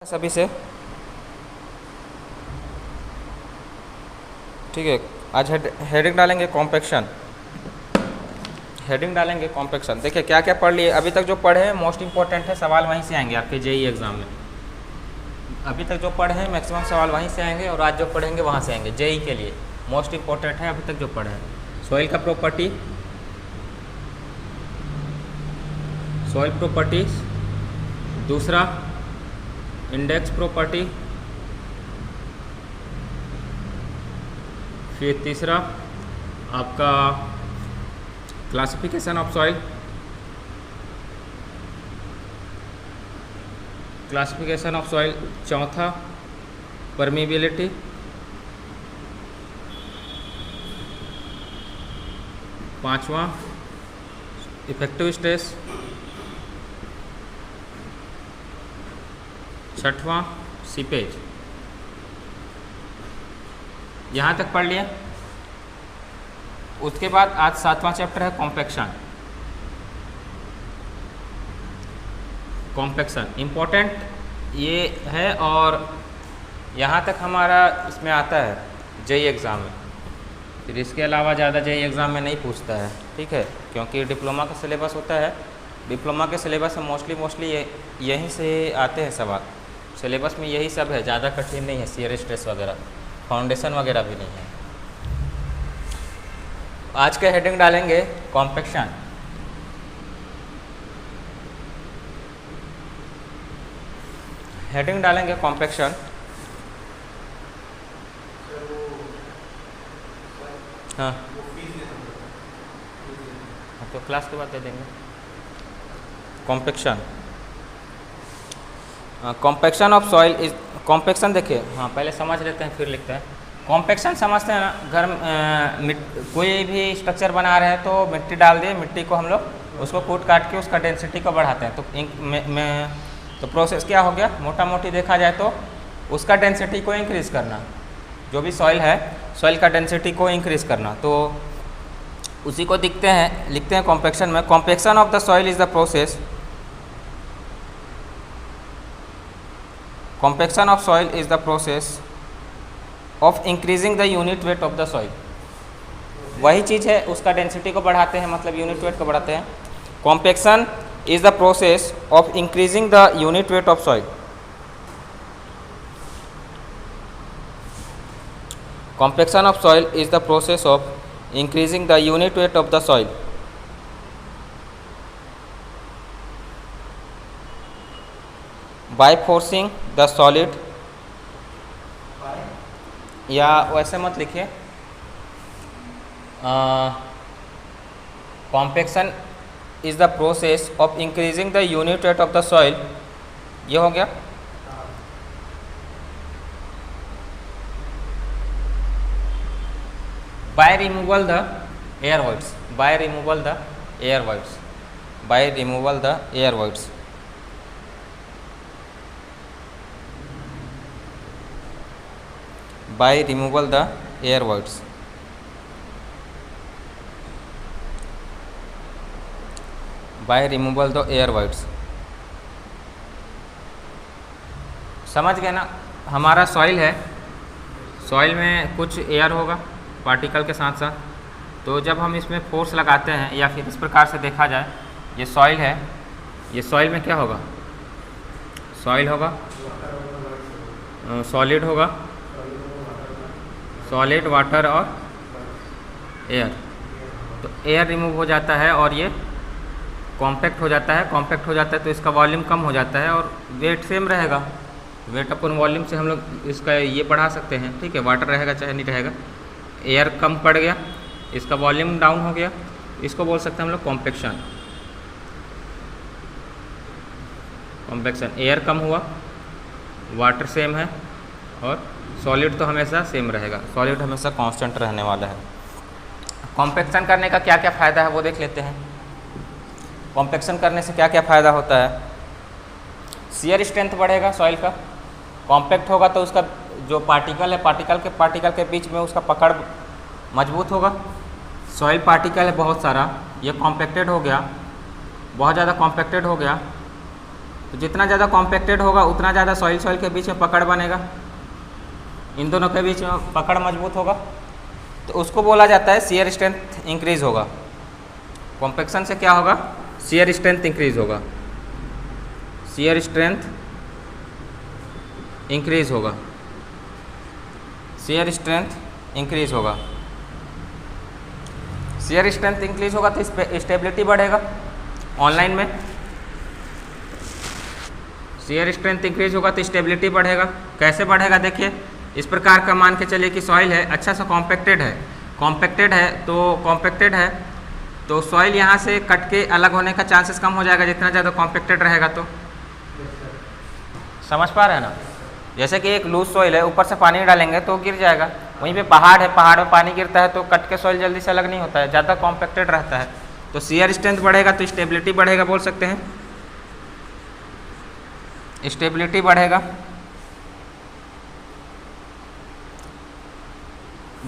सभी से ठीक है। आज हेडिंग डालेंगे कॉम्पेक्शन। हेडिंग डालेंगे कॉम्पेक्शन। देखिए क्या क्या पढ़ लिए अभी तक। जो पढ़े हैं मोस्ट इंपॉर्टेंट है, सवाल वहीं से आएंगे आपके जेईई एग्जाम में। अभी तक जो पढ़े हैं मैक्सिमम सवाल वहीं से आएंगे और आज जो पढ़ेंगे वहाँ से आएंगे। जेईई के लिए मोस्ट इंपॉर्टेंट है अभी तक जो पढ़े हैं। सॉइल का प्रॉपर्टी, सॉइल प्रॉपर्टीज, दूसरा इंडेक्स प्रॉपर्टी, फिर तीसरा आपका classification of soil, classification of soil, चौथा परमीबिलिटी, पांचवा इफेक्टिव स्ट्रेस, छठवां सीपेज। यहाँ तक पढ़ लिया। उसके बाद आज सातवां चैप्टर है कॉम्पेक्शन। कॉम्पेक्शन इम्पोर्टेंट ये है और यहाँ तक हमारा इसमें आता है जेईई एग्ज़ाम में। फिर इसके अलावा ज़्यादा जेईई एग्ज़ाम में नहीं पूछता है, ठीक है, क्योंकि डिप्लोमा का सिलेबस होता है। डिप्लोमा के सिलेबस में मोस्टली यहीं से आते हैं सवाल। सिलेबस में यही सब है, ज़्यादा कठिन नहीं है। शियर स्ट्रेस वगैरह, फाउंडेशन वगैरह भी नहीं है। आज के हेडिंग डालेंगे कॉम्पेक्शन। हेडिंग डालेंगे कॉम्पेक्शन। हाँ तो क्लास के बाद दे देंगे। Compaction, compaction of soil is compaction. देखिए हाँ पहले समझ लेते हैं फिर लिखते हैं। कॉम्पेक्शन समझते हैं ना, घर कोई भी स्ट्रक्चर बना रहे हैं तो मिट्टी डाल दिए, मिट्टी को हम लोग उसको कूट काट के उसका डेंसिटी को बढ़ाते हैं। तो प्रोसेस क्या हो गया, मोटा मोटी देखा जाए तो उसका डेंसिटी को इंक्रीज़ करना। जो भी सॉइल है, सॉइल का डेंसिटी को इंक्रीज़ करना, तो उसी को लिखते हैं कॉम्पेक्शन में। Compaction of the soil is the process, compaction of soil is the process of increasing the unit weight of the soil। वही चीज़ है, उसका डेंसिटी को बढ़ाते हैं, मतलब यूनिट वेट को बढ़ाते हैं। compaction is the process of increasing the unit weight of soil। compaction of soil is the process of increasing the unit weight of the soil by forcing the solid, या वैसे मत लिखिए, compaction is the process of increasing the unit weight of the soil. ये हो गया। By removal the air voids, by removal the air voids, by removal the air voids. by removal the air voids। by removal the air voids। समझ गए ना। हमारा soil है, soil में कुछ एयर होगा पार्टिकल के साथ साथ, तो जब हम इसमें फोर्स लगाते हैं या फिर इस प्रकार से देखा जाए, ये सॉइल है, ये सॉइल में क्या होगा, सॉइल होगा, सॉलिड होगा, सॉलिड, वाटर और एयर। तो एयर रिमूव हो जाता है और ये कॉम्पैक्ट हो जाता है। कॉम्पैक्ट हो जाता है तो इसका वॉल्यूम कम हो जाता है और वेट सेम रहेगा। वेट अपन वॉल्यूम से हम लोग इसका ये बढ़ा सकते हैं, ठीक है, वाटर रहेगा चाहे नहीं रहेगा। एयर कम पड़ गया, इसका वॉल्यूम डाउन हो गया, इसको बोल सकते हैं हम लोग कॉम्पैक्शन। कॉम्पैक्शन, एयर कम हुआ, वाटर सेम है और सॉलिड तो हमेशा सेम रहेगा। सॉलिड हमेशा कांस्टेंट रहने वाला है। कॉम्पेक्शन करने का क्या क्या फ़ायदा है वो देख लेते हैं। कॉम्पेक्शन करने से क्या क्या फ़ायदा होता है। शियर स्ट्रेंथ बढ़ेगा सॉइल का। कॉम्पैक्ट होगा तो उसका जो पार्टिकल है, पार्टिकल के बीच में उसका पकड़ मजबूत होगा। सॉइल पार्टिकल है बहुत सारा, ये कॉम्पैक्टेड हो गया, बहुत ज़्यादा कॉम्पैक्टेड हो गया तो जितना ज़्यादा कॉम्पैक्टेड होगा उतना ज़्यादा सॉइल सॉइल के बीच में पकड़ बनेगा, इन दोनों के बीच में पकड़ मजबूत होगा, तो उसको बोला जाता है शियर स्ट्रेंथ इंक्रीज होगा। कॉम्पैक्शन से क्या होगा? शियर स्ट्रेंथ इंक्रीज होगा, शियर स्ट्रेंथ इंक्रीज होगा, शियर स्ट्रेंथ इंक्रीज होगा। शियर स्ट्रेंथ इंक्रीज होगा तो स्टेबिलिटी बढ़ेगा। ऑनलाइन में शियर स्ट्रेंथ इंक्रीज होगा तो स्टेबिलिटी बढ़ेगा। कैसे बढ़ेगा? देखिए, इस प्रकार का मान के चलिए कि सॉइल है, अच्छा सा कॉम्पैक्टेड है, कॉम्पैक्टेड है तो सॉइल यहाँ से कट के अलग होने का चांसेस कम हो जाएगा जितना ज़्यादा कॉम्पैक्टेड रहेगा। तो समझ पा रहे हैं ना? जैसे कि एक लूज सॉइल है, ऊपर से पानी डालेंगे तो गिर जाएगा। वहीं पे पहाड़ है, पहाड़ में पानी गिरता है तो कट के सॉइल जल्दी से अलग नहीं होता है, ज़्यादा कॉम्पैक्टेड रहता है। तो शियर स्ट्रेंथ बढ़ेगा तो स्टेबिलिटी बढ़ेगा, बोल सकते हैं स्टेबिलिटी बढ़ेगा।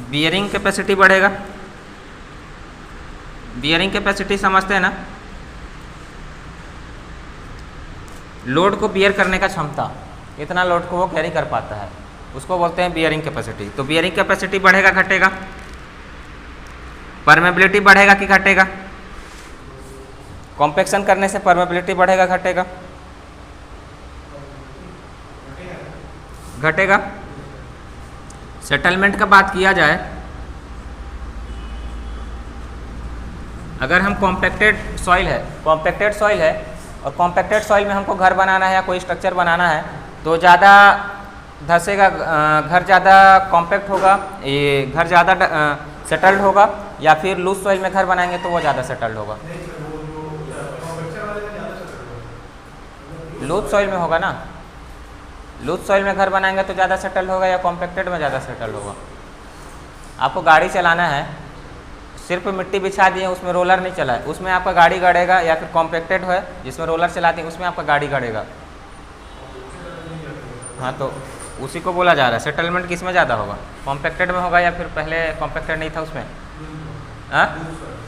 बियरिंग कैपेसिटी बढ़ेगा। बियरिंग कैपेसिटी समझते हैं ना? लोड को बियर करने का क्षमता, इतना लोड को वो कैरी कर पाता है, उसको बोलते हैं बियरिंग कैपेसिटी। तो बियरिंग कैपेसिटी बढ़ेगा घटेगा? परमेबिलिटी बढ़ेगा कि घटेगा? कॉम्पैक्शन करने से परमेबिलिटी बढ़ेगा घटेगा? घटेगा। सेटलमेंट का बात किया जाए, अगर हम कॉम्पैक्टेड सॉइल है और कॉम्पैक्टेड सॉइल में हमको घर बनाना है या कोई स्ट्रक्चर बनाना है तो ज़्यादा धंसेगा, घर ज़्यादा कॉम्पैक्ट होगा, ये घर ज़्यादा सेटल्ड होगा, या फिर लूज सॉइल में घर बनाएंगे तो वो ज़्यादा सेटल्ड होगा? लूज सॉइल में होगा ना। लूज सॉइल में घर बनाएंगे तो ज़्यादा सेटल होगा या कॉम्पैक्टेड में ज़्यादा सेटल होगा? आपको गाड़ी चलाना है, सिर्फ मिट्टी बिछा दिए, उसमें रोलर नहीं चला है, उसमें आपका गाड़ी गड़ेगा, या फिर कॉम्पैक्टेड है जिसमें रोलर चलाते हैं उसमें आपका गाड़ी गड़ेगा। हाँ, तो उसी को बोला जा रहा है सेटलमेंट किस में ज़्यादा होगा? कॉम्पैक्टेड में होगा या फिर पहले कॉम्पैक्टेड नहीं था उसमें? हाँ,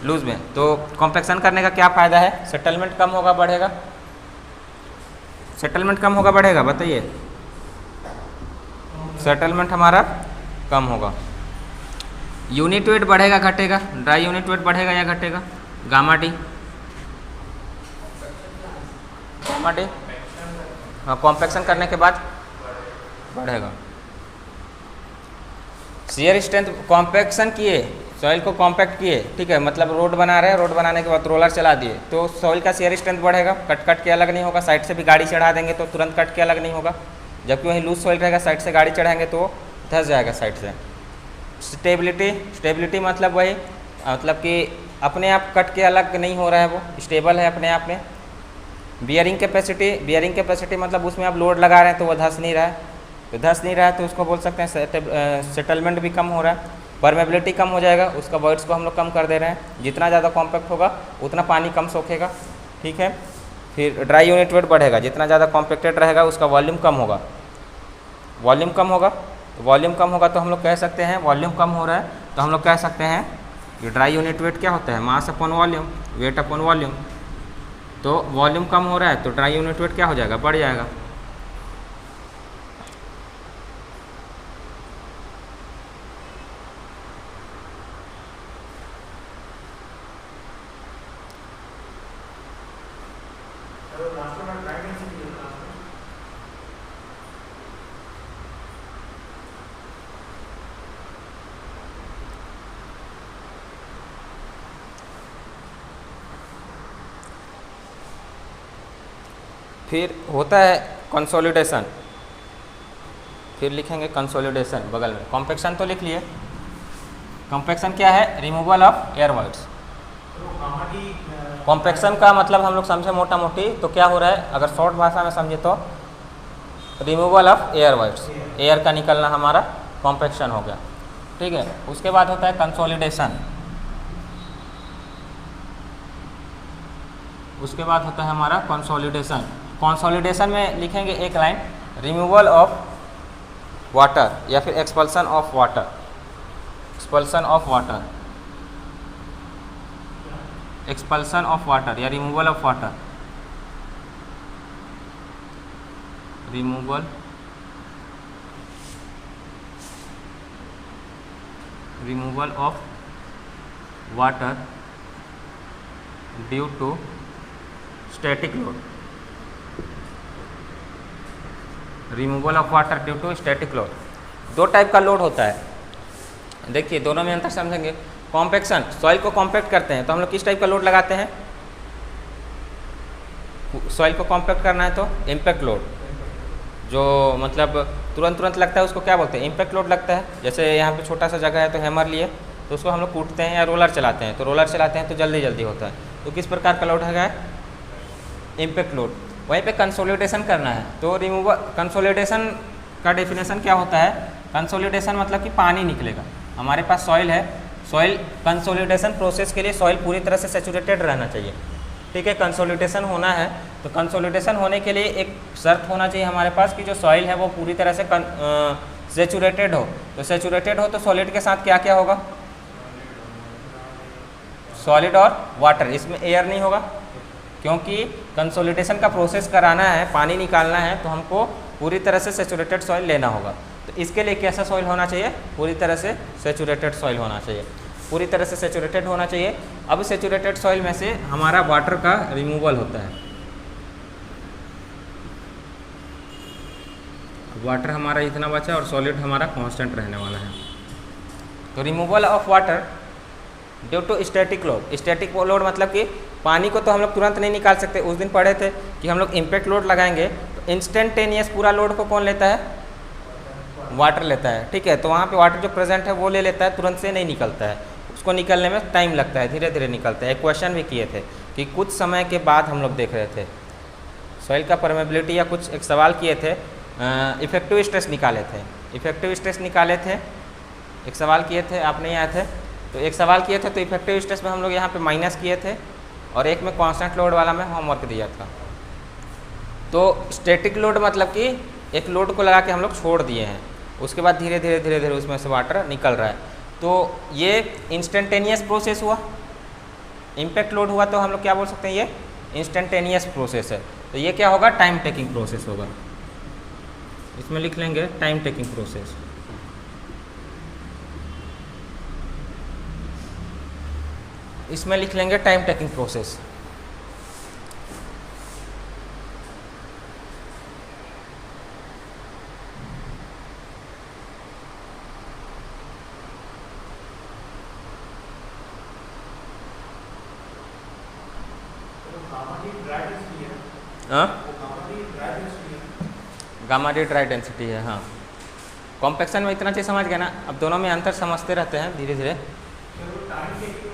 लूज में। तो कॉम्पैक्शन करने का क्या फ़ायदा है? सेटलमेंट कम होगा बढ़ेगा? सेटलमेंट कम होगा बढ़ेगा? बताइए। सेटलमेंट हमारा कम होगा। यूनिट वेट बढ़ेगा घटेगा? ड्राई यूनिट वेट बढ़ेगा या घटेगा? गामा डी, गामा डी, हाँ, कॉम्पैक्शन करने के बाद बढ़ेगा। शियर स्ट्रेंथ, कॉम्पैक्शन किए, सॉइल को कॉम्पैक्ट किए, ठीक है, मतलब रोड बना रहे हैं, रोड बनाने के बाद रोलर चला दिए तो सॉइल का शियर स्ट्रेंथ बढ़ेगा, कट के अलग नहीं होगा। साइड से भी गाड़ी चढ़ा देंगे तो तुरंत कट के अलग नहीं होगा, जबकि वहीं लूज सॉइल रहेगा, साइड से गाड़ी चढ़ाएंगे तो धंस जाएगा साइड से। स्टेबिलिटी मतलब वही, मतलब कि अपने आप कट के अलग नहीं हो रहा है, वो स्टेबल है अपने आप में। बियरिंग कैपेसिटी मतलब उसमें आप लोड लगा रहे हैं तो वो धंस नहीं रहा है, तो उसको बोल सकते हैं सेटलमेंट भी कम हो रहा है। परमेबिलिटी कम हो जाएगा, उसका वर्ड्स को हम लोग कम कर दे रहे हैं, जितना ज़्यादा कॉम्पैक्ट होगा उतना पानी कम सोखेगा, ठीक है। फिर ड्राई यूनिट वेट बढ़ेगा, जितना ज़्यादा कॉम्पैक्टेड रहेगा उसका वॉल्यूम कम होगा, वॉल्यूम कम होगा तो हम लोग कह सकते हैं वॉल्यूम कम हो रहा है तो हम लोग कह सकते हैं कि ड्राई यूनिट वेट क्या होता है? Mass upon volume, weight upon volume. तो वॉल्यूम कम हो रहा है तो ड्राई यूनिट वेट क्या हो जाएगा? बढ़ जाएगा। फिर होता है कंसोलिडेशन, फिर लिखेंगे कंसोलिडेशन बगल में। कॉम्पैक्शन तो लिख लिए। कॉम्पैक्शन क्या है? Removal of air voids. Compaction का मतलब हम लोग समझे मोटा मोटी तो क्या हो रहा है, अगर शॉर्ट भाषा में समझे तो removal of air voids, air का निकलना हमारा कॉम्पैक्शन हो गया, ठीक है। उसके बाद होता है कंसोलिडेशन, उसके बाद होता है हमारा कंसोलिडेशन। कंसोलिडेशन में लिखेंगे एक लाइन, रिमूवल ऑफ वाटर या फिर expulsion of water, expulsion of water, expulsion of water या removal of water. Removal of water due to static load. Removal of water due to static load, दो type का load होता है। देखिए दोनों में अंतर समझेंगे। कॉम्पैक्शन, सॉइल को कॉम्पैक्ट करते हैं तो हम लोग किस टाइप का लोड लगाते हैं? सॉइल को कॉम्पैक्ट करना है तो इम्पैक्ट लोड, जो मतलब तुरंत लगता है उसको क्या बोलते हैं? इम्पैक्ट लोड लगता है। जैसे यहाँ पे छोटा सा जगह है तो हैमर लिए तो उसको हम लोग कूटते हैं, या रोलर चलाते हैं तो रोलर चलाते हैं तो जल्दी होता है। तो किस प्रकार का लोड है? Impact load. वहीं पे कंसोलिडेशन करना है तो रिमूवल, कंसोलिडेशन का डेफिनेशन क्या होता है? कंसोलिडेशन मतलब कि पानी निकलेगा। हमारे पास सॉइल है, सॉइल कंसोलिडेशन प्रोसेस के लिए सॉइल पूरी तरह से सैचुरेटेड रहना चाहिए। ठीक है, कंसोलिडेशन होना है तो कंसोलिडेशन होने के लिए एक शर्त होना चाहिए हमारे पास कि जो सॉइल है वो पूरी तरह से सैचुरेटेड हो। तो सैचुरेटेड हो तो सॉलिड के साथ क्या क्या होगा? सॉलिड और वाटर, इसमें एयर नहीं होगा क्योंकि कंसोलिडेशन का प्रोसेस कराना है, पानी निकालना है तो हमको पूरी तरह से सैचुरेटेड सॉइल लेना होगा। तो इसके लिए कैसा सॉइल होना चाहिए? पूरी तरह से सैचुरेटेड सॉइल होना चाहिए, पूरी तरह से सैचुरेटेड होना चाहिए। अब सैचुरेटेड सॉइल में से हमारा वाटर का रिमूवल होता है। वाटर हमारा इतना बचा और सॉलिड हमारा कांस्टेंट रहने वाला है। तो removal of water due to static load. Static load मतलब कि पानी को तो हम लोग तुरंत नहीं निकाल सकते। उस दिन पढ़े थे कि हम लोग इम्पैक्ट लोड लगाएंगे तो इंस्टेंटेनियस पूरा लोड को कौन लेता है? वाटर लेता है। ठीक है, तो वहाँ पे वाटर जो प्रेजेंट है वो ले लेता है, तुरंत से नहीं निकलता है, उसको निकलने में टाइम लगता है, धीरे धीरे निकलता है। एक क्वेश्चन भी किए थे कि कुछ समय के बाद हम लोग देख रहे थे सॉइल का परमेबिलिटी, या कुछ एक सवाल किए थे, इफेक्टिव स्ट्रेस निकाले थे। इफेक्टिव स्ट्रेस निकाले थे, एक सवाल किए थे, आप नहीं आए थे तो एक सवाल किए थे। तो इफेक्टिव स्ट्रेस में हम लोग यहाँ पे माइनस किए थे और एक में कांस्टेंट लोड वाला में होमवर्क दिया था। तो स्टैटिक लोड मतलब कि एक लोड को लगा के हम लोग छोड़ दिए हैं, उसके बाद धीरे धीरे उसमें से वाटर निकल रहा है। तो ये इंस्टेंटेनियस प्रोसेस हुआ। इम्पैक्ट लोड हुआ तो हम लोग क्या बोल सकते हैं? ये इंस्टेंटेनियस प्रोसेस है। तो ये क्या होगा? टाइम टेकिंग प्रोसेस होगा। इसमें लिख लेंगे टाइम टेकिंग प्रोसेस। इसमें लिख लेंगे time taking process. Gamma D dry density है। हाँ, कॉम्पैक्शन में इतना चीज़ समझ गए ना। अब दोनों में अंतर समझते रहते हैं धीरे धीरे।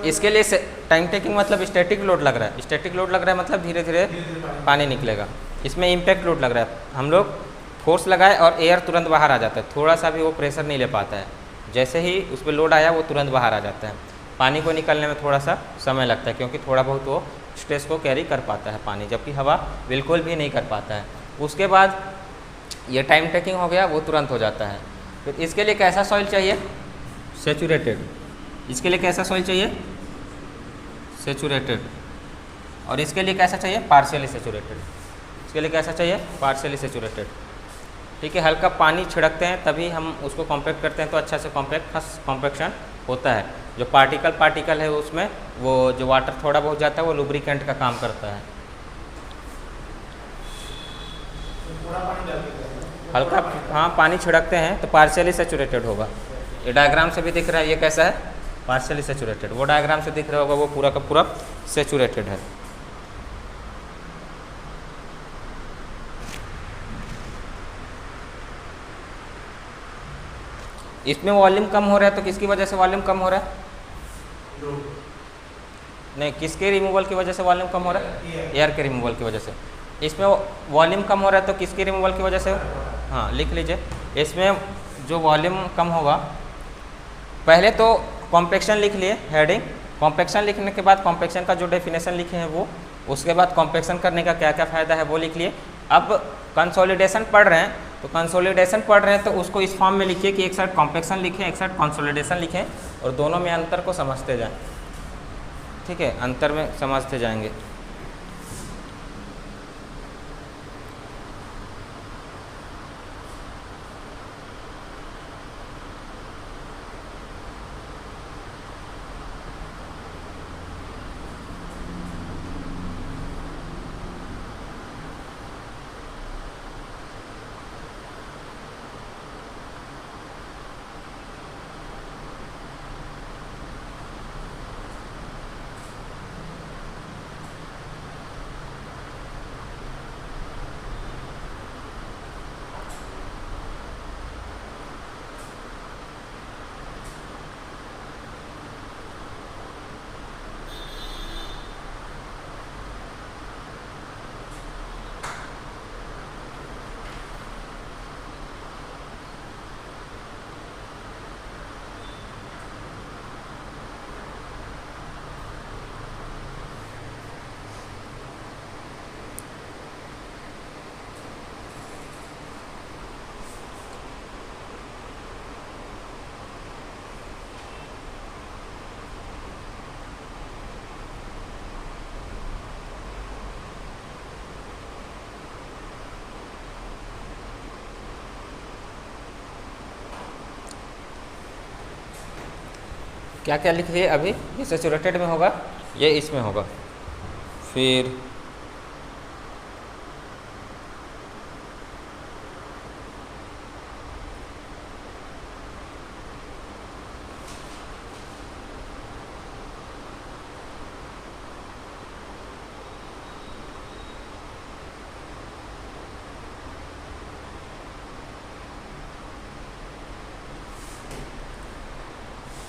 इसके लिए टाइम टेकिंग मतलब स्टैटिक लोड लग रहा है, स्टैटिक लोड लग रहा है मतलब धीरे धीरे पानी निकलेगा। इसमें इम्पैक्ट लोड लग रहा है, हम लोग फोर्स लगाए और एयर तुरंत बाहर आ जाता है, थोड़ा सा भी वो प्रेशर नहीं ले पाता है। जैसे ही उस पर लोड आया वो तुरंत बाहर आ जाता है। पानी को निकलने में थोड़ा सा समय लगता है क्योंकि थोड़ा बहुत वो स्ट्रेस को कैरी कर पाता है पानी, जबकि हवा बिल्कुल भी नहीं कर पाता है। उसके बाद ये टाइम टेकिंग हो गया, वो तुरंत हो जाता है। फिर इसके लिए कैसा सॉइल चाहिए? सैचुरेटेड। इसके लिए कैसा सॉइल चाहिए? सैचुरेटेड। और इसके लिए कैसा चाहिए? Partially saturated. इसके लिए कैसा चाहिए? Partially saturated. ठीक है, हल्का पानी छिड़कते हैं तभी हम उसको कॉम्पैक्ट करते हैं तो अच्छा से कॉम्पैक्शन होता है। जो पार्टिकल है उसमें वो जो वाटर थोड़ा बहुत जाता है वो लुब्रिकेंट का काम करता है। हल्का हाँ पानी छिड़कते हैं तो पार्शियली सैचुरेटेड होगा। ये डायग्राम से भी दिख रहा है, ये कैसा है? Partially saturated. वो डायग्राम से दिख रहा होगा वो पूरा का पूरा सैचुरेटेड है। इसमें वॉल्यूम कम हो रहा है तो किसकी वजह से वॉल्यूम कम हो रहा है? नहीं, किसके रिमूवल की वजह से वॉल्यूम कम हो रहा है? एयर के रिमूवल की वजह से। इसमें वॉल्यूम कम हो रहा है तो किसके रिमूवल की वजह से? हाँ लिख लीजिए, इसमें जो वॉल्यूम कम होगा, पहले तो कॉम्पैक्शन लिख लिए हेडिंग। कॉम्पैक्शन लिखने के बाद कॉम्पैक्शन का जो डेफिनेशन लिखे हैं वो, उसके बाद कॉम्पैक्शन करने का क्या क्या फ़ायदा है वो लिख लिए। अब कंसोलिडेशन पढ़ रहे हैं तो कंसोलिडेशन पढ़ रहे हैं तो उसको इस फॉर्म में लिखिए कि एक साइड कॉम्पैक्शन लिखें, एक साइड कंसोलिडेशन लिखें और दोनों में अंतर को समझते जाएं। ठीक है, अंतर में समझते जाएंगे। क्या क्या लिख दिए अभी? ये सैचुरेटेड में होगा, ये इसमें होगा। फिर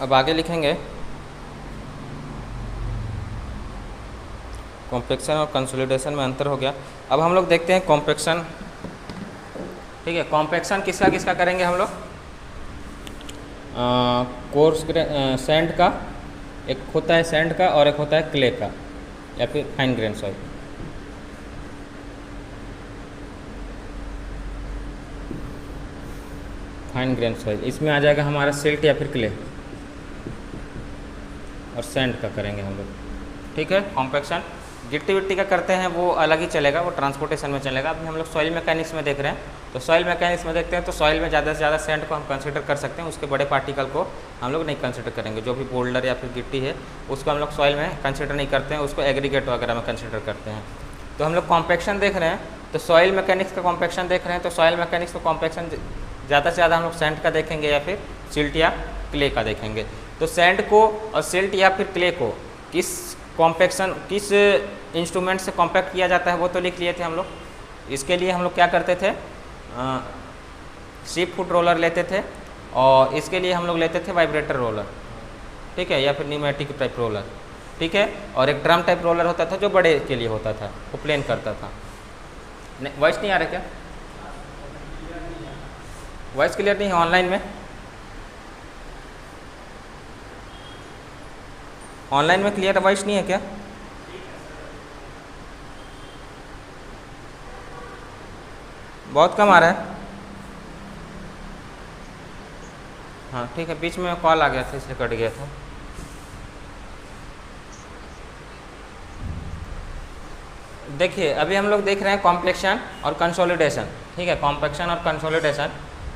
अब आगे लिखेंगे कॉम्पेक्शन और कंसोलिडेशन में अंतर हो गया। अब हम लोग देखते हैं कॉम्पेक्शन। ठीक है, कॉम्पेक्शन किसका किसका करेंगे हम लोग? कोर्स सैंड का, एक होता है सैंड का और एक होता है क्ले का या फिर fine grain soil. Fine grain soil इसमें आ जाएगा हमारा सिल्ट या फिर क्ले, और सैंड का करेंगे हम लोग। ठीक है, कॉम्पेक्शन गिट्टी विट्टी का करते हैं वो अलग ही चलेगा, वो ट्रांसपोर्टेशन में चलेगा। अभी हम लोग सॉइल मैकेनिक्स में देख रहे हैं, तो सॉइल मैकेनिक्स में देखते हैं तो सॉइल में ज़्यादा से ज़्यादा सैंड को हम कंसिडर कर सकते हैं, उसके बड़े पार्टिकल को हम लोग नहीं कंसिडर करेंगे। जो भी बोल्डर या फिर गिट्टी है उसको हम लोग सॉइल में कंसिडर नहीं करते हैं, उसको एग्रीगेट वगैरह में कंसिडर करते हैं। तो हम लोग कॉम्पेक्शन देख रहे हैं, तो सॉइल मैकेनिक्स का कॉम्पेक्शन देख रहे हैं, तो सॉइल मैकेनिक्स का कॉम्पेक्शन ज़्यादा से ज़्यादा हम लोग सैंड का देखेंगे या फिर सिल्ट या क्ले का देखेंगे। तो सैंड को और सिल्ट या फिर क्ले को किस कॉम्पेक्शन, किस इंस्ट्रूमेंट से कॉम्पैक्ट किया जाता है वो तो लिख लिए थे हम लोग। इसके लिए हम लोग क्या करते थे, शिप फुट रोलर लेते थे, और इसके लिए हम लोग लेते थे वाइब्रेटर रोलर, ठीक है, या फिर न्यूमेटिक टाइप रोलर। ठीक है, और एक ड्रम टाइप रोलर होता था जो बड़े के लिए होता था, वो प्लेन करता था। वॉइस नहीं आ रहा क्या? वॉइस क्लियर नहीं है ऑनलाइन में? ऑनलाइन में क्लियर वॉइस नहीं है क्या? बहुत कम आ रहा है। हाँ ठीक है, बीच में कॉल आ गया था इसलिए कट गया था। देखिए अभी हम लोग देख रहे हैं कॉम्पेक्शन और कंसोलिडेशन। ठीक है, कॉम्पेक्शन और कंसोलिडेशन।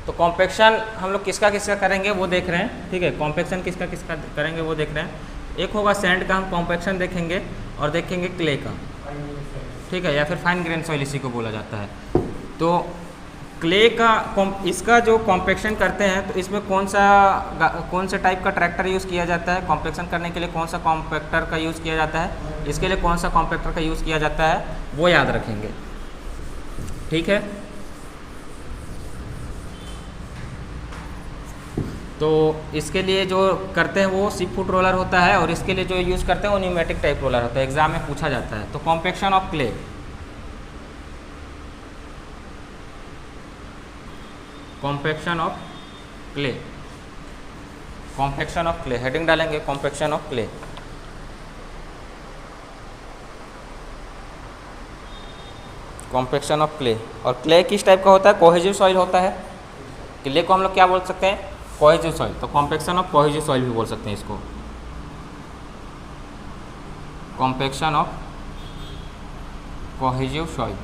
तो कॉम्पेक्शन हम लोग किसका किसका करेंगे वो देख रहे हैं। ठीक है, कॉम्पेक्शन किसका किसका करेंगे वो देख रहे हैं। एक होगा सैंड का हम कॉम्पेक्शन देखेंगे, और देखेंगे क्ले का, ठीक है, या फिर फाइन ग्रेन सॉइल इसी को बोला जाता है। तो क्ले का इसका जो कॉम्पेक्शन करते हैं तो इसमें कौन सा टाइप का ट्रैक्टर यूज़ किया जाता है कॉम्पेक्शन करने के लिए, कौन सा कॉम्पैक्टर का यूज़ किया जाता है, इसके लिए कौन सा कॉम्पैक्टर का यूज़ किया जाता है वो याद रखेंगे। ठीक है, तो इसके लिए जो करते हैं वो शिप फुट रोलर होता है, और इसके लिए जो यूज़ करते हैं वो न्यूमेटिक टाइप रोलर होता है, एग्जाम में पूछा जाता है। तो compaction of clay, compaction of clay, compaction of clay heading डालेंगे, compaction of clay. Compaction of clay, और क्ले किस टाइप का होता है? कोहेजिव सॉइल होता है। क्ले को हम लोग क्या बोल सकते हैं? Cohesive soil. तो कॉम्पेक्शन ऑफ कोहेजिव सॉइल भी बोल सकते हैं इसको, कॉम्पेक्शन ऑफ कोहेजिव सॉइल,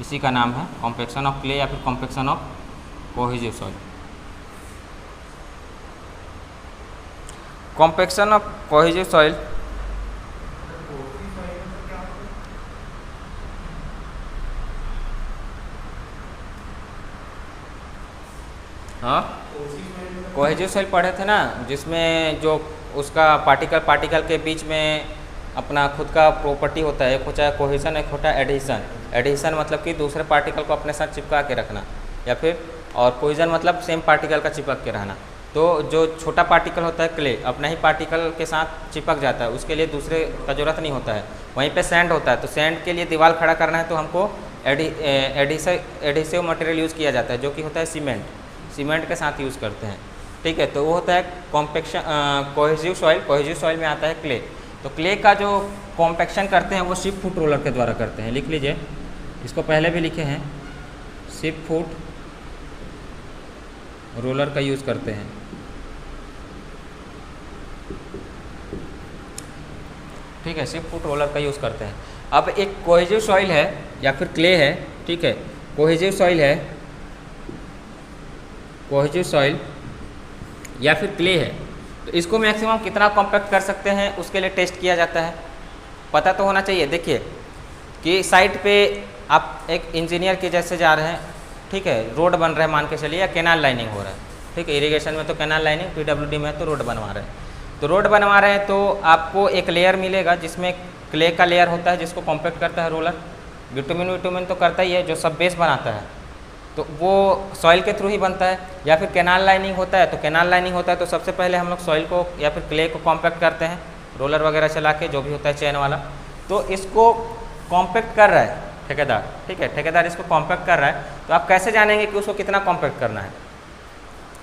इसी का नाम है कॉम्पेक्शन ऑफ क्ले या फिर compaction of cohesive soil. Compaction of cohesive soil हाँ, कोहेजिव सॉइल पढ़े थे ना, जिसमें जो उसका पार्टिकल के बीच में अपना खुद का प्रॉपर्टी होता है। एक होता है कोहेसन, एक होता है एडहेसन। एडहेसन मतलब कि दूसरे पार्टिकल को अपने साथ चिपका के रखना, या फिर और कोहेसन मतलब सेम पार्टिकल का चिपक के रहना। तो जो छोटा पार्टिकल होता है क्ले, अपना ही पार्टिकल के साथ चिपक जाता है, उसके लिए दूसरे का जरूरत नहीं होता है। वहीं पे सैंड होता है, तो सैंड के लिए दीवार खड़ा करना है तो हमको एडहेसिव मटेरियल यूज़ किया जाता है, जो कि होता है सीमेंट के साथ यूज़ करते हैं। ठीक है, तो वो होता है compaction cohesive soil. Cohesive soil में आता है क्ले। तो क्ले का जो कॉम्पेक्शन करते हैं वो शिप फुट रोलर के द्वारा करते हैं। लिख लीजिए, इसको पहले भी लिखे हैं, शिप फुट रोलर का यूज़ करते हैं। ठीक है, शिप फुट रोलर का यूज़ करते हैं। अब एक कोहेजिव सॉइल है या फिर क्ले है, ठीक है, कोहेजिव सॉइल है, कोहेजिव सॉइल या फिर क्ले है। तो इसको मैक्सिमम कितना कॉम्पैक्ट कर सकते हैं उसके लिए टेस्ट किया जाता है, पता तो होना चाहिए। देखिए कि साइट पे आप एक इंजीनियर के जैसे जा रहे हैं, ठीक है, रोड बन रहा है मान के चलिए, या कैनाल लाइनिंग हो रहा है, ठीक है, इरिगेशन में तो कैनाल लाइनिंग, पीडब्ल्यूडी में तो रोड बनवा रहे हैं। तो रोड बनवा रहे हैं तो आपको एक लेयर मिलेगा जिसमें क्ले का लेयर होता है जिसको कॉम्पैक्ट करता है रोलर, बिटुमिन तो करता ही है जो सब बेस बनाता है, तो वो सॉइल के थ्रू ही बनता है। या फिर कैनाल लाइनिंग होता है, तो कैनाल लाइनिंग होता है तो सबसे पहले हम लोग सॉइल को या फिर क्ले को कॉम्पैक्ट करते हैं रोलर वगैरह चला के, जो भी होता है चेन वाला। तो इसको कॉम्पैक्ट कर रहा है ठेकेदार, ठीक है, ठेकेदार इसको कॉम्पैक्ट कर रहा है। तो आप कैसे जानेंगे कि उसको कितना कॉम्पैक्ट करना है?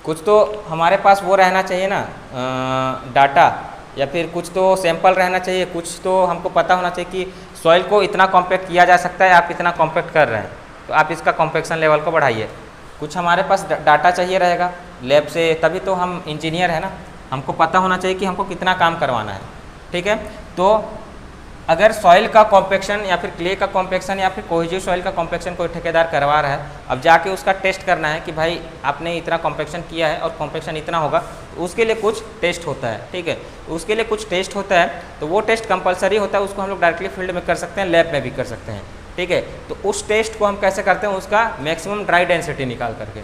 कुछ तो हमारे पास वो रहना चाहिए ना, डाटा, या फिर कुछ तो सैंपल रहना चाहिए, कुछ तो हमको पता होना चाहिए कि सॉइल को इतना कॉम्पैक्ट किया जा सकता है, आप इतना कॉम्पैक्ट कर रहे हैं तो आप इसका कॉम्पैक्शन लेवल को बढ़ाइए। कुछ हमारे पास डाटा चाहिए रहेगा लैब से, तभी तो हम इंजीनियर हैं ना, हमको पता होना चाहिए कि हमको कितना काम करवाना है, ठीक है। तो अगर सॉइल का कॉम्पैक्शन या फिर क्ले का कॉम्पैक्शन या फिर कोहेसिव सॉइल का कॉम्पैक्शन कोई ठेकेदार करवा रहा है, अब जाके उसका टेस्ट करना है कि भाई आपने इतना कॉम्पैक्शन किया है और कॉम्पैक्शन इतना होगा, तो उसके लिए कुछ टेस्ट होता है, ठीक है, उसके लिए कुछ टेस्ट होता है। तो वो टेस्ट कंपलसरी होता है, उसको हम लोग डायरेक्टली फील्ड में कर सकते हैं, लैब में भी कर सकते हैं, ठीक है। तो उस टेस्ट को हम कैसे करते हैं, उसका मैक्सिमम ड्राई डेंसिटी निकाल करके,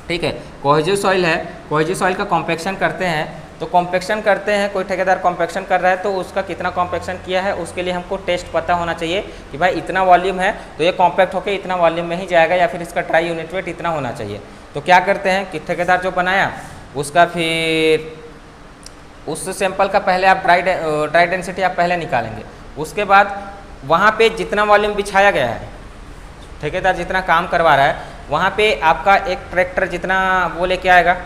ठीक है। कोहेसिव सॉइल है, कोहेसिव सॉइल का कॉम्पैक्शन करते हैं, तो कॉम्पैक्शन करते हैं, कोई ठेकेदार कॉम्पैक्शन कर रहा है तो उसका कितना कॉम्पैक्शन किया है उसके लिए हमको टेस्ट पता होना चाहिए कि भाई इतना वॉल्यूम है तो ये कॉम्पैक्ट होकर इतना वॉल्यूम में ही जाएगा, या फिर इसका ट्राई यूनिट वेट इतना होना चाहिए। तो क्या करते हैं कि ठेकेदार जो बनाया उसका फिर उस सैंपल का पहले आप ड्राई डेंसिटी आप पहले निकालेंगे, उसके बाद वहाँ पे जितना वॉल्यूम बिछाया गया है, ठेकेदार जितना काम करवा रहा है, वहाँ पे आपका एक ट्रैक्टर जितना वो लेके आएगा,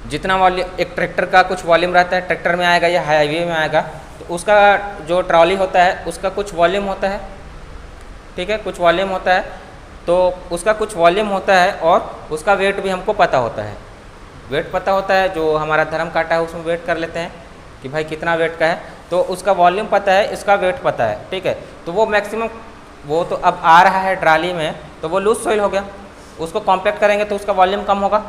जितना वॉल्यूम एक ट्रैक्टर का कुछ वॉल्यूम रहता है, ट्रैक्टर में आएगा या हाईवे में आएगा, तो उसका जो ट्रॉली होता है उसका कुछ वॉल्यूम होता है, ठीक है, कुछ वॉल्यूम होता है, तो उसका कुछ वॉल्यूम होता है और उसका वेट भी हमको पता होता है, वेट पता होता है। जो हमारा धर्म काटा है उसमें वेट कर लेते हैं कि भाई कितना वेट का है, तो उसका वॉल्यूम पता है, इसका वेट पता है, ठीक है। तो वो मैक्सिमम वो तो अब आ रहा है ट्राली में, तो वो लूज सॉइल हो गया, उसको कॉम्पैक्ट करेंगे तो उसका वॉल्यूम कम होगा,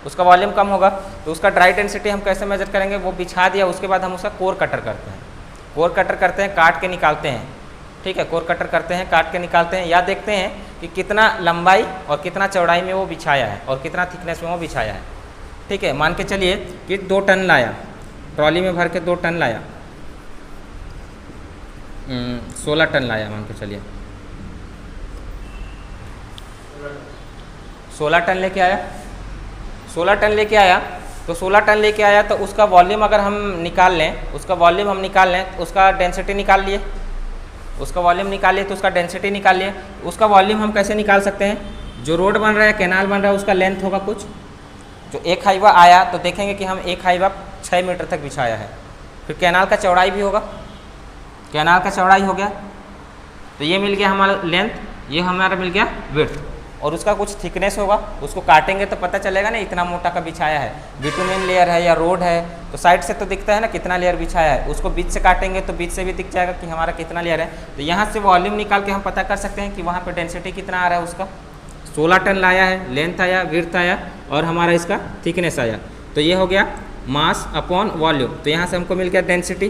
उसका वॉल्यूम कम होगा, तो उसका ड्राई डेंसिटी हम कैसे मेजर करेंगे, वो बिछा दिया, उसके बाद हम उसका कोर कटर करते हैं, कोर कटर करते हैं, काट के निकालते हैं, ठीक है, कोर कटर करते हैं, काट के निकालते हैं, या देखते हैं कि कितना लंबाई और कितना चौड़ाई में वो बिछाया है और कितना थिकनेस में वो बिछाया है, ठीक है। मान के चलिए कि 2 टन लाया, ट्रॉली में भर के 2 टन लाया, 16 टन लाया, मान के चलिए 16 टन लेके आया, 16 टन लेके आया, तो 16 टन लेके आया तो उसका वॉल्यूम अगर हम निकाल लें, उसका वॉल्यूम हम निकाल लें, उसका डेंसिटी निकाल लिए, उसका वॉल्यूम निकाल लिए तो उसका डेंसिटी निकाल लिए। उसका वॉल्यूम हम कैसे निकाल सकते हैं, जो रोड बन रहा है, कैनाल बन रहा है, उसका लेंथ होगा कुछ, जो एक हाईवा आया तो देखेंगे कि हम एक हाईवा 6 मीटर तक बिछाया है, फिर कैनाल का चौड़ाई भी होगा, कैनाल का चौड़ाई हो गया, तो ये मिल गया हमारा लेंथ, ये हमारा मिल गया विड्थ, और उसका कुछ थिकनेस होगा, उसको काटेंगे तो पता चलेगा ना इतना मोटा का बिछाया है, बिटुमिन लेयर है या रोड है, तो साइड से तो दिखता है ना कितना लेयर बिछाया है, उसको बीच से काटेंगे तो बीच से भी दिख जाएगा कि हमारा कितना लेयर है। तो यहाँ से वॉल्यूम निकाल के हम पता कर सकते हैं कि वहाँ पे डेंसिटी कितना आ रहा है उसका। 16 टन लाया है, लेंथ आया, विड्थ आया और हमारा इसका थिकनेस आया, तो ये हो गया मास अपॉन वॉल्यूम, तो यहाँ से हमको मिल गया डेंसिटी,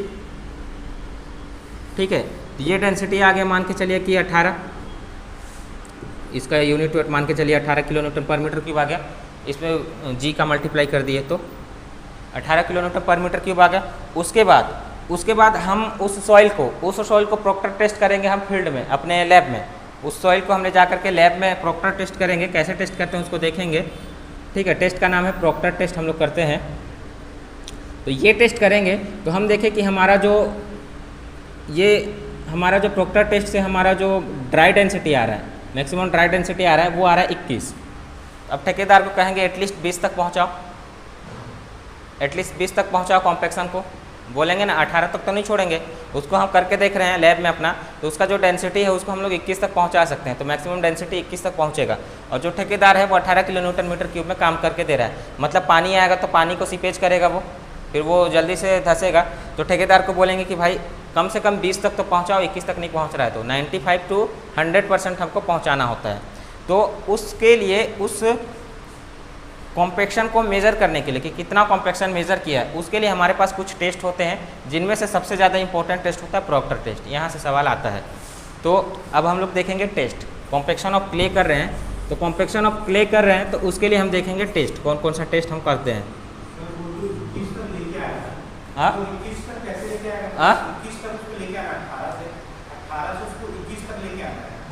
ठीक है। तो ये डेंसिटी आ गया, मान के चलिए कि 18, इसका यूनिट वेट मान के चलिए 18 किलो न्यूटन पर मीटर क्यूब आ गया, इसमें जी का मल्टीप्लाई कर दिए तो 18 किलो न्यूटन पर मीटर क्यूब आ गया। उसके बाद हम उस सॉइल को प्रोक्टर टेस्ट करेंगे हम फील्ड में अपने लैब में, उस सॉइल को हमने जा करके लैब में प्रोक्टर टेस्ट करेंगे, कैसे टेस्ट करते हैं उसको देखेंगे, ठीक है। टेस्ट का नाम है प्रोक्टर टेस्ट, हम लोग करते हैं। तो ये टेस्ट करेंगे तो हम देखें कि हमारा जो प्रोक्टर टेस्ट से हमारा जो ड्राई डेंसिटी आ रहा है, मैक्सिमम ड्राई डेंसिटी आ रहा है, वो आ रहा है 21। अब ठेकेदार को कहेंगे एटलीस्ट 20 तक पहुंचाओ, एटलीस्ट 20 तक पहुंचाओ कॉम्पैक्शन को, बोलेंगे ना 18 तक तो नहीं छोड़ेंगे, उसको हम करके देख रहे हैं लैब में अपना, तो उसका जो डेंसिटी है उसको हम लोग 21 तक पहुंचा सकते हैं, तो मैक्सिमम डेंसिटी 21 तक पहुंचेगा। और जो ठेकेदार है वो 18 किलो न्यूटन मीटर क्यूब में काम करके दे रहा है, मतलब पानी आएगा तो पानी को सीपेज करेगा वो, फिर वो जल्दी से धंसेगा, तो ठेकेदार को बोलेंगे कि भाई कम से कम 20 तक तो पहुंचाओ, 21 तक नहीं पहुंच रहा है तो 95 to 100% हमको पहुंचाना होता है। तो उसके लिए कॉम्पेक्शन को मेज़र करने के लिए कि कितना कॉम्पेक्शन मेज़र किया है, उसके लिए हमारे पास कुछ टेस्ट होते हैं, जिनमें से सबसे ज़्यादा इंपॉर्टेंट टेस्ट होता है प्रोक्टर टेस्ट। यहाँ से सवाल आता है। तो अब हम लोग देखेंगे टेस्ट। कॉम्पेक्शन ऑफ क्ले कर रहे हैं, तो कॉम्पेक्शन ऑफ क्ले कर रहे हैं तो उसके लिए हम देखेंगे टेस्ट, कौन कौन सा टेस्ट हम करते हैं। हाँ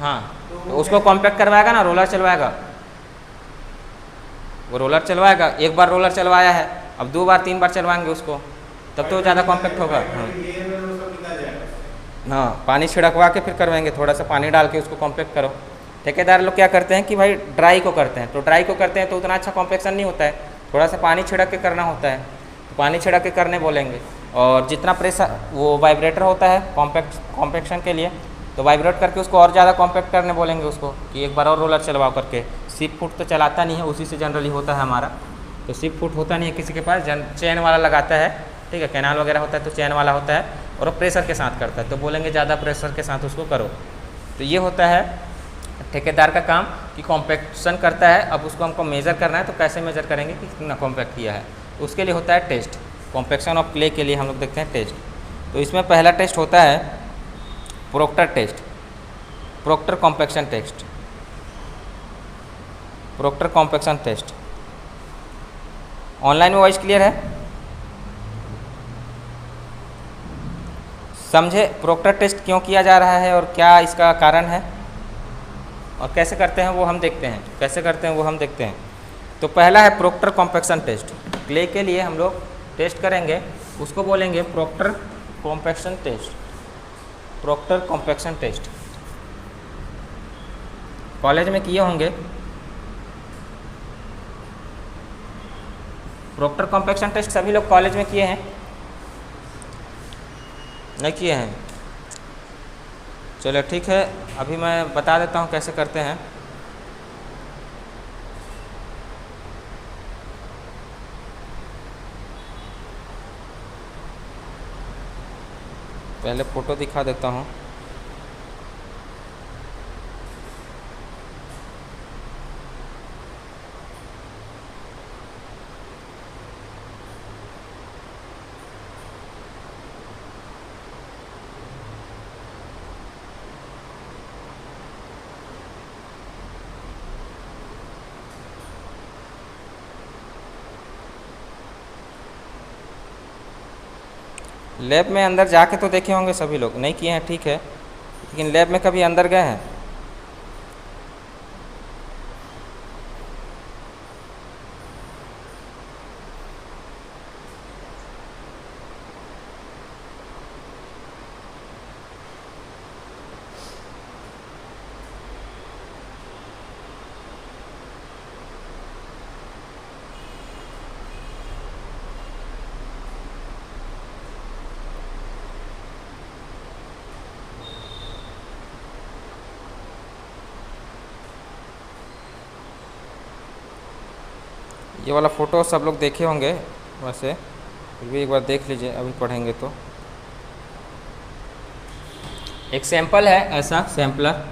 हाँ, तो उसको कॉम्पैक्ट करवाएगा ना, रोलर चलवाएगा, वो रोलर चलवाएगा। एक बार रोलर चलवाया है, अब 2 बार 3 बार चलवाएंगे उसको, तब तो ज़्यादा कॉम्पैक्ट होगा। हाँ, पानी छिड़कवा के फिर करवाएंगे, थोड़ा सा पानी डाल के उसको कॉम्पैक्ट करो। ठेकेदार लोग क्या करते हैं कि भाई ड्राई को करते हैं, तो ड्राई को करते हैं तो उतना अच्छा कॉम्पैक्शन नहीं होता है, थोड़ा सा पानी छिड़क के करना होता है, तो पानी छिड़क के करने बोलेंगे। और जितना प्रेशर वो वाइब्रेटर होता है कॉम्पैक्शन के लिए, तो वाइब्रेट करके उसको और ज़्यादा कॉम्पैक्ट करने बोलेंगे उसको कि एक बार और रोलर चलवाओ करके। सिप फुट तो चलाता नहीं है, उसी से जनरली होता है हमारा, तो सिप फुट होता नहीं है किसी के पास, चैन वाला लगाता है, ठीक है, कैनाल वगैरह होता है तो चैन वाला होता है, और वो प्रेशर के साथ करता है, तो बोलेंगे ज़्यादा प्रेशर के साथ उसको करो। तो ये होता है ठेकेदार का काम कि कॉम्पैक्शन करता है। अब उसको हमको मेज़र करना है, तो कैसे मेज़र करेंगे कि कितना कॉम्पैक्ट किया है, उसके लिए होता है टेस्ट। कॉम्पैक्शन ऑफ क्ले के लिए हम लोग देखते हैं टेस्ट। तो इसमें पहला टेस्ट होता है proctor test, proctor compaction test, proctor compaction test. Online में वॉइस क्लियर है? समझे प्रोक्टर टेस्ट क्यों किया जा रहा है और क्या इसका कारण है, और कैसे करते हैं वो हम देखते हैं, कैसे करते हैं वो हम देखते हैं। तो पहला है प्रोक्टर कॉम्पैक्शन टेस्ट। क्ले के लिए हम लोग टेस्ट करेंगे, उसको बोलेंगे proctor compaction test, proctor compaction test. College में किए होंगे प्रोक्टर कॉम्पैक्शन टेस्ट, सभी लोग कॉलेज में किए हैं? नहीं किए हैं? चलो ठीक है, अभी मैं बता देता हूँ कैसे करते हैं। पहले फ़ोटो दिखा देता हूँ। लैब में अंदर जाके तो देखे होंगे सभी लोग, नहीं किए हैं ठीक है, लेकिन लैब में कभी अंदर गए हैं? ये वाला फ़ोटो सब लोग देखे होंगे वैसे, फिर भी एक बार देख लीजिए, अभी पढ़ेंगे तो। एक सैंपल है ऐसा, सैंपलर,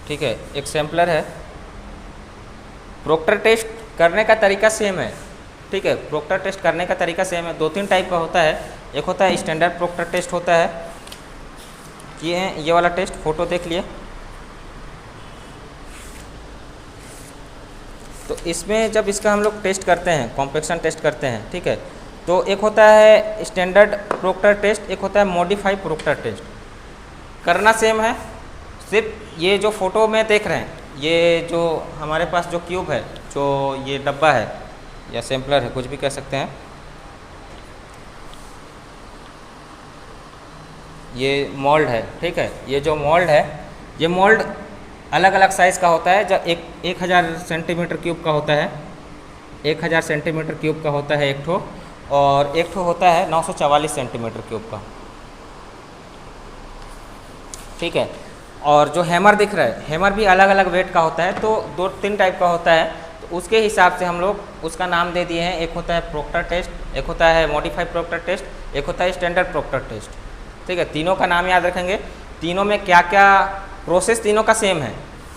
ठीक है, एक सैंपलर है। प्रोक्टर टेस्ट करने का तरीका सेम है, ठीक है, प्रोक्टर टेस्ट करने का तरीका सेम है। 2-3 टाइप का होता है। एक होता है स्टैंडर्ड प्रोक्टर टेस्ट होता है, ये वाला टेस्ट, फ़ोटो देख लिए। तो इसमें जब इसका हम लोग टेस्ट करते हैं, कॉम्पैक्शन टेस्ट करते हैं, ठीक है, तो एक होता है स्टैंडर्ड प्रोक्टर टेस्ट, एक होता है मॉडिफाइड प्रोक्टर टेस्ट। करना सेम है, सिर्फ ये जो फ़ोटो में देख रहे हैं, ये जो हमारे पास जो क्यूब है, जो ये डब्बा है या सैम्पलर है, कुछ भी कह सकते हैं, ये मोल्ड है, ठीक है। ये जो मोल्ड है, ये मोल्ड अलग अलग साइज़ का होता है। जब 1000 सेंटीमीटर क्यूब का होता है, 1000 सेंटीमीटर क्यूब का होता है एक ठो, और एक ठो होता है 944 सेंटीमीटर क्यूब का, ठीक है। और जो हैमर दिख रहा है, हैमर भी अलग अलग वेट का होता है, तो 2-3 टाइप का होता है। तो उसके हिसाब से हम लोग उसका नाम दे दिए हैं। एक होता है प्रोक्टर टेस्ट, एक होता है मॉडिफाइड प्रोक्टर टेस्ट, एक होता है स्टैंडर्ड प्रोक्टर टेस्ट, ठीक है। तीनों का नाम याद रखेंगे। तीनों में क्या क्या प्रोसेस तीनों का सेम है,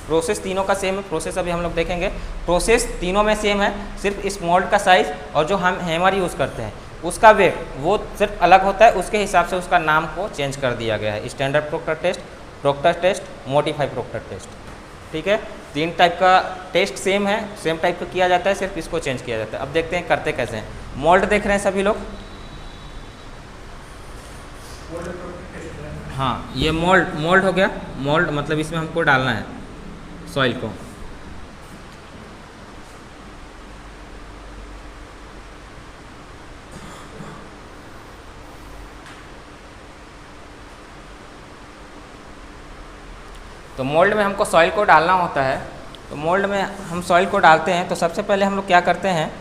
प्रोसेस तीनों का सेम है, प्रोसेस अभी हम लोग देखेंगे, प्रोसेस तीनों में सेम है, सिर्फ इस मोल्ड का साइज़ और जो हम हैमर यूज़ करते हैं उसका वेट वो सिर्फ अलग होता है, उसके हिसाब से उसका नाम को चेंज कर दिया गया है। Standard proctor test, modify proctor test, ठीक है। 3 टाइप का टेस्ट सेम है, सेम टाइप का किया जाता है, सिर्फ इसको चेंज किया जाता है। अब देखते हैं करते कैसे हैं। मोल्ड देख रहे हैं सभी लोग, हाँ ये मोल्ड हो गया। मोल्ड मतलब इसमें हमको डालना है सॉइल को। तो मोल्ड में हमको सॉइल को डालना होता है। तो मोल्ड में हम सॉइल को डालते हैं तो सबसे पहले हम लोग क्या करते हैं,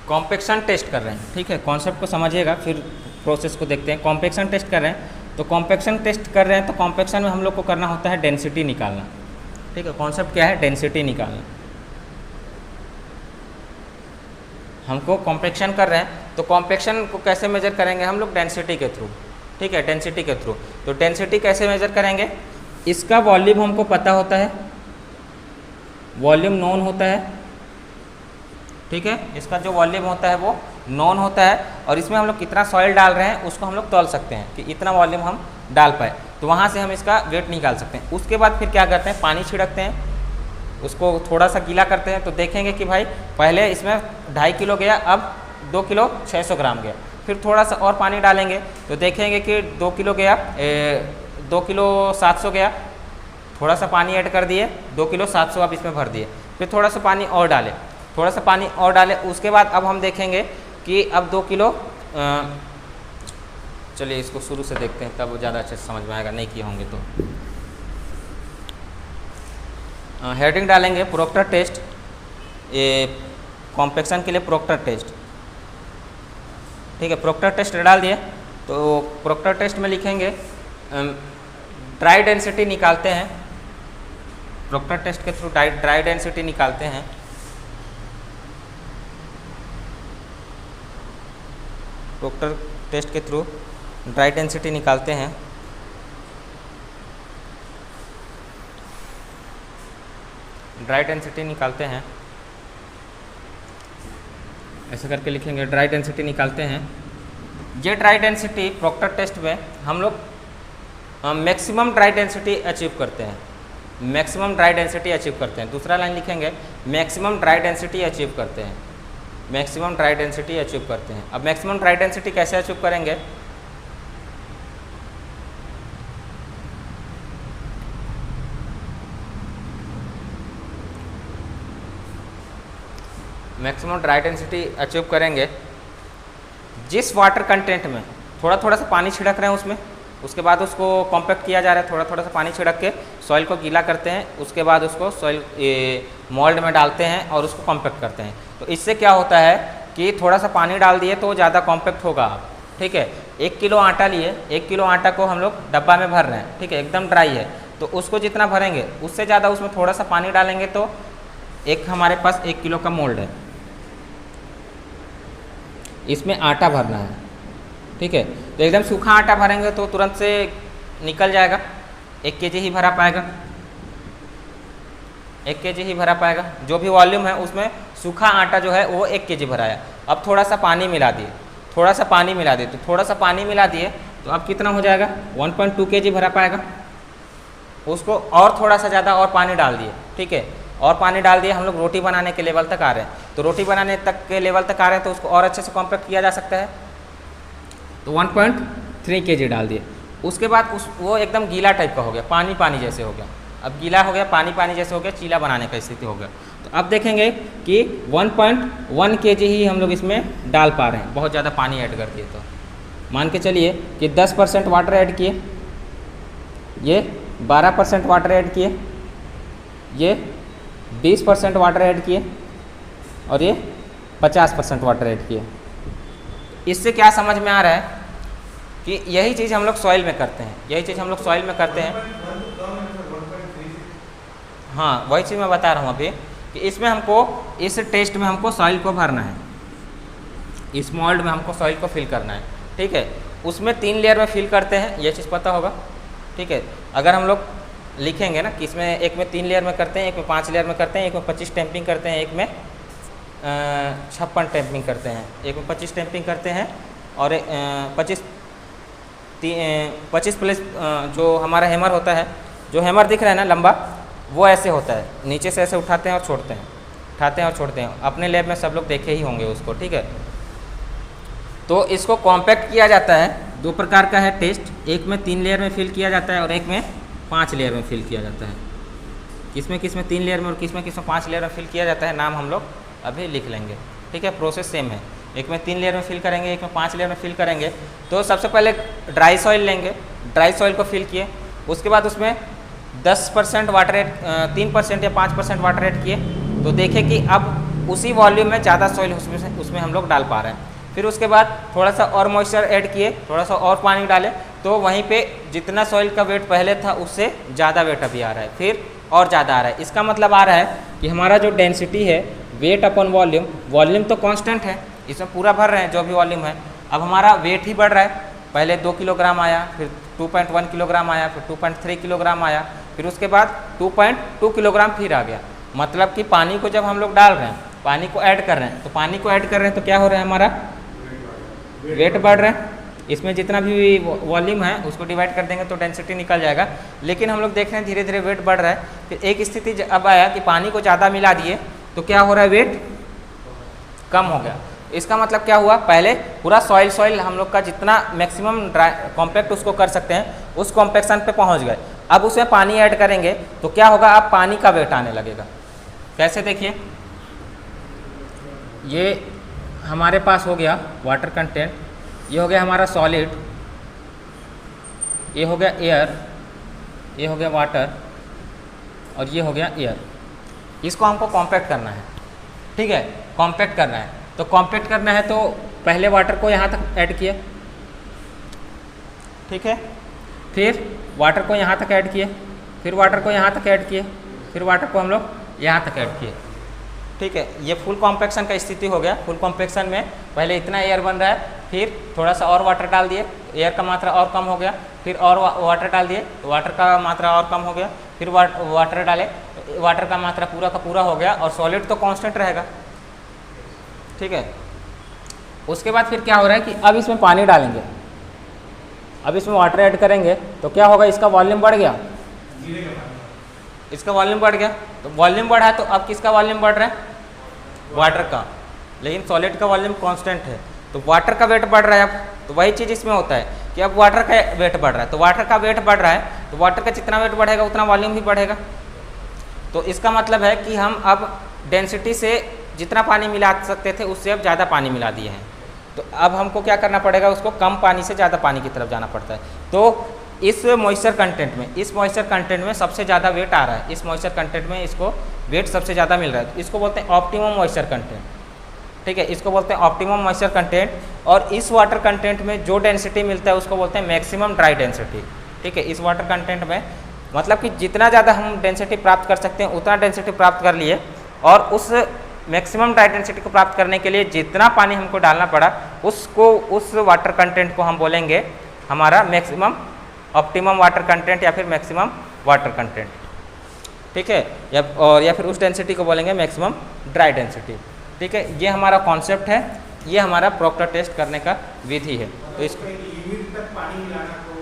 कॉम्पेक्शन टेस्ट कर रहे हैं, ठीक है। कॉन्सेप्ट को समझिएगा फिर प्रोसेस को देखते हैं। कॉम्पेक्शन टेस्ट कर रहे हैं, तो कॉम्पेक्शन टेस्ट कर रहे हैं तो कॉम्पेक्शन में हम लोग को करना होता है डेंसिटी निकालना, ठीक है। कॉन्सेप्ट क्या है, डेंसिटी निकालना। हमको कॉम्पेक्शन कर रहे हैं तो कॉम्पेक्शन को कैसे मेजर करेंगे हम लोग, डेंसिटी के थ्रू, ठीक है, डेंसिटी के थ्रू। तो डेंसिटी कैसे मेजर करेंगे, इसका वॉल्यूम हमको पता होता है, वॉल्यूम नोन होता है, ठीक है। इसका जो वॉल्यूम होता है वो नोन होता है और इसमें हम लोग कितना सॉइल डाल रहे हैं उसको हम लोग तौल सकते हैं कि इतना वॉल्यूम हम डाल पाए, तो वहाँ से हम इसका वेट निकाल सकते हैं। उसके बाद फिर क्या करते हैं, पानी छिड़कते हैं, उसको थोड़ा सा गीला करते हैं। तो देखेंगे कि भाई पहले इसमें 2.5 किलो गया, अब 2 किलो 600 ग्राम गया। फिर थोड़ा सा और पानी डालेंगे तो देखेंगे कि 2 किलो गया, 2 किलो 700 गया, थोड़ा सा पानी ऐड कर दिए, 2 किलो 700 अब इसमें भर दिए। फिर थोड़ा सा पानी और डाले, थोड़ा सा पानी और डाले। उसके बाद अब हम देखेंगे कि अब 2 किलो, चलिए इसको शुरू से देखते हैं तब ज़्यादा अच्छे से समझ में आएगा, नहीं किए होंगे तो। हेडिंग डालेंगे प्रोक्टर टेस्ट, ये कॉम्पेक्शन के लिए प्रोक्टर टेस्ट, ठीक है। प्रोक्टर टेस्ट डाल दिए तो प्रोक्टर टेस्ट में लिखेंगे ड्राई डेंसिटी निकालते हैं, प्रोक्टर टेस्ट के थ्रू ड्राई डेंसिटी निकालते हैं। प्रोक्टर टेस्ट के थ्रू ड्राई डेंसिटी निकालते हैं। ड्राई डेंसिटी निकालते हैं, ऐसे करके लिखेंगे ड्राई डेंसिटी निकालते हैं। ये ड्राई डेंसिटी प्रोक्टर टेस्ट में हम लोग मैक्सिमम ड्राई डेंसिटी अचीव करते हैं, मैक्सिमम ड्राई डेंसिटी अचीव करते हैं। दूसरा लाइन लिखेंगे मैक्सिमम ड्राई डेंसिटी अचीव करते हैं, मैक्सिमम ड्राई डेंसिटी अचीव करते हैं। अब मैक्सिमम ड्राई डेंसिटी कैसे अचीव करेंगे, मैक्सिमम ड्राई डेंसिटी अचीव करेंगे जिस वाटर कंटेंट में थोड़ा थोड़ा सा पानी छिड़क रहे हैं उसमें, उसके बाद उसको कॉम्पैक्ट किया जा रहा है, थोड़ा थोड़ा सा पानी छिड़क के सॉइल को गीला करते हैं, उसके बाद उसको सॉइल मोल्ड में डालते हैं और उसको कॉम्पैक्ट करते हैं। तो इससे क्या होता है कि थोड़ा सा पानी डाल दिए तो ज़्यादा कॉम्पैक्ट होगा, ठीक है। 1 किलो आटा लिए, 1 किलो आटा को हम लोग डब्बा में भर रहे हैं, ठीक है, एकदम ड्राई है, तो उसको जितना भरेंगे उससे ज़्यादा उसमें थोड़ा सा पानी डालेंगे तो एक हमारे पास 1 किलो का मोल्ड है, इसमें आटा भरना है, ठीक है। तो एकदम सूखा आटा भरेंगे तो तुरंत से निकल जाएगा, 1 केजी ही भरा पाएगा, 1 केजी ही भरा पाएगा। जो भी वॉल्यूम है उसमें सूखा आटा जो है वो 1 केजी भराया। अब थोड़ा सा पानी मिला दिए, थोड़ा सा पानी मिला दिए, तो थोड़ा सा पानी मिला दिए तो अब कितना हो जाएगा, 1.2 केजी भरा पाएगा। उसको और थोड़ा सा ज़्यादा और पानी डाल दिए, ठीक है, और पानी डाल दिए। हम लोग रोटी बनाने के लेवल तक आ रहे हैं, तो रोटी बनाने तक के लेवल तक आ रहे हैं तो उसको और अच्छे से कॉम्पैक्ट किया जा सकता है, तो 1.3 केजी डाल दिए। उसके बाद वो एकदम गीला टाइप का हो गया, पानी पानी जैसे हो गया। अब गीला हो गया, पानी पानी जैसे हो गया, चीला बनाने का स्थिति हो गया। तो अब देखेंगे कि 1.1 केजी ही हम लोग इसमें डाल पा रहे हैं, बहुत ज़्यादा पानी ऐड कर दिए। तो मान के चलिए कि 10% वाटर ऐड किए, ये 12% वाटर ऐड किए, ये 20% वाटर ऐड किए और ये 50% वाटर ऐड किए। इससे क्या समझ में आ रहा है कि यही चीज़ हम लोग सॉइल में करते हैं, यही चीज़ हम लोग सॉइल में करते हैं। हाँ, वही चीज़ मैं बता रहा हूँ अभी कि इसमें हमको, इस टेस्ट में हमको सॉइल को भरना है, इस मोल्ड में हमको सॉइल को फिल करना है। ठीक है, उसमें 3 लेयर में फिल करते हैं, ये चीज़ पता होगा। ठीक है, अगर हम लोग लिखेंगे ना कि इसमें एक में 3 लेयर में करते हैं, एक में 5 लेयर में करते हैं, एक में 25 टैंपिंग करते हैं, एक में 56 टैंपिंग करते हैं, एक में 25 टैंपिंग करते हैं और 25 प्लस जो हमारा हैमर होता है, जो हैमर दिख रहा है ना लंबा, वो ऐसे होता है, नीचे से ऐसे उठाते हैं और छोड़ते हैं, उठाते हैं और छोड़ते हैं। अपने लैब में सब लोग देखे ही होंगे उसको। ठीक है, तो इसको कॉम्पैक्ट किया जाता है। 2 प्रकार का है टेस्ट, एक में 3 लेयर में फिल किया जाता है और एक में 5 लेयर में फिल किया जाता है। किसमें 3 लेयर में और किसमें 5 लेयर में फिल किया जाता है, नाम हम लोग अभी लिख लेंगे। ठीक है, प्रोसेस सेम है, एक में 3 लेयर में फिल करेंगे, एक में 5 लेयर में फिल करेंगे। तो सबसे पहले ड्राई सॉइल लेंगे, ड्राई सॉइल को फिल किए, उसके बाद उसमें 10% वाटर ऐड, 3% या 5% वाटर ऐड किए, तो देखें कि अब उसी वॉल्यूम में ज़्यादा सॉइल उसमें हम लोग डाल पा रहे हैं। फिर उसके बाद थोड़ा सा और मॉइस्चर ऐड किए, थोड़ा सा और पानी डालें, तो वहीं पे जितना सॉइल का वेट पहले था उससे ज़्यादा वेट अभी आ रहा है, फिर और ज़्यादा आ रहा है। इसका मतलब आ रहा है कि हमारा जो डेंसिटी है, वेट अपॉन वॉल्यूम, वॉल्यूम तो कांस्टेंट है, इसमें पूरा भर रहे हैं जो भी वॉल्यूम है, अब हमारा वेट ही बढ़ रहा है। पहले 2 किलोग्राम आया, फिर 2.1 किलोग्राम आया, फिर 2.3 किलोग्राम आया, फिर उसके बाद 2.2 किलोग्राम फिर आ गया। मतलब कि पानी को जब हम लोग डाल रहे हैं, पानी को ऐड कर रहे हैं, तो पानी को ऐड कर रहे हैं तो क्या हो रहा है, हमारा वेट बढ़ रहा है। इसमें जितना भी वॉल्यूम है उसको डिवाइड कर देंगे तो डेंसिटी निकल जाएगा। लेकिन हम लोग देख रहे हैं धीरे धीरे वेट बढ़ रहा है। फिर एक स्थिति अब आया कि पानी को ज़्यादा मिला दिए तो क्या हो रहा है, वेट कम हो गया। इसका मतलब क्या हुआ, पहले पूरा सॉइल हम लोग का जितना मैक्सिमम ड्राई कॉम्पैक्ट उसको कर सकते हैं, उस कॉम्पैक्शन पे पहुंच गए। अब उसमें पानी ऐड करेंगे तो क्या होगा, अब पानी का वेट आने लगेगा। कैसे, देखिए, ये हमारे पास हो गया वाटर कंटेंट, ये हो गया हमारा सॉलिड, ये हो गया एयर, ये हो गया वाटर और ये हो गया एयर। इसको हमको कॉम्पैक्ट करना है। ठीक है, कॉम्पैक्ट करना है, तो कॉम्पैक्ट करना है तो पहले वाटर को यहाँ तक ऐड किए, ठीक है, फिर वाटर को यहाँ तक ऐड किए, फिर वाटर को यहाँ तक ऐड किए, फिर वाटर को हम लोग यहाँ तक ऐड किए। ठीक है, ये फुल कॉम्पैक्शन का स्थिति हो गया। फुल कॉम्पैक्शन में पहले इतना एयर बन रहा है, फिर थोड़ा सा और वाटर डाल दिए, एयर का मात्रा और कम हो गया, फिर और वाटर डाल दिए, वाटर का मात्रा और कम हो गया, फिर वाटर डाले, वाटर का मात्रा पूरा का पूरा हो गया और सॉलिड तो कांस्टेंट रहेगा। ठीक है, उसके बाद फिर क्या हो रहा है कि अब इसमें पानी डालेंगे, अब इसमें वाटर ऐड करेंगे तो क्या होगा, इसका वॉल्यूम बढ़ गया, इसका वॉल्यूम बढ़ गया। तो वॉल्यूम बढ़ा तो अब किसका वॉल्यूम बढ़ रहा है, वाटर का, लेकिन सॉलिड का वॉल्यूम कांस्टेंट है, तो वाटर का वेट बढ़ रहा है। अब तो वही चीज़ इसमें होता है कि अब वाटर का वेट बढ़ रहा है, तो वाटर का वेट बढ़ रहा है तो वाटर का जितना वेट बढ़ेगा उतना वॉल्यूम भी बढ़ेगा। तो इसका मतलब है कि हम अब डेंसिटी से जितना पानी मिला सकते थे उससे अब ज़्यादा पानी मिला दिए हैं। तो अब हमको क्या करना पड़ेगा, उसको कम पानी से ज़्यादा पानी की तरफ जाना पड़ता है। तो इस मॉइस्चर कंटेंट में सबसे ज़्यादा वेट आ रहा है, इस मॉइस्चर कंटेंट में इसको वेट सबसे ज़्यादा मिल रहा है, इसको बोलते हैं ऑप्टिमम मॉइस्चर कंटेंट। ठीक है, इसको बोलते हैं ऑप्टिमम मॉइस्चर कंटेंट। और इस वाटर कंटेंट में जो डेंसिटी मिलता है उसको बोलते हैं मैक्सिमम ड्राई डेंसिटी। ठीक है, इस वाटर कंटेंट में मतलब कि जितना ज़्यादा हम डेंसिटी प्राप्त कर सकते हैं उतना डेंसिटी प्राप्त कर लिए, और उस मैक्सिमम ड्राई डेंसिटी को प्राप्त करने के लिए जितना पानी हमको डालना पड़ा उस वाटर कंटेंट को हम बोलेंगे हमारा मैक्सिमम ऑप्टिमम वाटर कंटेंट या फिर मैक्सिमम वाटर कंटेंट। ठीक है, या फिर उस डेंसिटी को बोलेंगे मैक्सिमम ड्राई डेंसिटी। ठीक है, ये हमारा कॉन्सेप्ट है, ये हमारा प्रॉक्टर टेस्ट करने का विधि है। तो इसको लिमिट तक पानी मिलाना तो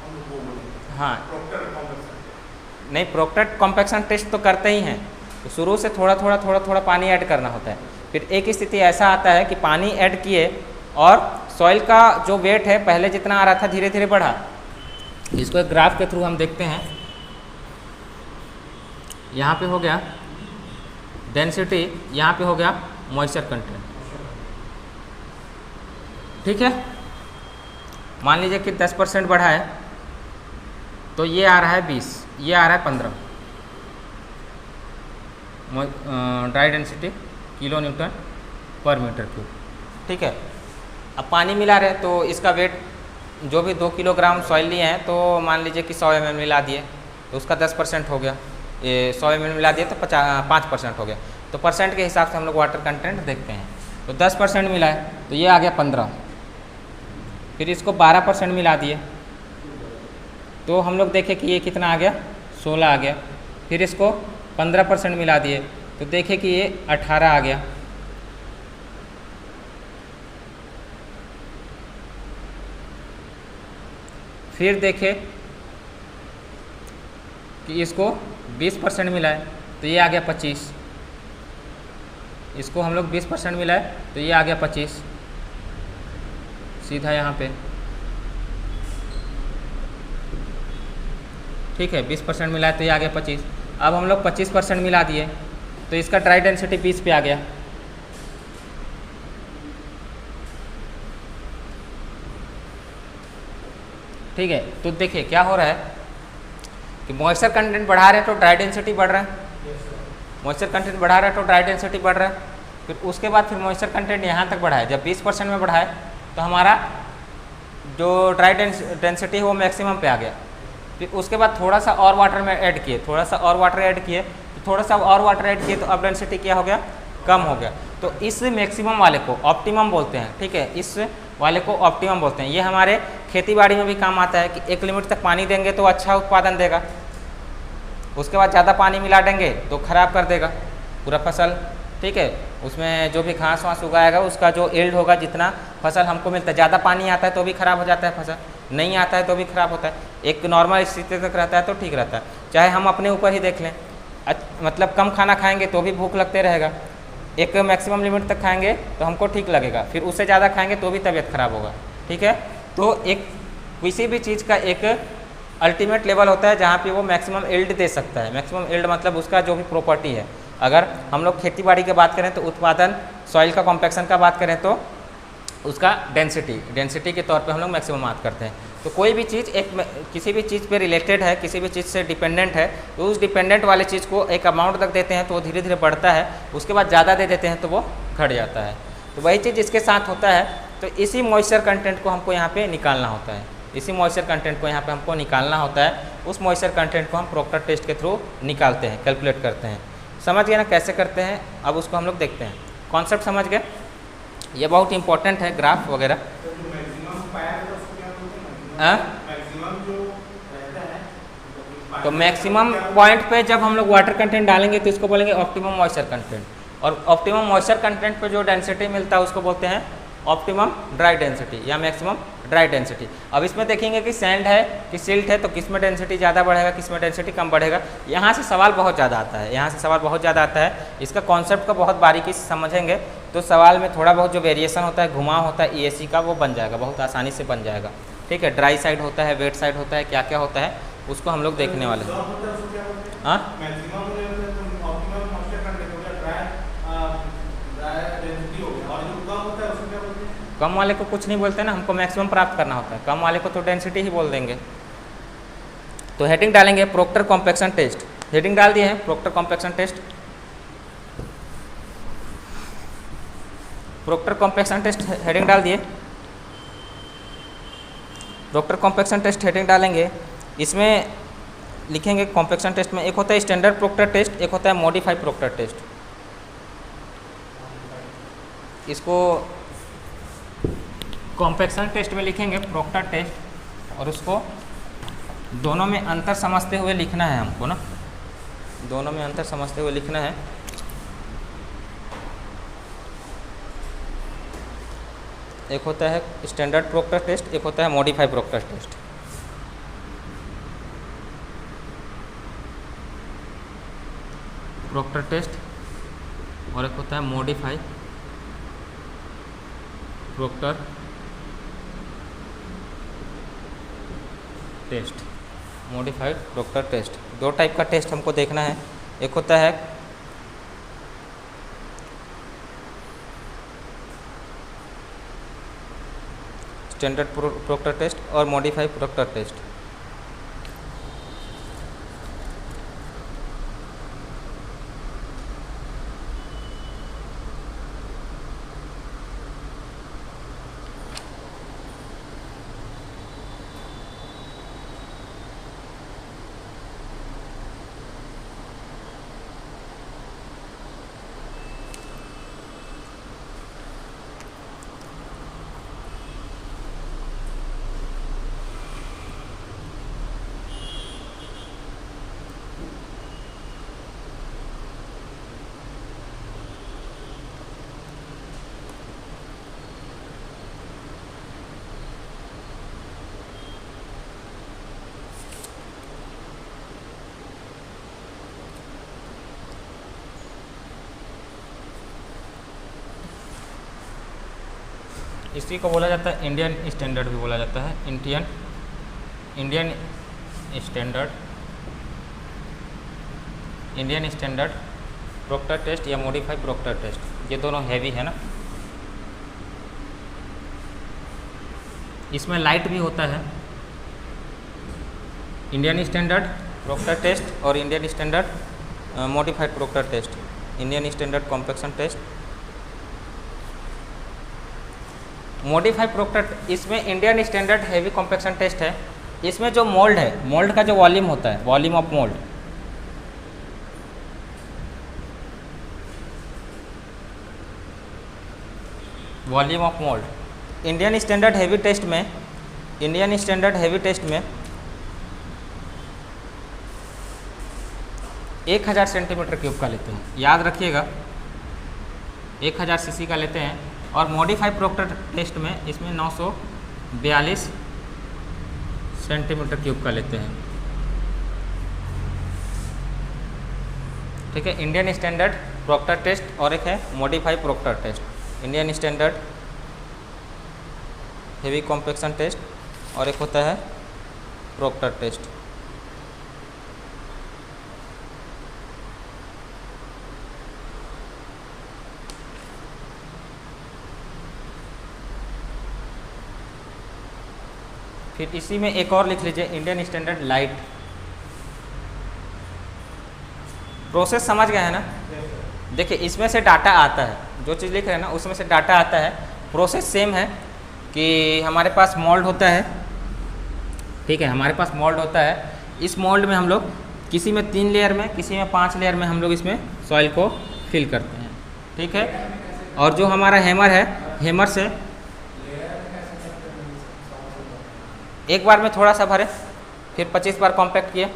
हम लोग वो बोलेंगे, हाँ, प्रॉक्टर कॉम्पैक्शन। नहीं, प्रॉक्टर कॉम्पैक्शन टेस्ट तो करते ही हैं, तो शुरू से थोड़ा थोड़ा पानी ऐड करना होता है। फिर एक स्थिति ऐसा आता है कि पानी ऐड किए और सॉइल का जो वेट है पहले जितना आ रहा था धीरे धीरे बढ़ा। इसको एक ग्राफ के थ्रू हम देखते हैं। यहाँ पे हो गया डेंसिटी, यहाँ पे हो गया मॉइस्चर कंटेंट। ठीक है, मान लीजिए कि 10% बढ़ा है तो ये आ रहा है 20, ये आ रहा है 15 ड्राई डेंसिटी किलो न्यूटन पर मीटर क्यूब। ठीक है, अब पानी मिला रहे तो इसका वेट जो भी 2 किलोग्राम सॉइल लिए हैं तो मान लीजिए कि 100 ml मिला दिए तो उसका 10% हो गया, ये 100 ml मिला दिए तो 5% हो गया। तो परसेंट के हिसाब से हम लोग वाटर कंटेंट देखते हैं। तो 10% मिला है तो ये आ गया 15, फिर इसको 12% मिला दिए तो हम लोग देखें कि ये कितना आ गया, 16 आ गया। फिर इसको 15% मिला दिए तो देखें कि ये 18 आ गया। फिर देखें कि इसको 20% मिला है तो ये आ गया 25। इसको हम लोग 20% मिला है तो ये आ गया 25 सीधा यहाँ पे। ठीक है, 20% मिला है तो ये आ गया 25। अब हम लोग 25% मिला दिए तो इसका ड्राई डेंसिटी 20 पे आ गया। ठीक है, तो देखिए क्या हो रहा है कि मॉइस्चर कंटेंट बढ़ा रहे हैं तो ड्राई डेंसिटी बढ़ रहा है, मॉइस्चर कंटेंट बढ़ा रहा है तो ड्राई डेंसिटी बढ़ रहा है। फिर उसके बाद फिर मॉइस्चर कंटेंट यहाँ तक बढ़ा है, जब 20% में बढ़ा है तो हमारा जो ड्राई डेंसिटी है वो मैक्सिमम पे आ गया। फिर उसके बाद थोड़ा सा और वाटर में ऐड किए, थोड़ा सा और वाटर ऐड किए, तो थोड़ा सा और वाटर ऐड किए तो अब डेंसिटी क्या हो गया, कम हो गया। तो इस मैक्सिमम वाले को ऑप्टिमम बोलते हैं। ठीक है, इस वाले को ऑप्टिमम बोलते हैं। ये हमारे खेती बाड़ी में भी काम आता है कि एक लिमिट तक पानी देंगे तो अच्छा उत्पादन देगा, उसके बाद ज़्यादा पानी मिला देंगे तो खराब कर देगा पूरा फसल। ठीक है, उसमें जो भी घास वास उगाएगा उसका जो यील्ड होगा, जितना फसल हमको मिलता है, ज़्यादा पानी आता है तो भी खराब हो जाता है फसल, नहीं आता है तो भी खराब होता है। एक नॉर्मल स्थिति तक रहता है तो ठीक रहता है। चाहे हम अपने ऊपर ही देख लें, मतलब कम खाना खाएंगे तो भी भूख लगते रहेगा, एक मैक्सिमम लिमिट तक खाएंगे तो हमको ठीक लगेगा, फिर उससे ज़्यादा खाएंगे तो भी तबीयत खराब होगा। ठीक है, तो एक किसी भी चीज़ का एक अल्टीमेट लेवल होता है जहाँ पे वो मैक्सिमम यील्ड दे सकता है। मैक्सिमम यील्ड मतलब उसका जो भी प्रॉपर्टी है। अगर हम लोग खेती बाड़ी की बात करें तो उत्पादन, सॉइल का कॉम्पैक्शन का बात करें तो उसका डेंसिटी के तौर पे हम लोग मैक्सिमम बात करते हैं। तो कोई भी चीज़ एक किसी भी चीज़ पे रिलेटेड है, किसी भी चीज़ से डिपेंडेंट है, तो उस डिपेंडेंट वाले चीज़ को एक अमाउंट तक देते हैं तो वो धीरे धीरे बढ़ता है, उसके बाद ज़्यादा दे देते हैं तो वो घट जाता है। तो वही चीज़ इसके साथ होता है। तो इसी मॉइस्चर कंटेंट को हमको यहाँ पे निकालना होता है, इसी मॉइस्चर कंटेंट को यहाँ पे हमको निकालना होता है। उस मॉइस्चर कंटेंट को हम प्रोक्टर टेस्ट के थ्रू निकालते हैं, कैलकुलेट करते हैं। समझ गए ना कैसे करते हैं? अब उसको हम लोग देखते हैं। कॉन्सेप्ट समझ गए? ये बहुत इंपॉर्टेंट है, ग्राफ वगैरह। तो मैक्सिमम पॉइंट पे जब हम लोग वाटर कंटेंट डालेंगे तो इसको बोलेंगे ऑप्टिमम मॉइस्चर कंटेंट, और ऑप्टिमम मॉइस्चर कंटेंट पे जो डेंसिटी मिलता है उसको बोलते हैं ऑप्टिमम ड्राई डेंसिटी या मैक्सिमम ड्राई डेंसिटी। अब इसमें देखेंगे कि सैंड है कि सिल्ट है, तो किस में डेंसिटी ज़्यादा बढ़ेगा, किस में डेंसिटी कम बढ़ेगा। यहाँ से सवाल बहुत ज़्यादा आता है, यहाँ से सवाल बहुत ज़्यादा आता है। इसका कॉन्सेप्ट को बहुत बारीकी से समझेंगे तो सवाल में थोड़ा बहुत जो वेरिएशन होता है, घुमाव होता है EAC का, वो बन जाएगा, बहुत आसानी से बन जाएगा। ठीक है, ड्राई साइड होता है, वेट साइड होता है, क्या क्या होता है उसको हम लोग देखने वाले हैं। हाँ, कम वाले को कुछ नहीं बोलते ना, हमको मैक्सिमम प्राप्त करना होता है। कम वाले को तो डेंसिटी ही बोल देंगे। तो हेडिंग डालेंगे प्रोक्टर कॉम्पैक्शन टेस्ट। हेडिंग डाल दिए हैं proctor compaction test. Proctor compaction test heading डाल दिए। प्रोक्टर कॉम्पैक्शन टेस्ट हेडिंग डालेंगे। इसमें लिखेंगे कॉम्पैक्शन टेस्ट में एक होता है स्टैंडर्ड प्रोक्टर टेस्ट, एक होता है मॉडिफाइड प्रोक्टर टेस्ट। इसको कॉम्पैक्शन टेस्ट में लिखेंगे प्रोक्टर टेस्ट, और उसको दोनों में अंतर समझते हुए लिखना है हमको ना, दोनों में अंतर समझते हुए लिखना है। एक होता है स्टैंडर्ड प्रोक्टर टेस्ट, एक होता है modified proctor test. Proctor test और एक होता है modified proctor test. Modified proctor test, दो टाइप का टेस्ट हमको देखना है। एक होता है स्टैंडर्ड प्रोक्टर टेस्ट और मॉडिफाइड प्रोक्टर टेस्ट। इसी को बोला जाता है इंडियन स्टैंडर्ड भी बोला जाता है, इंडियन स्टैंडर्ड प्रोक्टर टेस्ट या मॉडिफाई प्रोक्टर टेस्ट, ये दोनों हैवी है ना। इसमें लाइट भी होता है, इंडियन स्टैंडर्ड प्रोक्टर टेस्ट और Indian standard modified proctor test, Indian standard compaction test, modified Proctor. इसमें Indian standard heavy compaction test है। इसमें जो मोल्ड है, मोल्ड का जो वॉल्यूम होता है, volume of mould, volume of mould Indian standard heavy test में 1000 सेंटीमीटर क्यूब का लेते हैं, याद रखिएगा 1000 सीसी का लेते हैं। और मॉडिफाइड प्रोक्टर टेस्ट में इसमें 942 सेंटीमीटर क्यूब का लेते हैं। ठीक है, इंडियन स्टैंडर्ड प्रोक्टर टेस्ट और एक है modified proctor test, Indian standard heavy compaction test और एक होता है प्रोक्टर टेस्ट। फिर इसी में एक और लिख लीजिए, इंडियन स्टैंडर्ड लाइट। प्रोसेस समझ गए हैं ना। देखिए इसमें से डाटा आता है, जो चीज़ लिख रहे हैं ना उसमें से डाटा आता है। प्रोसेस सेम है कि हमारे पास मोल्ड होता है, ठीक है, हमारे पास मोल्ड होता है। इस मोल्ड में हम लोग किसी में 3 लेयर में, किसी में 5 लेयर में हम लोग इसमें सॉइल को फिल करते हैं, ठीक है। और जो हमारा हैमर है, हैमर से एक बार में थोड़ा सा भरे, फिर 25 बार कॉम्पैक्ट किए,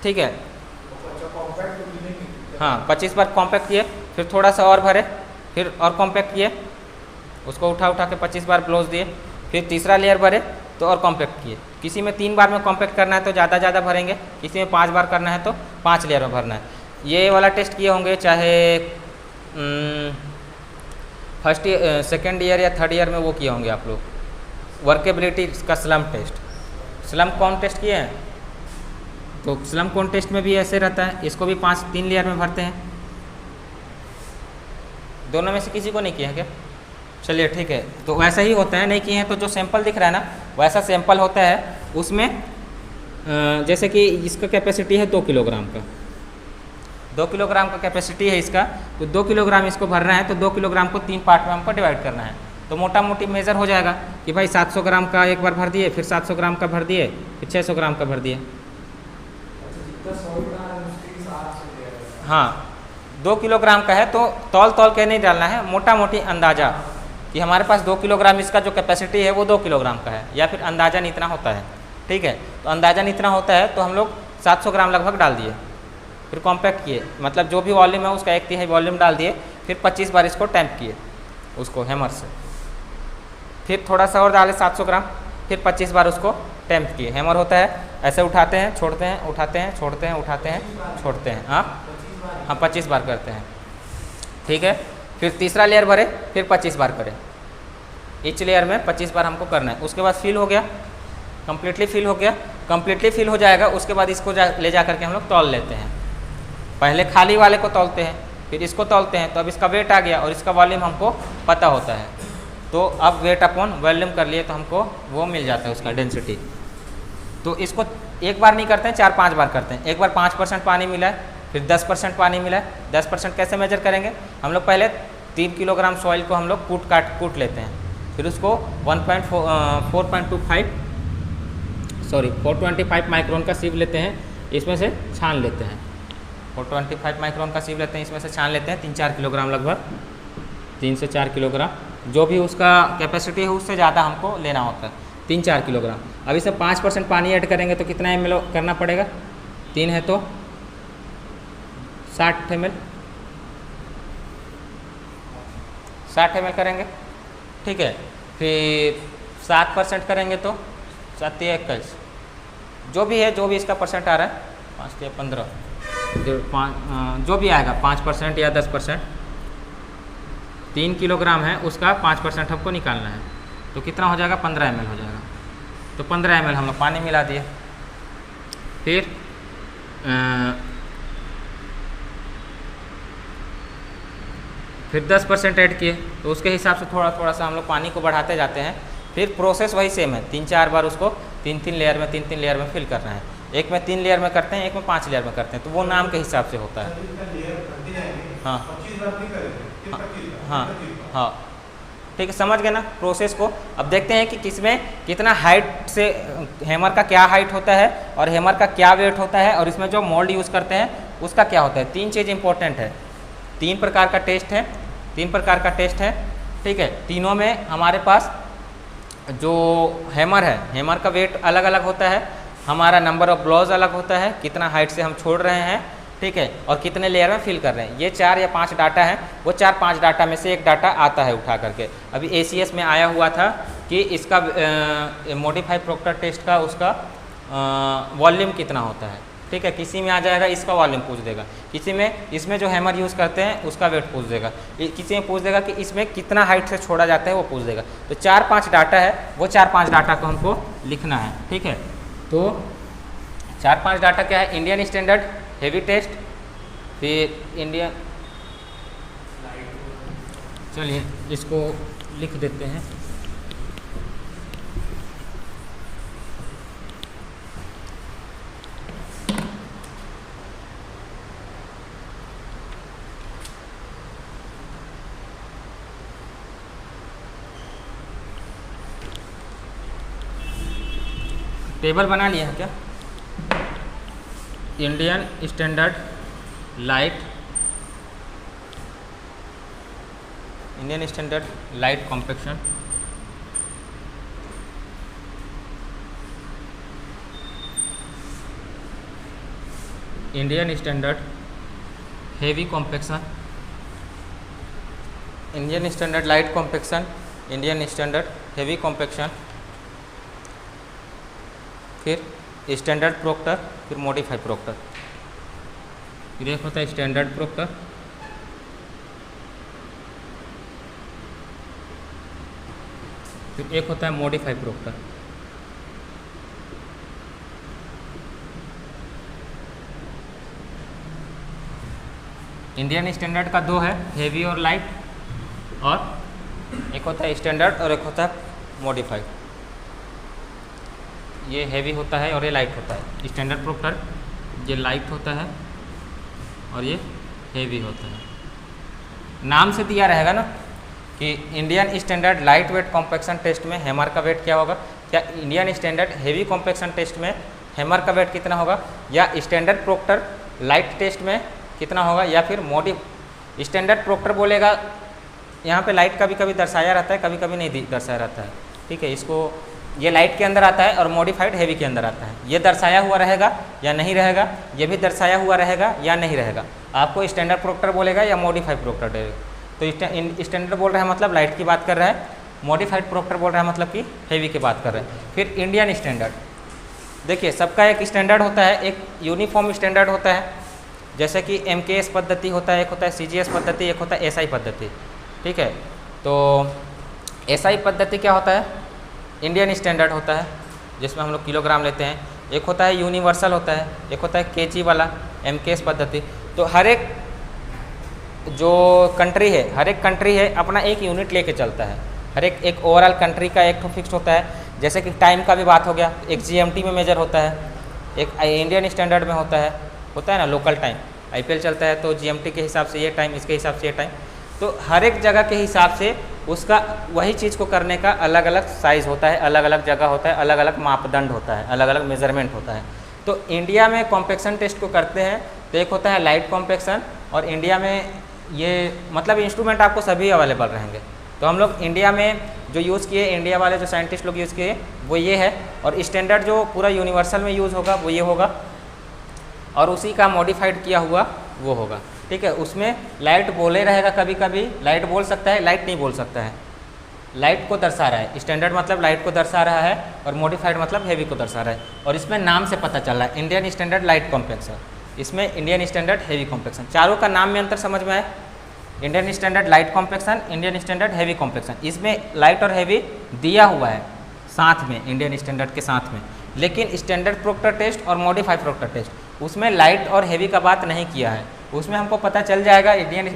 ठीक है। हाँ, 25 बार कॉम्पैक्ट किए, फिर थोड़ा सा और भरे, फिर और कॉम्पैक्ट किए, उसको उठा के 25 बार ब्लोज दिए, फिर तीसरा लेयर भरे तो और कॉम्पैक्ट किए। किसी में 3 बार में कॉम्पैक्ट करना है तो ज़्यादा भरेंगे, किसी में 5 बार करना है तो 5 लेयर में भरना है। ये वाला टेस्ट किए होंगे चाहे फर्स्ट ईयर, सेकेंड ईयर या थर्ड ईयर में वो किए होंगे आप लोग, वर्केबिलिटी का स्लम टेस्ट, स्लम कौन टेस्ट किए हैं। तो स्लम कौन टेस्ट में भी ऐसे रहता है, इसको भी 3 लेयर में भरते हैं। दोनों में से किसी को नहीं किए हैं क्या? चलिए ठीक है, तो वैसा ही होता है। नहीं किए हैं तो जो सैंपल दिख रहा है ना वैसा सैंपल होता है। उसमें जैसे कि इसका कैपेसिटी है 2 किलोग्राम का, 2 किलोग्राम का कैपेसिटी है इसका, तो 2 किलोग्राम इसको भरना है। तो 2 किलोग्राम को 3 पार्ट में हमको डिवाइड करना है। तो मोटा मोटी मेज़र हो जाएगा कि भाई 700 ग्राम का एक बार भर दिए, फिर 700 ग्राम का भर दिए, फिर 600 ग्राम का भर दिए। हाँ, 2 किलोग्राम का है तो तौल के नहीं डालना है, मोटा मोटी अंदाज़ा कि हमारे पास 2 किलोग्राम इसका जो कैपेसिटी है वो 2 किलोग्राम का है, या फिर अंदाज़न इतना होता है, ठीक है। तो अंदाज़न इतना होता है तो हम लोग 700 ग्राम लगभग डाल दिए, फिर कॉम्पैक्ट किए, मतलब जो भी वॉल्यूम है उसका 1/3 वॉल्यूम डाल दिए, फिर 25 बार इसको टैंप किए उसको हैमर से, फिर थोड़ा सा और डाले 700 ग्राम, फिर 25 बार उसको टैंप किए। हैमर होता है ऐसे, उठाते हैं छोड़ते हैं, उठाते हैं छोड़ते हैं, उठाते हैं छोड़ते हैं। हाँ, 25 बार करते हैं, ठीक है। फिर तीसरा लेयर भरे, फिर 25 बार करें, ईच लेयर में 25 बार हमको करना है। उसके बाद फिल हो गया, कम्प्लीटली फिल हो गया, कम्प्लीटली फिल हो जाएगा। उसके बाद इसको ले जा करके हम लोग तौल लेते हैं। पहले खाली वाले को तौलते हैं, फिर इसको तौलते हैं, तो अब इसका वेट आ गया और इसका वॉल्यूम हमको पता होता है। तो अब वेट अपॉन वॉल्यूम कर लिए तो हमको वो मिल जाता है उसका डेंसिटी। तो इसको एक बार नहीं करते हैं, 4-5 बार करते हैं। एक बार 5% पानी मिला है, फिर 10% पानी मिला है। 10% कैसे मेजर करेंगे हम लोग? पहले 3 किलोग्राम सॉइल को हम लोग कूट लेते हैं, फिर उसको 425 माइक्रोन का सीव लेते हैं, इसमें से छान लेते हैं। 425 माइक्रोन का सीव लेते हैं, इसमें से छान लेते हैं 3-4 किलोग्राम, लगभग 3 से 4 किलोग्राम, जो भी उसका कैपेसिटी है उससे ज़्यादा हमको लेना होता है, 3-4 किलोग्राम। अब इसे 5% पानी ऐड करेंगे तो कितना ml करना पड़ेगा? 3 है तो 60 ml, 60 ml करेंगे, ठीक है। फिर 7% करेंगे तो 7 या 21, जो भी है, जो भी इसका परसेंट आ रहा है, 5 या 15, जो भी आएगा 5% या 10%, 3 किलोग्राम है उसका 5% हमको निकालना है, तो कितना हो जाएगा 15 ml हो जाएगा। तो 15 ml हम लोग पानी मिला दिए। फिर 10% ऐड किए, तो उसके हिसाब से थोड़ा थोड़ा सा हम लोग पानी को बढ़ाते जाते हैं। फिर प्रोसेस वही सेम है, 3-4 बार उसको 3-3 लेयर में 3-3 लेयर में फिल करना है। एक में 3 लेयर में करते हैं, एक में 5 लेयर में करते हैं, तो वो नाम के हिसाब से होता है। हाँ हाँ हाँ, ठीक है, समझ गए ना प्रोसेस को। अब देखते हैं कि किसमें कितना हाइट से हैमर का क्या हाइट होता है और हैमर का क्या वेट होता है, और इसमें जो मोल्ड यूज़ करते हैं उसका क्या होता है। 3 चीज़ इंपॉर्टेंट है, 3 प्रकार का टेस्ट है, 3 प्रकार का टेस्ट है, ठीक है। तीनों में हमारे पास जो हैमर है, हैमर का वेट अलग अलग होता है, हमारा नंबर ऑफ ब्लोज अलग होता है, कितना हाइट से हम छोड़ रहे हैं, ठीक है, और कितने लेयर में फिल कर रहे हैं। ये 4 या 5 डाटा है, वो 4-5 डाटा में से एक डाटा आता है उठा करके। अभी ACS में आया हुआ था कि इसका मॉडिफाइड प्रोक्टर टेस्ट का उसका वॉल्यूम कितना होता है, ठीक है। किसी में आ जाएगा इसका वॉल्यूम पूछ देगा, किसी में इसमें जो हैमर यूज़ करते हैं उसका वेट पूछ देगा, किसी में पूछ देगा कि इसमें कितना हाइट से छोड़ा जाता है वो पूछ देगा। तो 4-5 डाटा है, वो 4-5 डाटा को हमको लिखना है, ठीक है। तो 4-5 डाटा क्या है, इंडियन स्टैंडर्ड हेवी टेस्ट, फिर इंडियन, चलिए इसको लिख देते हैं। टेबल बना लिया है क्या? Indian standard light, Indian standard light compaction, Indian standard heavy compaction, Indian standard light compaction, Indian standard heavy compaction, फिर स्टैंडर्ड प्रोक्टर, फिर मॉडिफाइड प्रोक्टर। फिर एक होता है स्टैंडर्ड प्रोक्टर, फिर एक होता है मॉडिफाइड प्रोक्टर। इंडियन स्टैंडर्ड का 2 है, हेवी और लाइट, और एक होता है स्टैंडर्ड और एक होता है मॉडिफाइड। ये हेवी होता है और ये लाइट होता है। स्टैंडर्ड प्रोक्टर ये लाइट होता है और ये हेवी होता है। नाम से दिया रहेगा ना कि Indian standard light weight compaction test में हैमर का वेट क्या होगा, क्या Indian standard heavy compaction test में हैमर का वेट कितना होगा, या स्टैंडर्ड प्रोक्टर लाइट टेस्ट में कितना होगा, या फिर स्टैंडर्ड प्रोक्टर बोलेगा। यहाँ पे लाइट कभी कभी दर्शाया रहता है, कभी कभी नहीं दर्शाया रहता है, ठीक है। इसको ये लाइट के अंदर आता है और मॉडिफाइड हेवी के अंदर आता है। ये दर्शाया हुआ रहेगा या नहीं रहेगा, ये भी दर्शाया हुआ रहेगा या नहीं रहेगा। आपको स्टैंडर्ड प्रोक्टर बोलेगा या मॉडिफाइड प्रोक्टर देगा। तो स्टैंडर्ड बोल रहा है मतलब लाइट की बात कर रहा है, मॉडिफाइड प्रोक्टर बोल रहा है मतलब कि हेवी की बात कर रहे हैं। फिर इंडियन स्टैंडर्ड, देखिए सबका एक स्टैंडर्ड होता है, एक यूनिफॉर्म स्टैंडर्ड होता है। जैसे कि MKS पद्धति होता है, एक होता है CGS पद्धति, एक होता है SI पद्धति, ठीक है। तो SI पद्धति क्या होता है, इंडियन स्टैंडर्ड होता है जिसमें हम लोग किलोग्राम लेते हैं। एक होता है यूनिवर्सल होता है, एक होता है KG वाला MKS पद्धति। तो हर एक जो कंट्री है, हर एक कंट्री है अपना एक यूनिट लेके चलता है। हर एक ओवरऑल कंट्री का एक तो फिक्स होता है। जैसे कि टाइम का भी बात हो गया, एक GMT में मेजर होता है, एक इंडियन स्टैंडर्ड में होता है ना लोकल टाइम। IPL चलता है तो GMT के हिसाब से ये टाइम, इसके हिसाब से ये टाइम। तो हर एक जगह के हिसाब से उसका वही चीज़ को करने का अलग अलग साइज़ होता है, अलग अलग जगह होता है, अलग अलग मापदंड होता है, अलग अलग मेजरमेंट होता है। तो इंडिया में कॉम्पैक्शन टेस्ट को करते हैं तो एक होता है लाइट कॉम्पैक्शन, और इंडिया में ये मतलब इंस्ट्रूमेंट आपको सभी अवेलेबल रहेंगे। तो हम लोग इंडिया में जो यूज़ किए, इंडिया वाले जो साइंटिस्ट लोग यूज़ किए वो ये है, और स्टैंडर्ड जो पूरा यूनिवर्सल में यूज़ होगा वो ये होगा, और उसी का मॉडिफाइड किया हुआ वो होगा, ठीक है। उसमें लाइट बोले रहेगा, कभी कभी लाइट बोल सकता है, लाइट नहीं बोल सकता है। लाइट को दर्शा रहा है, स्टैंडर्ड मतलब लाइट को दर्शा रहा है, और मॉडिफाइड मतलब हेवी को दर्शा रहा है। और इसमें नाम से पता चल रहा है इंडियन स्टैंडर्ड लाइट कॉम्पैक्शन, इसमें इंडियन स्टैंडर्ड हेवी कॉम्पैक्शन। चारों का नाम में अंतर समझ में आए, Indian standard light compaction, Indian standard heavy compaction, इसमें लाइट और हैवी दिया हुआ है साथ में, इंडियन स्टैंडर्ड के साथ में। लेकिन स्टैंडर्ड प्रोक्टर टेस्ट और मॉडिफाइड प्रोक्टर टेस्ट उसमें लाइट और हैवी का बात नहीं किया है। उसमें हमको पता चल जाएगा इंडियन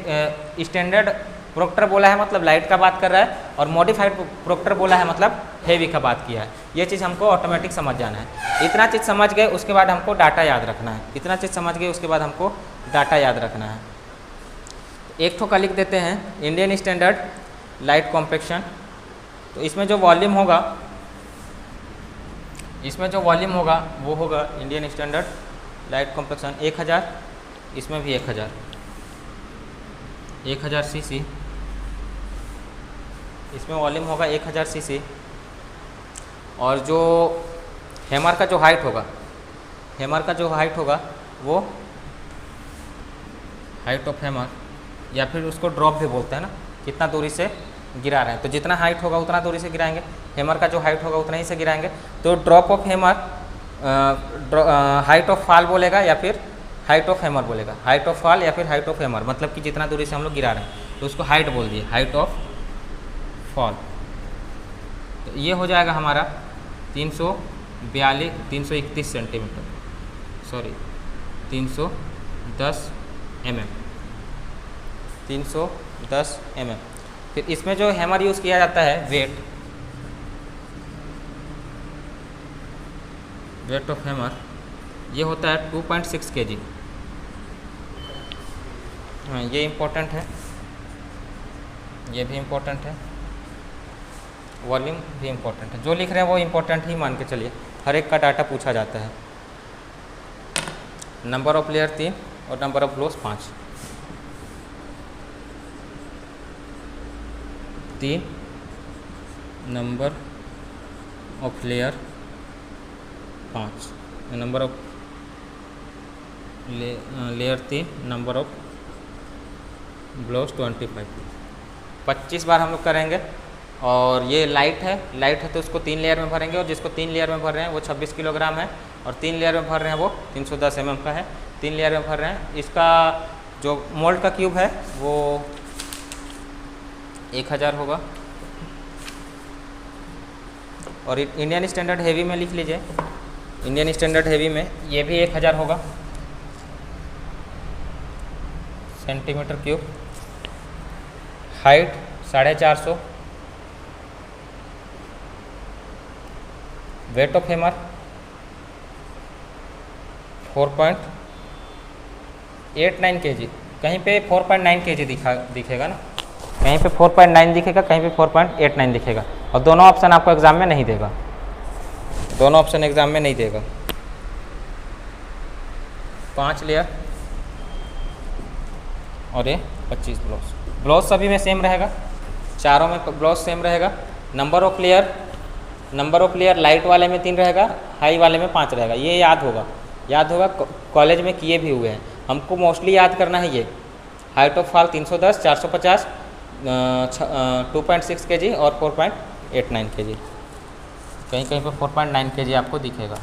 स्टैंडर्ड प्रोक्टर बोला है मतलब लाइट का बात कर रहा है, और मॉडिफाइड प्रोक्टर बोला है मतलब हैवी का बात किया है। ये चीज़ हमको ऑटोमेटिक समझ जाना है। इतना चीज़ समझ गए उसके बाद हमको डाटा याद रखना है। इतना चीज़ समझ गए उसके बाद हमको डाटा याद रखना है। एक ठो का लिख देते हैं इंडियन स्टैंडर्ड लाइट कॉम्पेक्शन। तो इसमें जो वॉल्यूम होगा, वो होगा इंडियन स्टैंडर्ड लाइट कॉम्पेक्शन 1000, इसमें भी 1000 सीसी, इसमें वॉल्यूम होगा 1000 सीसी। और जो हैमर का जो हाइट होगा, वो हाइट ऑफ हैमर, या फिर उसको ड्रॉप भी बोलते हैं ना, कितना दूरी से गिरा रहे हैं। तो जितना हाइट होगा उतना दूरी से गिराएंगे, हैमर का जो हाइट होगा उतना ही से गिराएंगे। तो drop of hammer height of fall बोलेगा या फिर हाइट ऑफ हैमर बोलेगा, हाइट ऑफ फॉल या फिर हाइट ऑफ हैमर, मतलब कि जितना दूरी से हम लोग गिरा रहे हैं तो उसको हाइट बोल दिए, हाइट ऑफ फॉल। तो ये हो जाएगा हमारा 331 सेंटीमीटर, सॉरी 310 mm, 310 mm। फिर इसमें जो हैमर यूज़ किया जाता है, वेट ऑफ हैमर ये होता है 2.6 kg। हाँ, ये इम्पोर्टेंट है, ये भी इम्पोर्टेंट है, वॉल्यूम भी इम्पोर्टेंट है। जो लिख रहे हैं वो इम्पोर्टेंट ही मान के चलिए, हर एक का डाटा पूछा जाता है। नंबर ऑफ लेयर 3 और number of blows 5। 3 number of layer 5, number of layer 3, number of blows 25 बार हम लोग करेंगे। और ये लाइट है तो उसको 3 लेयर में भरेंगे, और जिसको 3 लेयर में भर रहे हैं वो 26 किलोग्राम है, और 3 लेयर में भर रहे हैं वो 310 mm का है। 3 लेयर में भर रहे हैं। इसका जो मोल्ड का क्यूब है वो 1000 होगा। और इंडियन स्टैंडर्ड हैवी में लिख लीजिए, इंडियन स्टैंडर्ड हैवी में ये भी 1000 होगा centimetre cube. Height 450। Weight of hammer 4.89 kg। कहीं पे 4.9 kg दिखेगा ना, कहीं पे 4.9 दिखेगा, कहीं पे 4.89 दिखेगा। और दोनों ऑप्शन आपको एग्जाम में नहीं देगा, दोनों ऑप्शन एग्जाम में नहीं देगा। 5 लेयर और ये 25 ब्लाउज सभी में सेम रहेगा, चारों में ब्लाउज सेम रहेगा। नंबर ऑफ लेयर लाइट वाले में 3 रहेगा, हाई वाले में 5 रहेगा। ये याद होगा, कॉलेज में किए भी हुए हैं। हमको मोस्टली याद करना है ये हाइट ऑफ फॉल 310, 450, 2.6 kg और 4.89 kg। कहीं कहीं पर 4.9 kg आपको दिखेगा।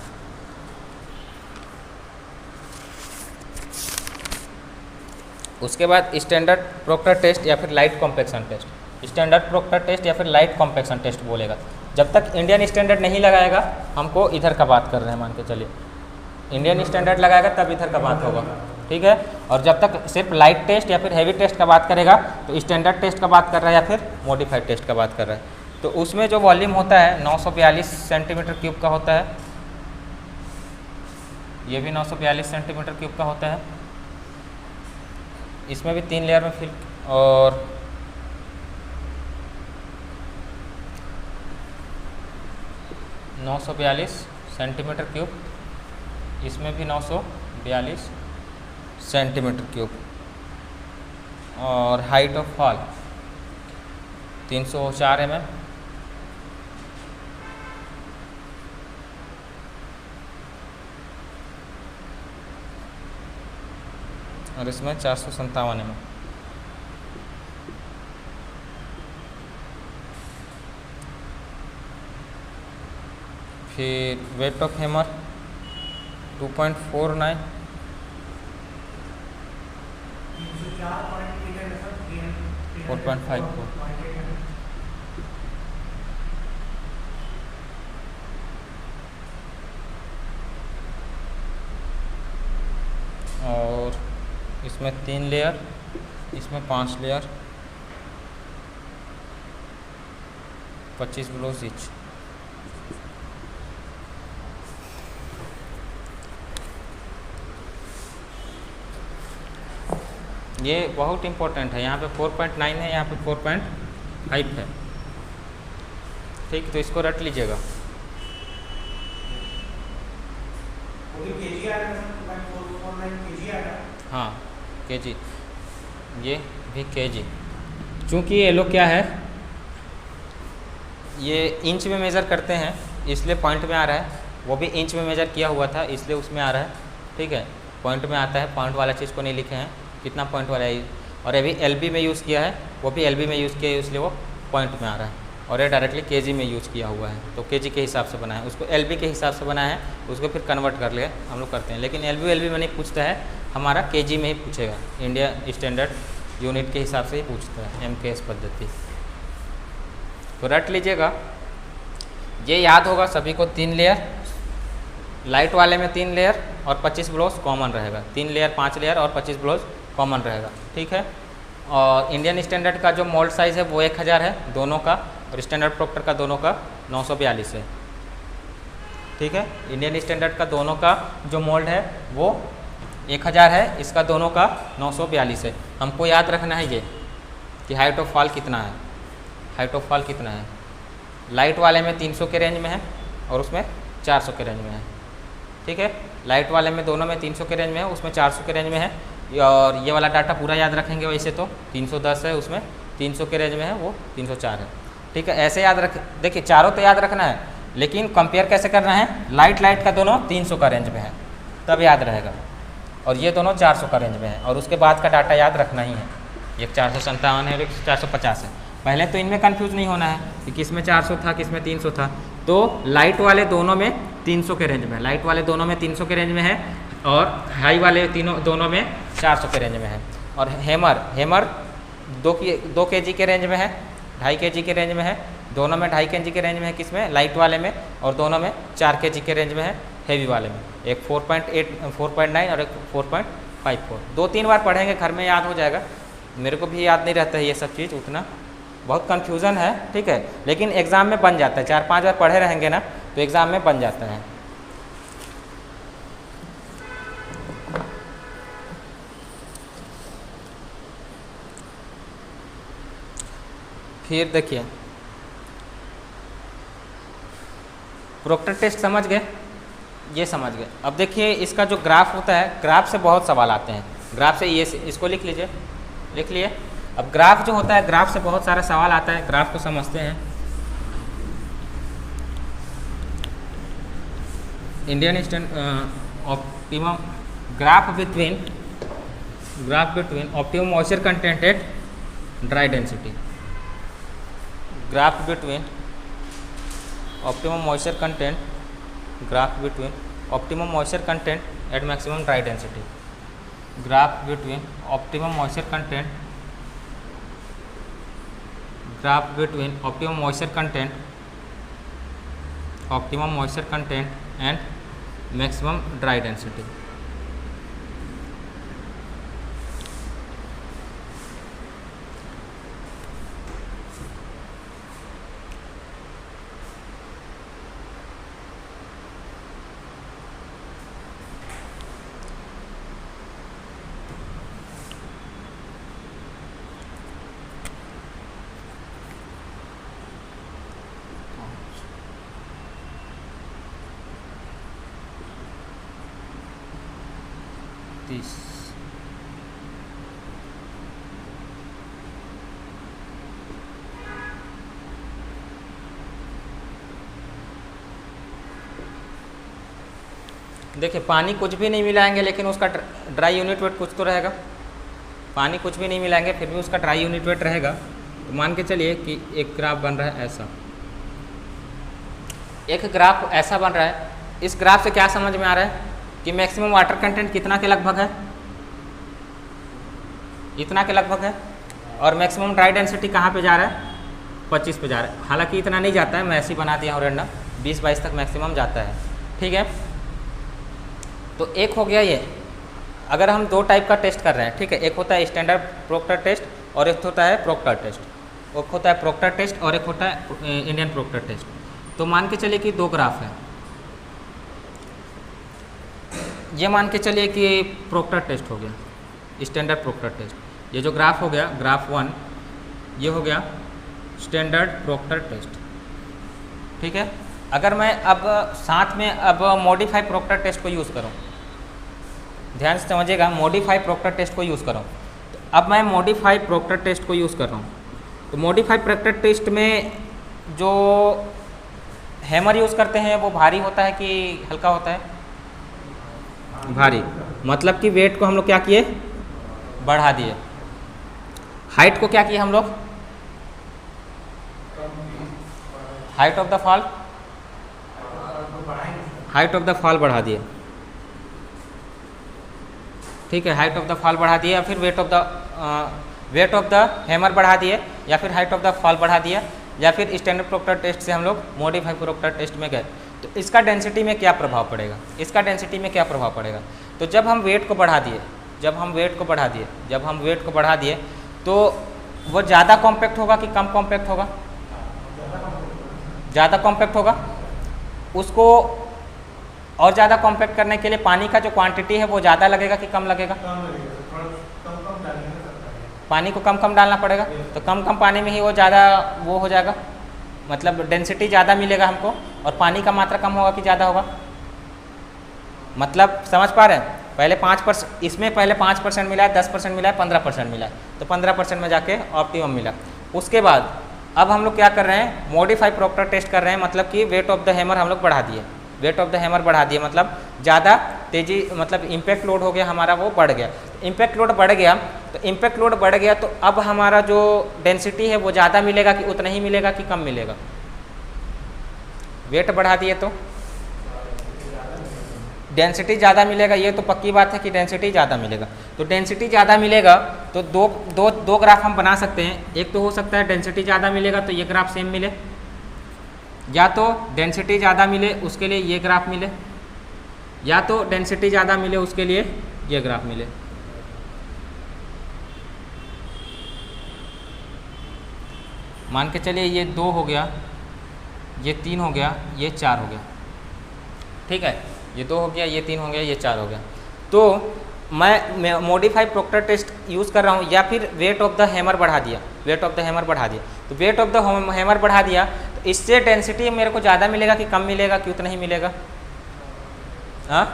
उसके बाद स्टैंडर्ड प्रोक्टर टेस्ट या फिर light compaction test. Standard proctor test या फिर लाइट कॉम्पेक्शन टेस्ट बोलेगा। जब तक इंडियन स्टैंडर्ड नहीं लगाएगा, हमको इधर का बात कर रहे हैं मान के चलिए, इंडियन स्टैंडर्ड लगाएगा तब इधर का बात होगा, ठीक है। और जब तक सिर्फ लाइट टेस्ट या फिर हैवी टेस्ट का बात करेगा तो स्टैंडर्ड टेस्ट का बात कर रहा है या फिर मॉडिफाइड टेस्ट का बात कर रहा है। तो उसमें जो वॉल्यूम होता है 942 सेंटीमीटर क्यूब का होता है, ये भी 942 सेंटीमीटर क्यूब का होता है। इसमें भी 3 लेयर में फिल और 942 सेंटीमीटर क्यूब, इसमें भी 942 सेंटीमीटर क्यूब। और हाइट ऑफ फॉल 304 mm। और इसमें 457 mm। फिर वेट ऑफ हैमर 2.49। 304.8 है सर, 4.54। और इसमें 3 लेयर, इसमें 5 लेयर, 25 ब्लोज ईच। ये बहुत इम्पोर्टेंट है। यहाँ पे 4.9 है, यहाँ पे 4.5 है। ठीक, तो इसको रट लीजिएगा। हाँ केजी, ये भी केजी। चूँकि ये लोग क्या है, ये इंच में मेज़र करते हैं इसलिए पॉइंट में आ रहा है। वो भी इंच में मेज़र किया हुआ था इसलिए उसमें आ रहा है। ठीक है, पॉइंट में आता है, पॉइंट वाला चीज़ को नहीं लिखे हैं कितना पॉइंट वाला है। और अभी एलबी में यूज़ किया है, वो भी एलबी में यूज़ किया है इसलिए वो पॉइंट में आ रहा है। और ये डायरेक्टली केजी में यूज़ किया हुआ है, तो केजी के हिसाब से बना है। उसको एलबी के हिसाब से बना है, उसको फिर कन्वर्ट कर ले हम लोग करते हैं। लेकिन एलबी में नहीं पूछता है, हमारा केजी में ही पूछेगा। इंडिया स्टैंडर्ड यूनिट के हिसाब से ही पूछता है, MKS पद्धति। तो रट लीजिएगा, ये याद होगा सभी को। 3 लेयर, लाइट वाले में 3 लेयर और 25 ब्लोज कॉमन रहेगा। 3 लेयर, 5 लेयर और 25 ब्लोज कॉमन रहेगा। ठीक है, और इंडियन स्टैंडर्ड का जो मोल्ड साइज़ है वो 1000 है दोनों का, और स्टैंडर्ड प्रोक्टर का दोनों का 942 है। ठीक है, इंडियन स्टैंडर्ड का दोनों का जो मोल्ड है वो 1000 है, इसका दोनों का 942 है। हमको याद रखना है ये कि हाइट ऑफ फॉल कितना है। हाइट ऑफ फॉल कितना है, लाइट वाले में 300 के रेंज में है और उसमें 400 के रेंज में है। ठीक है, लाइट वाले में दोनों में 300 के रेंज में है, उसमें 400 के रेंज में है। और ये वाला डाटा पूरा याद रखेंगे वैसे तो 310 है, उसमें 300 के रेंज में है, वो 304 है। ठीक है, ऐसे याद रख, देखिए चारों तो याद रखना है, लेकिन कंपेयर कैसे करना है। लाइट का दोनों 300 का रेंज में है तब याद रहेगा, और ये दोनों 400 का रेंज में है, और उसके बाद का डाटा याद रखना ही है। एक 457 है और एक 450 है। पहले तो इनमें कंफ्यूज नहीं होना है कि किस में 400 था किस में 300 था। तो लाइट वाले दोनों में 300 के रेंज में, लाइट वाले दोनों में 300 के रेंज में है, और हाई वाले दोनों में 400 के रेंज में है। और हेमर 2 kg के रेंज में है, 2.5 kg के रेंज में है, दोनों में 2.5 kg के रेंज में है, किसमें, लाइट वाले में, और दोनों में 4 kg के रेंज में है हेवी वाले में। एक 4.9 और एक 4.54। 2-3 बार पढ़ेंगे घर में याद हो जाएगा। मेरे को भी याद नहीं रहता है ये सब चीज़ उतना, बहुत कन्फ्यूज़न है। ठीक है, लेकिन एग्ज़ाम में बन जाता है। 4-5 बार पढ़े रहेंगे ना तो एग्ज़ाम में बन जाता है। फिर देखिए, प्रोक्टर टेस्ट समझ गए, ये समझ गए। अब देखिए इसका जो ग्राफ होता है, ग्राफ से बहुत सवाल आते हैं। ग्राफ से ये, इसको लिख लीजिए, लिख लिए। अब ग्राफ जो होता है, ग्राफ से बहुत सारा सवाल आता है। ग्राफ को समझते हैं। Indian optimum graph between optimum moisture content eight dry density. Graph between optimum moisture content, graph between optimum moisture content eight maximum dry density. Graph between optimum moisture content, graph between optimum moisture content and maximum dry density. देखिए पानी कुछ भी नहीं मिलाएंगे लेकिन उसका dry unit weight कुछ तो रहेगा। पानी कुछ भी नहीं मिलाएंगे फिर भी उसका ड्राई यूनिट वेट रहेगा। तो मान के चलिए कि एक ग्राफ बन रहा है ऐसा, एक ग्राफ ऐसा बन रहा है। इस ग्राफ से क्या समझ में आ रहा है कि मैक्सिमम वाटर कंटेंट कितना के लगभग है, इतना के लगभग है। और मैक्सिमम ड्राई डेंसिटी कहाँ पे जा रहा है, 25 पे जा रहा है। हालांकि इतना नहीं जाता है, मैं ऐसे ही बना दिया हूँ रैंडम, 20-22 तक मैक्सिमम जाता है। ठीक है, तो एक हो गया ये। अगर हम दो टाइप का टेस्ट कर रहे हैं, ठीक है, एक होता है स्टैंडर्ड प्रोक्टर टेस्ट और एक होता है प्रोक्टर टेस्ट। एक होता है प्रोक्टर टेस्ट और एक होता है इंडियन प्रोक्टर टेस्ट। तो मान के चलिए कि दो ग्राफ है, ये मान के चलिए कि प्रोक्टर टेस्ट हो गया, स्टैंडर्ड प्रोक्टर टेस्ट। ये जो ग्राफ हो गया ग्राफ 1, ये हो गया स्टैंडर्ड प्रोक्टर टेस्ट। ठीक है, अगर मैं अब साथ में अब मॉडिफाई प्रोक्टर टेस्ट को यूज़ करूँ, ध्यान से समझिएगा, मॉडिफाई प्रोक्टर टेस्ट को यूज़ करूँ, तो अब मैं मॉडिफाई प्रोक्टर टेस्ट को यूज़ कर रहा हूँ। तो मॉडिफाई प्रोक्टर टेस्ट में जो हैमर यूज़ करते हैं वो भारी होता है कि हल्का होता है, भारी। मतलब कि वेट को हम लोग क्या किए, बढ़ा दिए। हाइट को क्या किए हम लोग, height of the fall, height of the fall बढ़ा दिए। ठीक है, हाइट ऑफ द फॉल बढ़ा दिए, या फिर वेट ऑफ द हैमर बढ़ा दिए, या फिर हाइट ऑफ द फॉल बढ़ा दिया, या फिर स्टैंडर्ड प्रोक्टर टेस्ट से हम लोग मॉडिफाई प्रोक्टर टेस्ट में गए। तो इसका डेंसिटी में क्या प्रभाव पड़ेगा, इसका डेंसिटी में क्या प्रभाव पड़ेगा। तो जब हम वेट को बढ़ा दिए, जब हम वेट को बढ़ा दिए तो वो ज़्यादा कॉम्पैक्ट होगा कि कम कॉम्पैक्ट होगा, ज़्यादा कॉम्पैक्ट होगा। उसको और ज़्यादा कॉम्पैक्ट करने के लिए पानी का जो क्वांटिटी है वो ज़्यादा लगेगा कि कम लगेगा, पानी को कम कम डालना पड़ेगा। तो कम कम पानी में ही वो ज़्यादा वो हो जाएगा, मतलब डेंसिटी ज़्यादा मिलेगा हमको, और पानी का मात्रा कम होगा कि ज़्यादा होगा। मतलब समझ पा रहे हैं, पहले 5%, इसमें पहले 5% मिला है, 10% मिला है, 15% मिला है, तो 15% में जाके ऑप्टिमम मिला। उसके बाद अब हम लोग क्या कर रहे हैं, मॉडिफाई प्रोक्टर टेस्ट कर रहे हैं, मतलब कि वेट ऑफ द हैमर हम लोग बढ़ा दिए, वेट ऑफ द हैमर बढ़ा दिए, मतलब ज़्यादा तेज़ी, मतलब इम्पैक्ट लोड हो गया हमारा, वो बढ़ गया। इम्पैक्ट लोड बढ़ गया, तो इम्पैक्ट लोड बढ़ गया तो अब हमारा जो डेंसिटी है वो ज़्यादा मिलेगा कि उतना ही मिलेगा कि कम मिलेगा। वेट बढ़ा दिए तो डेंसिटी ज़्यादा मिलेगा, ये तो पक्की बात है कि डेंसिटी ज़्यादा मिलेगा। तो डेंसिटी ज़्यादा मिलेगा तो दो ग्राफ हम बना सकते हैं। एक तो हो सकता है डेंसिटी ज़्यादा मिलेगा तो ये ग्राफ सेम मिले, या तो डेंसिटी ज़्यादा मिले उसके लिए ये ग्राफ मिले, या तो डेंसिटी ज़्यादा मिले उसके लिए ये ग्राफ मिले। मान के चलिए ये 2 हो गया, ये 3 हो गया, ये 4 हो गया। ठीक है, ये 2 हो गया, ये 3 हो गया, ये 4 हो गया। तो मैं मॉडिफाई प्रोक्टर टेस्ट यूज़ कर रहा हूँ, या फिर वेट ऑफ द हैमर बढ़ा दिया, वेट ऑफ द हैमर बढ़ा दिया। तो वेट ऑफ द हैमर बढ़ा दिया तो इससे डेंसिटी मेरे को ज़्यादा मिलेगा कि कम मिलेगा कि उतना ही मिलेगा, हाँ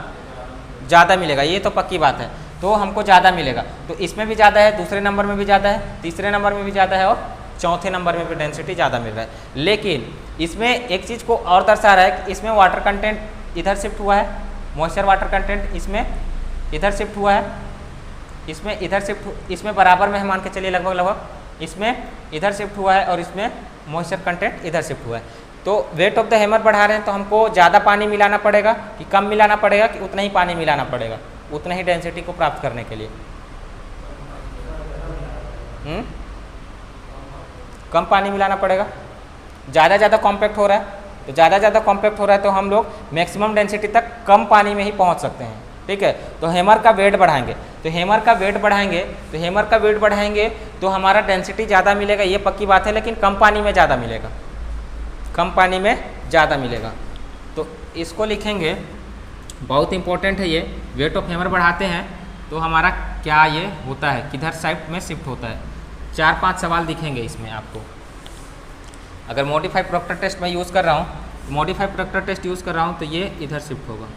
ज़्यादा मिलेगा, ये तो पक्की बात है। तो हमको ज़्यादा मिलेगा, तो इसमें भी ज़्यादा है, दूसरे नंबर में भी ज़्यादा है, तीसरे नंबर में भी ज़्यादा है, और चौथे नंबर में भी डेंसिटी ज़्यादा मिल रहा है। लेकिन इसमें एक चीज़ को और दर्शा रहा है कि इसमें वाटर कंटेंट इधर शिफ्ट हुआ है, मॉइस्चर वाटर कंटेंट इसमें इधर शिफ्ट हुआ है, इसमें इधर शिफ्ट, इसमें बराबर में है, मान के चलिए लगभग इसमें इधर शिफ्ट हुआ है और इसमें मॉइस्चर कंटेंट इधर शिफ्ट हुआ है। तो वेट ऑफ द हैमर बढ़ा रहे हैं तो हमको ज़्यादा पानी मिलाना पड़ेगा कि कम मिलाना पड़ेगा, कि उतना ही पानी मिलाना पड़ेगा उतना ही डेंसिटी को प्राप्त करने के लिए। कम पानी मिलाना पड़ेगा, ज़्यादा कॉम्पैक्ट हो रहा है, तो ज़्यादा कॉम्पैक्ट हो रहा है तो हम लोग मैक्सिमम डेंसिटी तक कम पानी में ही पहुंच सकते हैं। ठीक है, तो हैमर का वेट बढ़ाएंगे, तो हैमर का वेट बढ़ाएंगे तो हमारा डेंसिटी ज़्यादा मिलेगा, ये पक्की बात है, लेकिन कम पानी में ज़्यादा मिलेगा, कम पानी में ज़्यादा मिलेगा। तो इसको लिखेंगे, बहुत इंपॉर्टेंट है ये। वेट ऑफ हैमर बढ़ाते हैं तो हमारा क्या ये होता है, किधर साइड में शिफ्ट होता है। 4-5 सवाल दिखेंगे इसमें आपको। अगर मॉडिफाई प्रोक्टर टेस्ट मैं यूज़ कर रहा हूँ, मॉडिफाई प्रोक्टर टेस्ट यूज़ कर रहा हूँ तो ये इधर शिफ्ट होगा।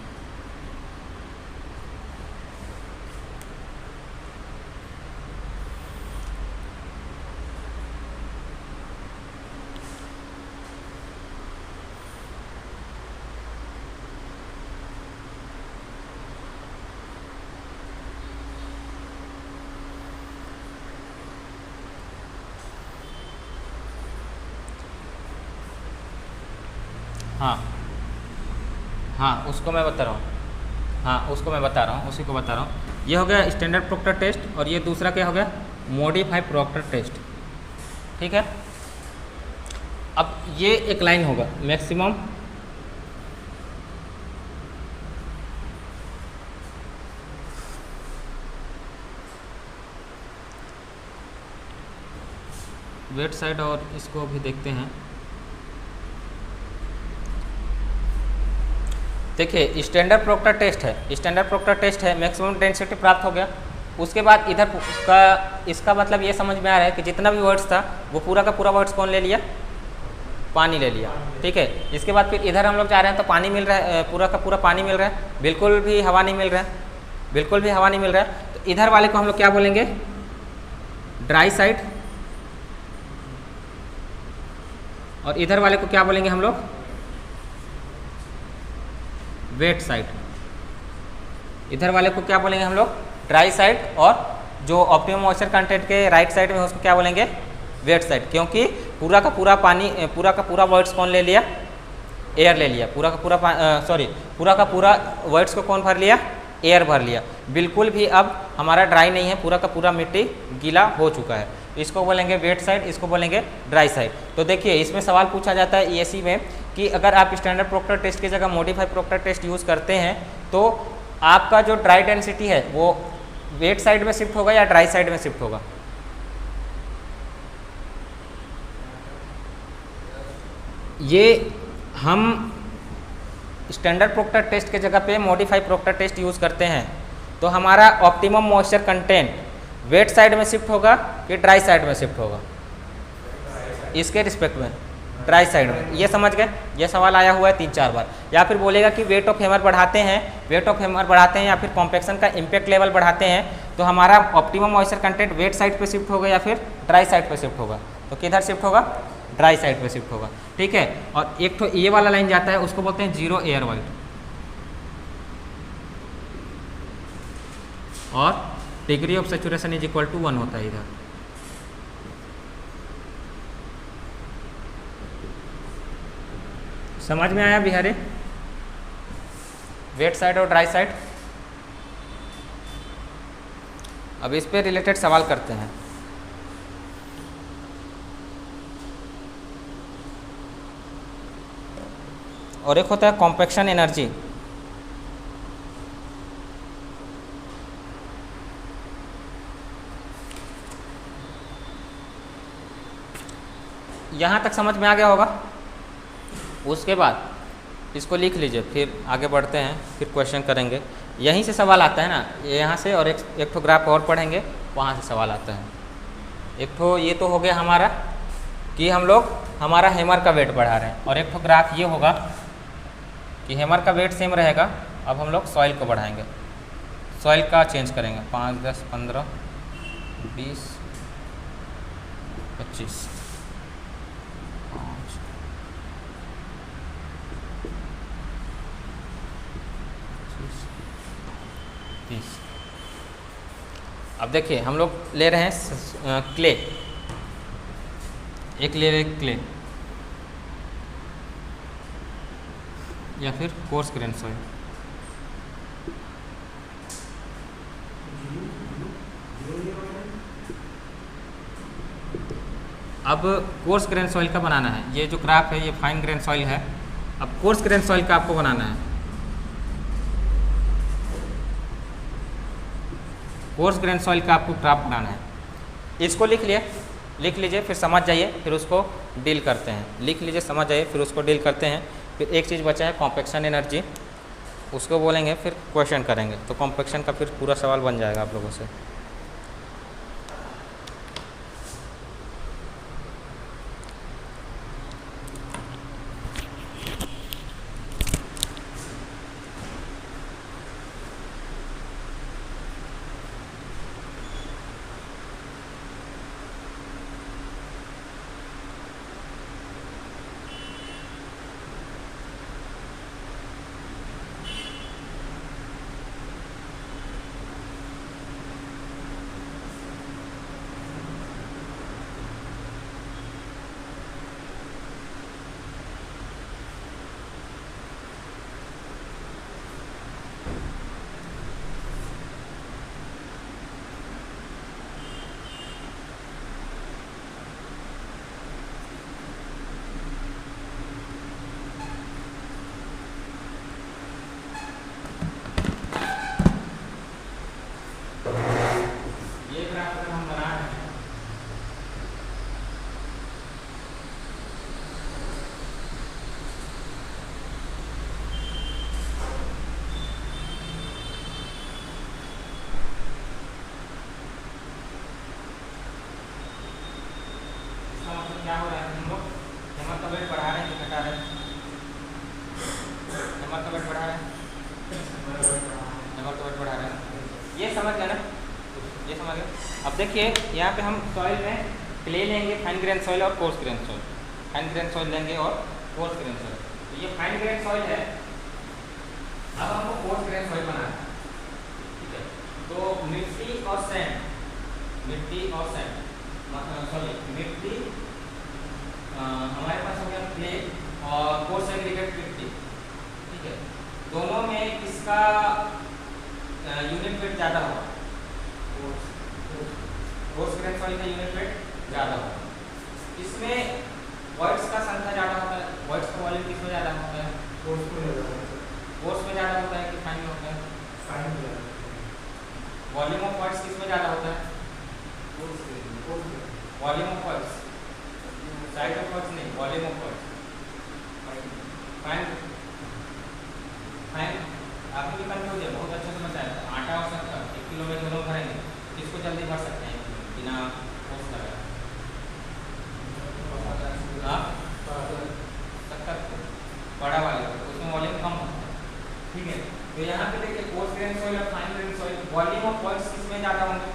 हाँ उसको मैं बता रहा हूँ, उसी को बता रहा हूँ। ये हो गया स्टैंडर्ड प्रोक्टर टेस्ट, और ये दूसरा क्या हो गया, मॉडिफाई प्रोक्टर टेस्ट। ठीक है। अब ये एक लाइन होगा मैक्सिमम वेट साइड, और इसको भी देखते हैं। देखिए स्टैंडर्ड प्रोक्टर टेस्ट है, स्टैंडर्ड प्रोक्टर टेस्ट है, मैक्सिमम डेंसिटी प्राप्त हो गया। उसके बाद इधर का इसका मतलब ये समझ में आ रहा है कि जितना भी वर्ड्स था वो पूरा का पूरा वर्ड्स कौन ले लिया, पानी ले लिया, ठीक है। इसके बाद फिर इधर हम लोग जा रहे हैं तो पानी मिल रहा है, पूरा का पूरा पानी मिल रहा है, बिल्कुल भी हवा नहीं मिल रहा है, बिल्कुल भी हवा नहीं मिल रहा है। तो इधर वाले को हम लोग क्या बोलेंगे, ड्राई साइड, और इधर वाले को क्या बोलेंगे हम लोग, वेट साइड। इधर वाले को क्या बोलेंगे हम लोग, ड्राई साइड, और जो ऑप्टिमम मॉइस्चर कंटेंट के राइट साइड में उसको क्या बोलेंगे, वेट साइड। क्योंकि पूरा का पूरा पानी, पूरा का पूरा वर्ड्स कौन ले लिया, एयर ले लिया, पूरा का पूरा पूरा का पूरा वर्ड्स को कौन भर लिया, एयर भर लिया। बिल्कुल भी अब हमारा ड्राई नहीं है, पूरा का पूरा मिट्टी गीला हो चुका है। इसको बोलेंगे वेट साइड, इसको बोलेंगे ड्राई साइड। तो देखिए इसमें सवाल पूछा जाता है ईएससी में कि अगर आप स्टैंडर्ड प्रोक्टर टेस्ट की जगह मॉडिफाइड प्रोक्टर टेस्ट यूज़ करते हैं तो आपका जो ड्राई डेंसिटी है वो वेट साइड में शिफ्ट होगा या ड्राई साइड में शिफ्ट होगा। ये हम स्टैंडर्ड प्रोक्टर टेस्ट के जगह पे मॉडिफाइड प्रोक्टर टेस्ट यूज़ करते हैं तो हमारा optimum moisture content wet side में शिफ्ट होगा कि ड्राई साइड में शिफ्ट होगा, इसके रिस्पेक्ट में ड्राई साइड में। ये समझ गए, ये सवाल आया हुआ है 3-4 बार। या फिर बोलेगा कि वेट ऑफ हैमर बढ़ाते हैं, वेट ऑफ हैमर बढ़ाते हैं या फिर कॉम्पैक्शन का इम्पैक्ट लेवल बढ़ाते हैं तो हमारा optimum moisture content wet side पे शिफ्ट होगा या फिर ड्राई साइड पे शिफ्ट होगा। तो किधर शिफ्ट होगा, ड्राई साइड पे शिफ्ट होगा, ठीक है। और एक तो ये वाला लाइन जाता है उसको बोलते हैं जीरो एयर वाइट, और degree of saturation is equal to 1 होता है इधर। समझ में आया बिहारी, वेट साइड और ड्राई साइड। अब इस पे रिलेटेड सवाल करते हैं। और एक होता है कॉम्पैक्शन एनर्जी। यहाँ तक समझ में आ गया होगा। उसके बाद इसको लिख लीजिए, फिर आगे बढ़ते हैं, फिर क्वेश्चन करेंगे। यहीं से सवाल आता है ना, यहाँ से, और एक ठो ग्राफ और पढ़ेंगे वहाँ से सवाल आता है। एक ठो ये तो हो गया हमारा कि हम लोग हमारा हैमर का वेट बढ़ा रहे हैं, और एक ठो ग्राफ ये होगा कि हैमर का वेट सेम रहेगा। अब हम लोग सॉइल को बढ़ाएंगे, सॉइल का चेंज करेंगे 5, 10, 15, 20, 25, 5, 30। अब देखिए हम लोग ले रहे हैं क्ले, एक ले रहे हैं क्ले या फिर कोर्स ग्रेन सॉइल। अब कोर्स ग्रेन सॉइल का बनाना है। ये जो ग्राफ है ये फाइन ग्रेन सॉइल है। अब कोर्स ग्रेन सॉइल का आपको बनाना है। कोर्स ग्रेन सॉइल का आपको ग्राफ बनाना है। इसको लिख लीजिए, फिर समझ जाइए, फिर उसको डील करते हैं। लिख लीजिए, समझ जाइए, फिर उसको डील करते हैं। फिर एक चीज़ बचा है कॉम्पैक्शन एनर्जी, उसको बोलेंगे, फिर क्वेश्चन करेंगे। तो कॉम्पैक्शन का फिर पूरा सवाल बन जाएगा आप लोगों से। देखिए यहाँ पे हम सॉइल में क्ले लेंगे, फाइन ग्रेन सॉइल और coarse grain soil. Fine grain soil लेंगे और कोर्स ग्रेन सॉइल। तो ये फाइन ग्रेन सॉइल है, अब हमको कोर्स ग्रेन सॉइल बनाना है, ठीक है। तो मिट्टी और सैंड, मिट्टी और सैंड, सॉरी मिट्टी हमारे पास हो गया क्ले और कोर्स एग्रीगेट मिट्टी, ठीक है। दोनों में किसका यूनिट वेट ज़्यादा होगा? कोर्स ग्रेन सॉइल का यूनिट वेट ज़्यादा होगा। इसमें वर्ड्स का संख्या ज़्यादा होता है, वर्ड्स का वॉल्यूम किसमें ज़्यादा होता है? कोर्स में ज़्यादा होता है। कोर्स में ज़्यादा होता है कि फाइन में होता है? फाइन में ज़्यादा होता है। वॉल्यूम ऑफ वर्ड्स किसमें ज़्यादा होता है? कोर्स में। Volume of voids, size of voids नहीं, volume of voids. Fine fine आपको भी कंफ्यूज है, बहुत अच्छे से बताया था। आटा और शक्कर 1 किलो में दोनों भरेंगे, किसको जल्दी भर सकते हैं बिना कोर्स लगाए? शक्कर को, बड़ा वाले को, उसमें वॉल्यूम कम होता है, ठीक है। तो यहाँ पे देखिए कोर्स ग्रेन सॉइल और fine grain soil, volume of words किसमें ज़्यादा होंगे?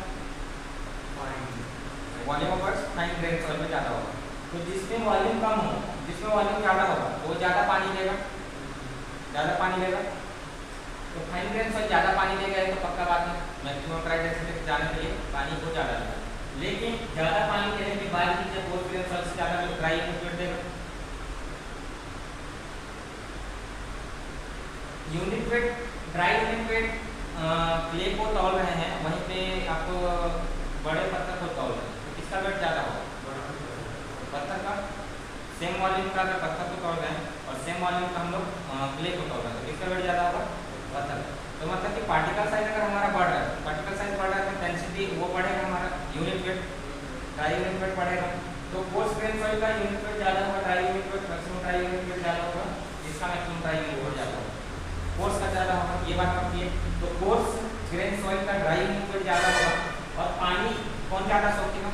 Volume of voids fine grain soil में ज़्यादा होगा। तो जिसमें वॉल्यूम कम हो, जिसमें वॉल्यूम ज़्यादा होगा वो ज़्यादा पानी लेगा, ज़्यादा पानी लेगा। तो फाइन ग्रेन सॉइल ज़्यादा पानी लेगा, तो पक्का बात है मैक्सिमम ड्राई डेंसिटी जाने के लिए पानी को ज़्यादा लेगा। लेकिन ज़्यादा पानी लेने के बाद भी जब कोर्स ग्रेन सॉइल से ज़्यादा ड्राई यूनिट देगा, unit weight, dry unit weight clay को तौल रहे हैं, वहीं पे आपको बड़े पत्थर को तौल रहे हैं, तो किसका वेट ज़्यादा होगा? पत्थर का। सेम वॉल्यूम का अगर पत्थर को तोड़ रहे हैं और सेम वॉल्यूम का हम लोग क्ले को तोड़ रहे हैं, तो किसका वेट ज़्यादा होगा? पत्थर। तो मतलब कि पार्टिकल साइज अगर हमारा बढ़ रहा है, पार्टिकल साइज बढ़ रहा है तो डेंसिटी वो बढ़ेगा, हमारा unit weight, dry unit weight बढ़ेगा। तो कोर्स ग्रेन सॉइल का यूनिट वेट ज़्यादा होगा, dry unit weight, maximum dry unit weight ज़्यादा होगा, इसका मैक्सिमम ड्राई यूनिट वेट ज़्यादा होगा, कोर्स का ज़्यादा होगा, ये बात आपकी है। तो कोर्स ग्रेन सॉइल का ड्राई यूनिट वेट ज़्यादा होगा और पानी कौन ज़्यादा सोखेगा?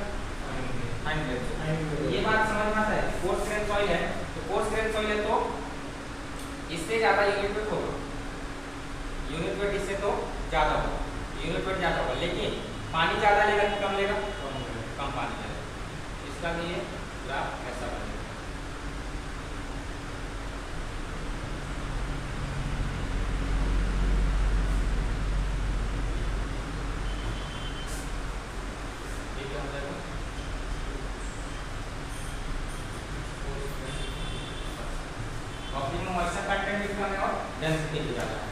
Fine grain soil. ये बात समझ में आता है। कोर्स ग्रेन सॉइल है तो कोर्स ग्रेन सॉइल है तो इससे ज़्यादा यूनिट वेट होगा, यूनिट वेट इससे तो ज़्यादा होगा, यूनिट वेट ज़्यादा होगा, लेकिन पानी ज़्यादा लेगा कि कम लेगा? कम पानी लेगा। इसका भी ये ग्राफ ऐसा बनेगा। मॉइस्चर कंटेंट भी कम है और डेंसिटी भी ज़्यादा है।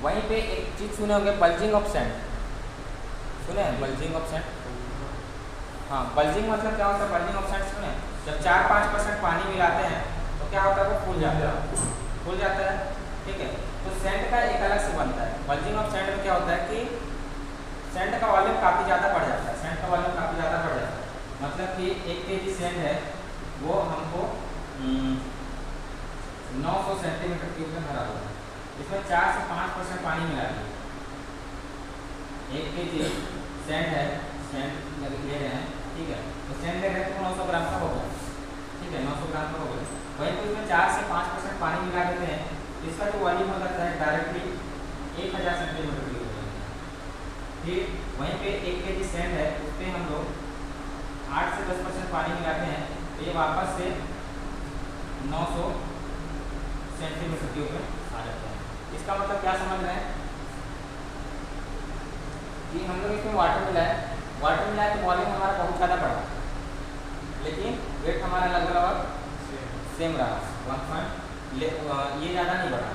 वहीं पे एक चीज़ सुने होंगे, बल्जिंग ऑफ सैंड, सुने हैं बल्जिंग ऑफ सैंड? हाँ, बल्जिंग मतलब क्या होता है? बल्जिंग ऑफ सैंड सुने? जब 4-5% पानी मिलाते हैं तो क्या होता है? वो फूल जाता है, फूल जाता है, ठीक है। तो सैंड का एक अलग से बनता है। बल्जिंग ऑफ सैंड में क्या होता है कि सैंड का वॉल्यूम काफ़ी ज़्यादा बढ़ जाता है, सैंड का वॉल्यूम काफ़ी ज़्यादा बढ़ जाता है। मतलब कि 1 kg सैंड है वो हमको 900 सेंटीमीटर क्यूब में भरा हुआ है, इसमें 4 से 5% पानी मिला दिया। 1 kg सैंड है, सैंड ले रहे हैं, ठीक है। तो सैंड ले रहे हैं तो 900 ग्राम का होगा, ठीक है, 900 ग्राम का होगा। वहीं तो इसमें 4 से 5% पानी मिला देते हैं, इसका जो वॉल्यूम हो जाता है डायरेक्टली 1000 सेंटीमीटर क्यूब। फिर वहीं पे 1 kg सैंड है, उस पर हम लोग 8 से 10% पानी मिलाते हैं, तो ये वापस से 900 सेंटीमीटर क्यूब में आ जाता है। इसका मतलब क्या समझ रहे हैं कि हम लोग इसमें वाटर मिलाए तो वॉल्यूम हमारा बहुत ज़्यादा बढ़ा, लेकिन वेट हमारा लगभग सेम रहा, 1. ये ज़्यादा नहीं बढ़ा,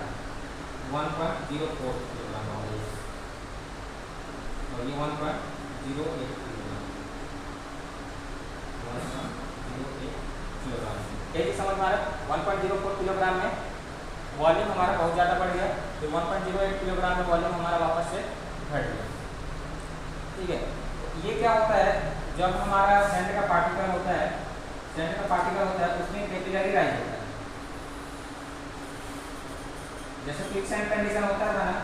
1.04 किलोग्राम हो गई और ये 1.08 किलोग्राम, 1.08 किलोग्राम। कैसे समझ में आ रहा है? 1.04 किलोग्राम में वॉल्यूम हमारा बहुत ज़्यादा बढ़ गया, फिर 1.08 किलोग्राम में वॉल्यूम हमारा वापस से घट गया, ठीक है। ये क्या होता है? जब हमारा सैंड का पार्टिकल होता है, सैंड का पार्टिकल होता है उसमें कैपिलरी राइज होता है। जैसे क्विकसैंड कंडीशन होता था ना,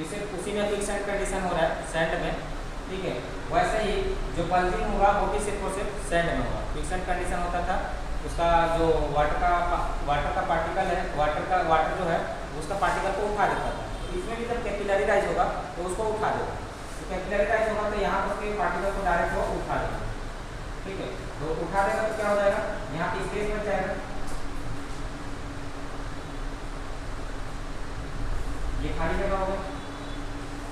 इसे उसी में क्विकसैंड कंडीशन हो रहा है सैंड में, ठीक है। वैसे ही जो बल्जिंग होगा वो भी सिर्फ और सिर्फ सैंड में होगा। क्विकसैंड कंडीशन होता था उसका जो वाटर का पार्टिकल है, वाटर जो है उसका पार्टिकल को उठा देता था। तो इसमें भी जब कैपिलरी राइज होगा तो उसको उठा देगा। तो कैपिलरी राइज होगा तो यहाँ उसके पार्टिकल को डायरेक्ट वो उठा देगा, ठीक है। तो उठा देगा तो क्या हो जाएगा, यहाँ की स्पेस बच जाएगा। ये खाली जगह होगा,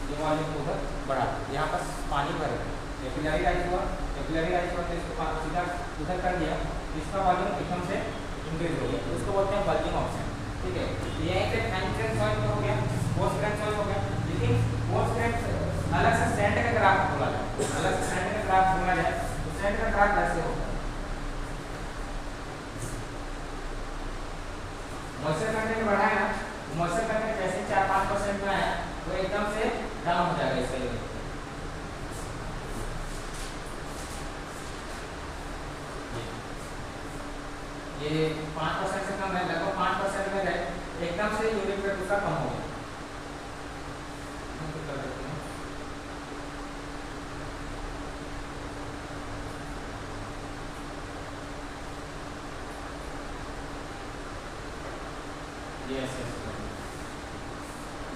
ये वॉल्यूम को उधर बढ़ा, यहाँ पर पानी भरेगा। कैपिलरी राइज हुआ तो इसको सीधा उधर कर दिया, इसका वॉल्यूम एकदम से इंक्रीज हो गया, तो उसको बोलते हैं बल्जिंग ऑप्शन, ठीक है। यहीं पे एंट्रेंस सॉइल हो गया, पोस्ट ग्रेन सॉइल हो गया। लेकिन पोस्ट ग्रेन अलग से सैंड का ग्राफ बोला जाए, अलग से सैंड का ग्राफ बोला जाए तो सैंड का ग्राफ कैसे होगा, मॉइस्चर कंटेंट बढ़ा है ना, मॉइस्चर कंटेंट जैसे 4-5% में है तो एकदम से डाउन हो जाएगा इसका लेवल। ये 5% से कम है, लगभग 5% में है, एकदम से यूरिक वेट उसका कम हो गया।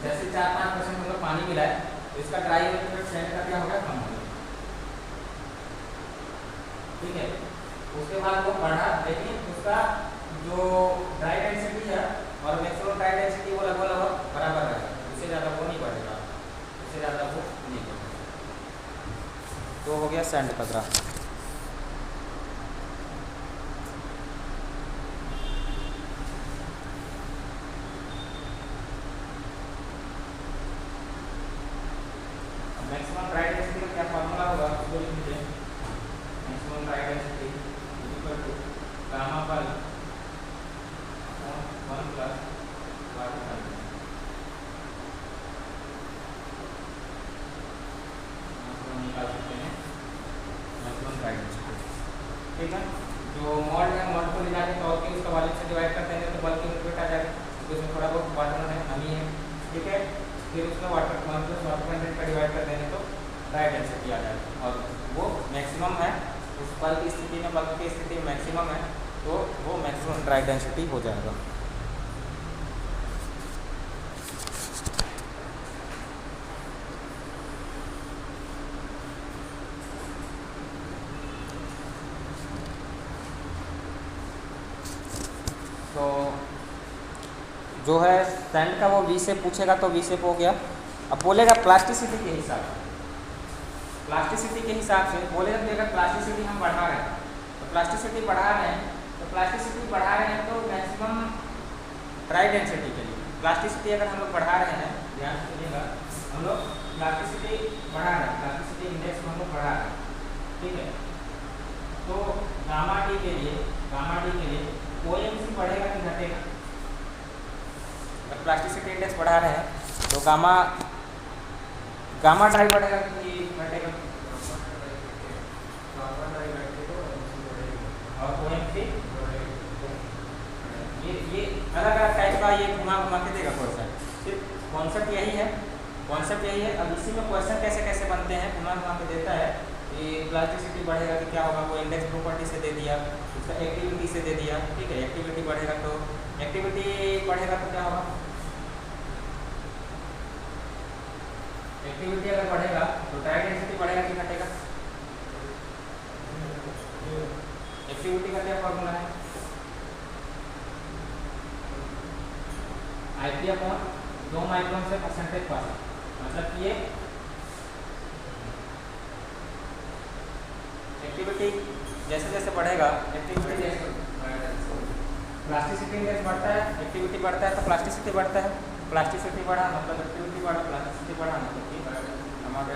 जैसे 4-5% मतलब पानी मिला है तो इसका ड्राई यूरिक वेट सैंड का क्या हो गया, कम हो गया, ठीक है। उसके बाद वो बढ़ा, लेकिन उसका जो ड्राई डेंसिटी है और मैक्सिमम ड्राई डेंसिटी वो लगभग बराबर रहेगा, उससे ज़्यादा वो नहीं बढ़ेगा, उससे ज़्यादा वो नहीं बढ़ेगा। तो हो गया सैंड का ग्राफ। मैक्सिमम ड्राई डेंसिटी का क्या फार्मूला होगा, उसको लिख लीजिए। Maximum dry density equal to gamma पर 1 प्लस वाटर कंटेंट। निकाल सकते हैं मैक्सिमम ड्राई डेंसिटी, ठीक है। जो मॉड है, मॉड को ले जाके तौल के उसका वॉल्यूम से डिवाइड करते हैं तो बल्कि यूनिट वेट आ जाएगा, तो इसमें थोड़ा बहुत वाटर है, नमी है, ठीक है। फिर उसमें वाटर कंटेंट का डिवाइड कर देंगे तो ड्राई डेंसिटी आ जाएगी, और वो मैक्सिमम है उस बल्क की स्थिति में, बल्क की स्थिति में मैक्सिमम है तो वो मैक्सिमम ड्राई डेंसिटी हो जाएगा। तो जो है सैंड का वो वी से पूछेगा तो वी से हो गया। अब बोलेगा प्लास्टिसिटी के हिसाब से, प्लास्टिसिटी के हिसाब से बोलेगा कि अगर प्लास्टिसिटी हम बढ़ा रहे हैं तो प्लास्टिसिटी बढ़ा रहे हैं तो मैक्सिमम ड्राई डेंसिटी के लिए प्लास्टिसिटी अगर हम लोग बढ़ा रहे हैं, ध्यान सुनिएगा, हम लोग प्लास्टिसिटी बढ़ा रहे हैं, प्लास्टिसिटी इंडेक्स को हम लोग बढ़ा रहे हैं, ठीक है। तो गामा डी के लिए OMC बढ़ेगा कि घटेगा, अगर प्लास्टिसिटी इंडेक्स बढ़ा रहे हैं तो गामा ड्राई बढ़ेगा कि घटेगा, और OMC ये अलग अलग टाइप का ये घुमा के देगा क्वेश्चन, सिर्फ कॉन्सेप्ट यही है। अब इसी में क्वेश्चन कैसे कैसे बनते हैं, घुमा के देता है कि प्लास्टिसिटी बढ़ेगा कि क्या होगा, वो इंडेक्स प्रॉपर्टी से दे दिया, उसका एक्टिविटी से दे दिया, ठीक है। एक्टिविटी बढ़ेगा तो क्या होगा, एक्टिविटी अगर बढ़ेगा तो ड्राई डेंसिटी बढ़ेगा कि घटेगा, एक्टिविटी का क्या फॉर्मूला है, IP अपॉन 2 माइक्रोन से परसेंटेज पास, मतलब कि ये एक्टिविटी जैसे जैसे बढ़ेगा, एक्टिविटी जैसे प्लास्टिसिटी इंडेक्स बढ़ता है, एक्टिविटी बढ़ता है तो प्लास्टिसिटी बढ़ता है, प्लास्टिसिटी बढ़ा मतलब एक्टिविटी बढ़ा, प्लास्टिसिटी बढ़ा मतलब कि हमारा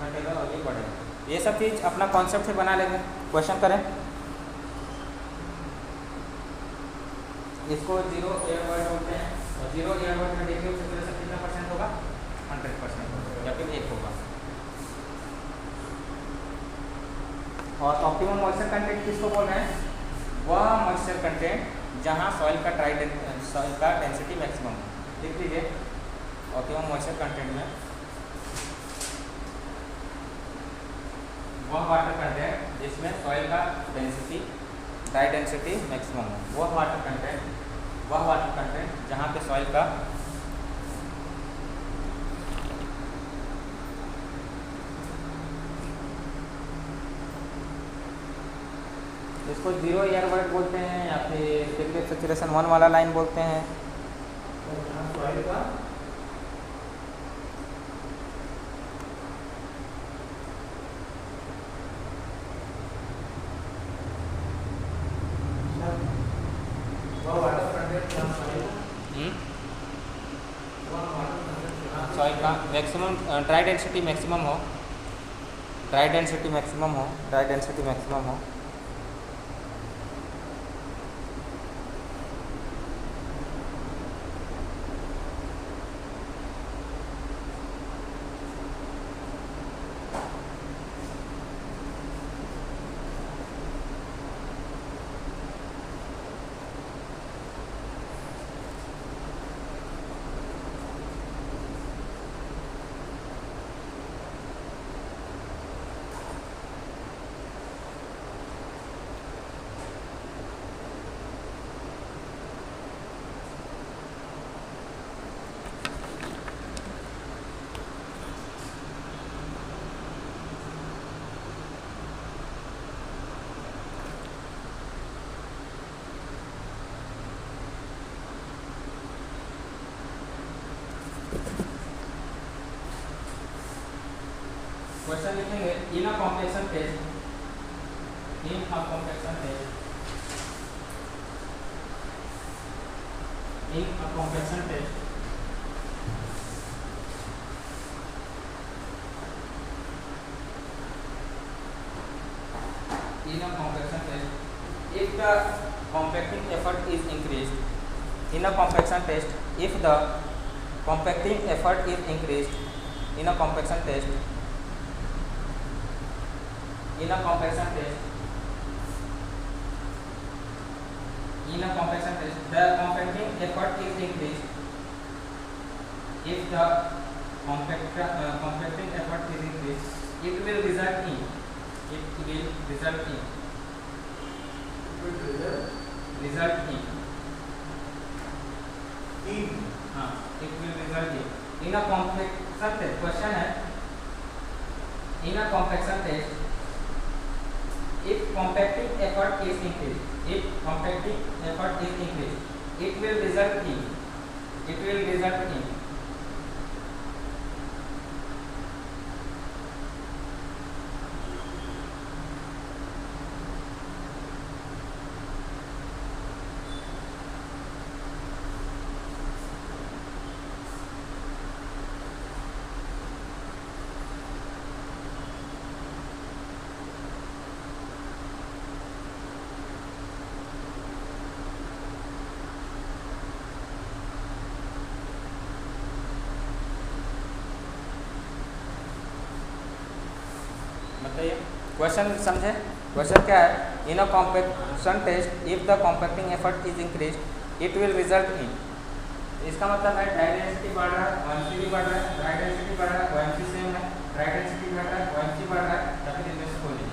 घटेगा और ये बढ़ेगा। ये सब चीज़ अपना कॉन्सेप्ट से बना लेंगे, क्वेश्चन करें। इसको 0 एयर वर्ड बोलते हैं, और 0 एयर वर्ड में देखिए उससे से कितना परसेंट होगा, 100% होगा या फिर 1 होगा। और ऑप्टिमम मॉइस्चर कंटेंट किसको बोल रहे हैं, वह मॉइस्चर कंटेंट जहाँ सॉइल का डेंसिटी मैक्सिमम है। लिख लीजिए ऑप्टिमम मॉइस्चर कंटेंट में वह वाटर कंटेंट जिसमें सॉइल का डेंसिटी ड्राई डेंसिटी मैक्सिमम हो, वह वाटर कंटेंट जहाँ पे सॉइल का इसको जीरो एयर वर्ड बोलते हैं या फिर डिग्री सैचुरेशन 1 वाला लाइन बोलते हैं। सॉइल का वो वाटर कंटेंट सॉइल का मैक्सिमम ड्राई डेंसिटी मैक्सिमम हो, ड्राई डेंसिटी मैक्सिमम हो। क्वेश्चन लिखेंगे in a compaction test, in a compaction test, in a compaction test in a compaction test if the compacting effort is increased in a compaction test if the compacting effort is increased in a compaction test in a compaction test in a compaction test the compacting effort is increased if the compacting effort is increased it will result in in a compaction test question है in a compaction test if compacting effort is increased it will result in बताइए question समझे। Question क्या है in a compaction test if the compacting effort is increase it will result in, इसका मतलब है dry density बढ़ रहा है, OMC भी बढ़ रहा है, ड्राई डेंसिटी बढ़ रहा है, OMC सेम है, ड्राई डेंसिटी बढ़ रहा है, OMC बढ़ रहा है, या फिर इनमें से कोई नहीं।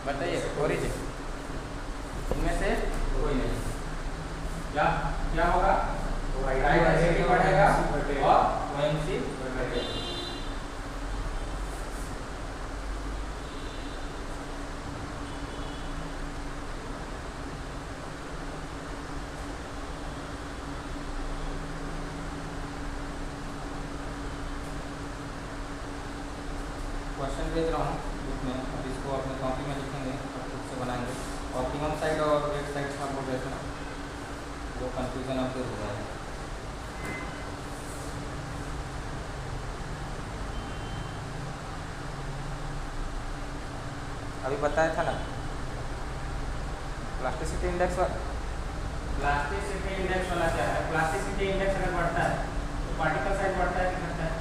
बताइए ओरिजिन इनमें से कोई नहीं, क्या होगा ड्राई डेंसिटी बढ़ेगा और OMC बढ़ेगा। क्वेश्चन भेज रहा हूँ बुक में, अब इसको अपने कॉपी में लिखेंगे और खुद से बनाएंगे। ऑप्टिमम साइड और वेट साइड का बोल रहे थे ना, वो कंफ्यूजन अब दूर हो जाएगा। अभी बताया था ना प्लास्टिसिटी इंडेक्स वाला क्या है। प्लास्टिसिटी इंडेक्स अगर बढ़ता है तो पार्टिकल साइज बढ़ता है कि घटता है?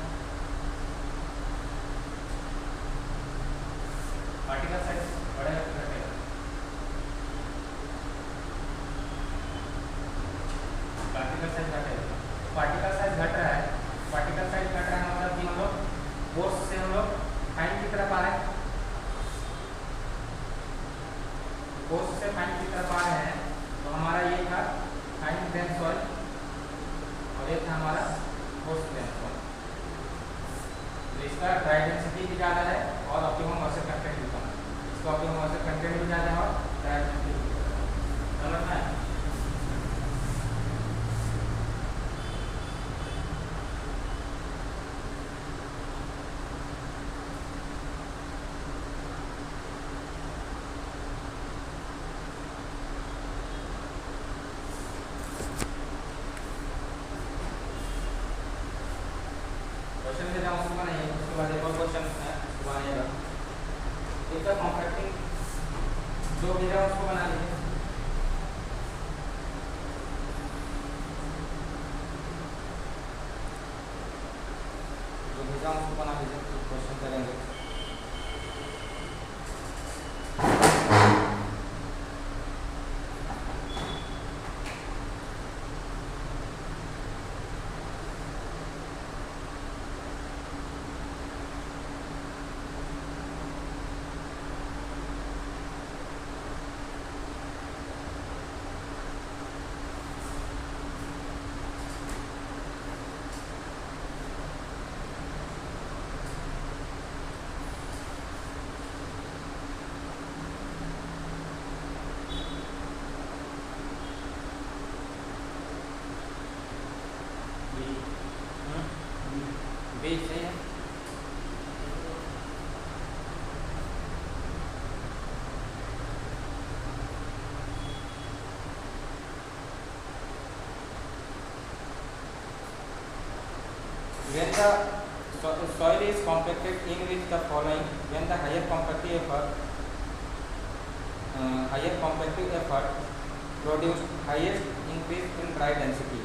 पार्टिकल साइज बढ़ेगा कि घटेगा? पार्टिकल साइज घटेगा। पार्टिकल साइज घट रहा है, पार्टिकल साइज घट रहा है मतलब कि हम लोग फोर्स से हम लोग टाइम की तरफ आ रहे हैं। कोस्ट से फाइन की तरफ आ रहे हैं तो हमारा ये था फाइन ग्रेन सॉइल और ये था हमारा कोस्ट ग्रेन सॉइल। तो इसका ड्राई डेंसिटी भी ज़्यादा है और ऑप्टिमम मॉइस्चर कंटेंट भी कम है। इसका ऑप्टिमम मॉइस्चर कंटेंट भी ज़्यादा है और ड्राई डेंसिटी भी समझना है। क्वेश्चन से जाऊँ उसको बनाइए, उसके बाद एक और क्वेश्चन है उसको बनाइएगा। इसका कॉम्पैक्टिंग जो भेजा उसको बना लीजिए। जो भेजा उसको बना लीजिए, क्वेश्चन करेंगे। बी सही है। When the soil is compacted in which the following, when the higher compactive effort produce highest increase in dry density.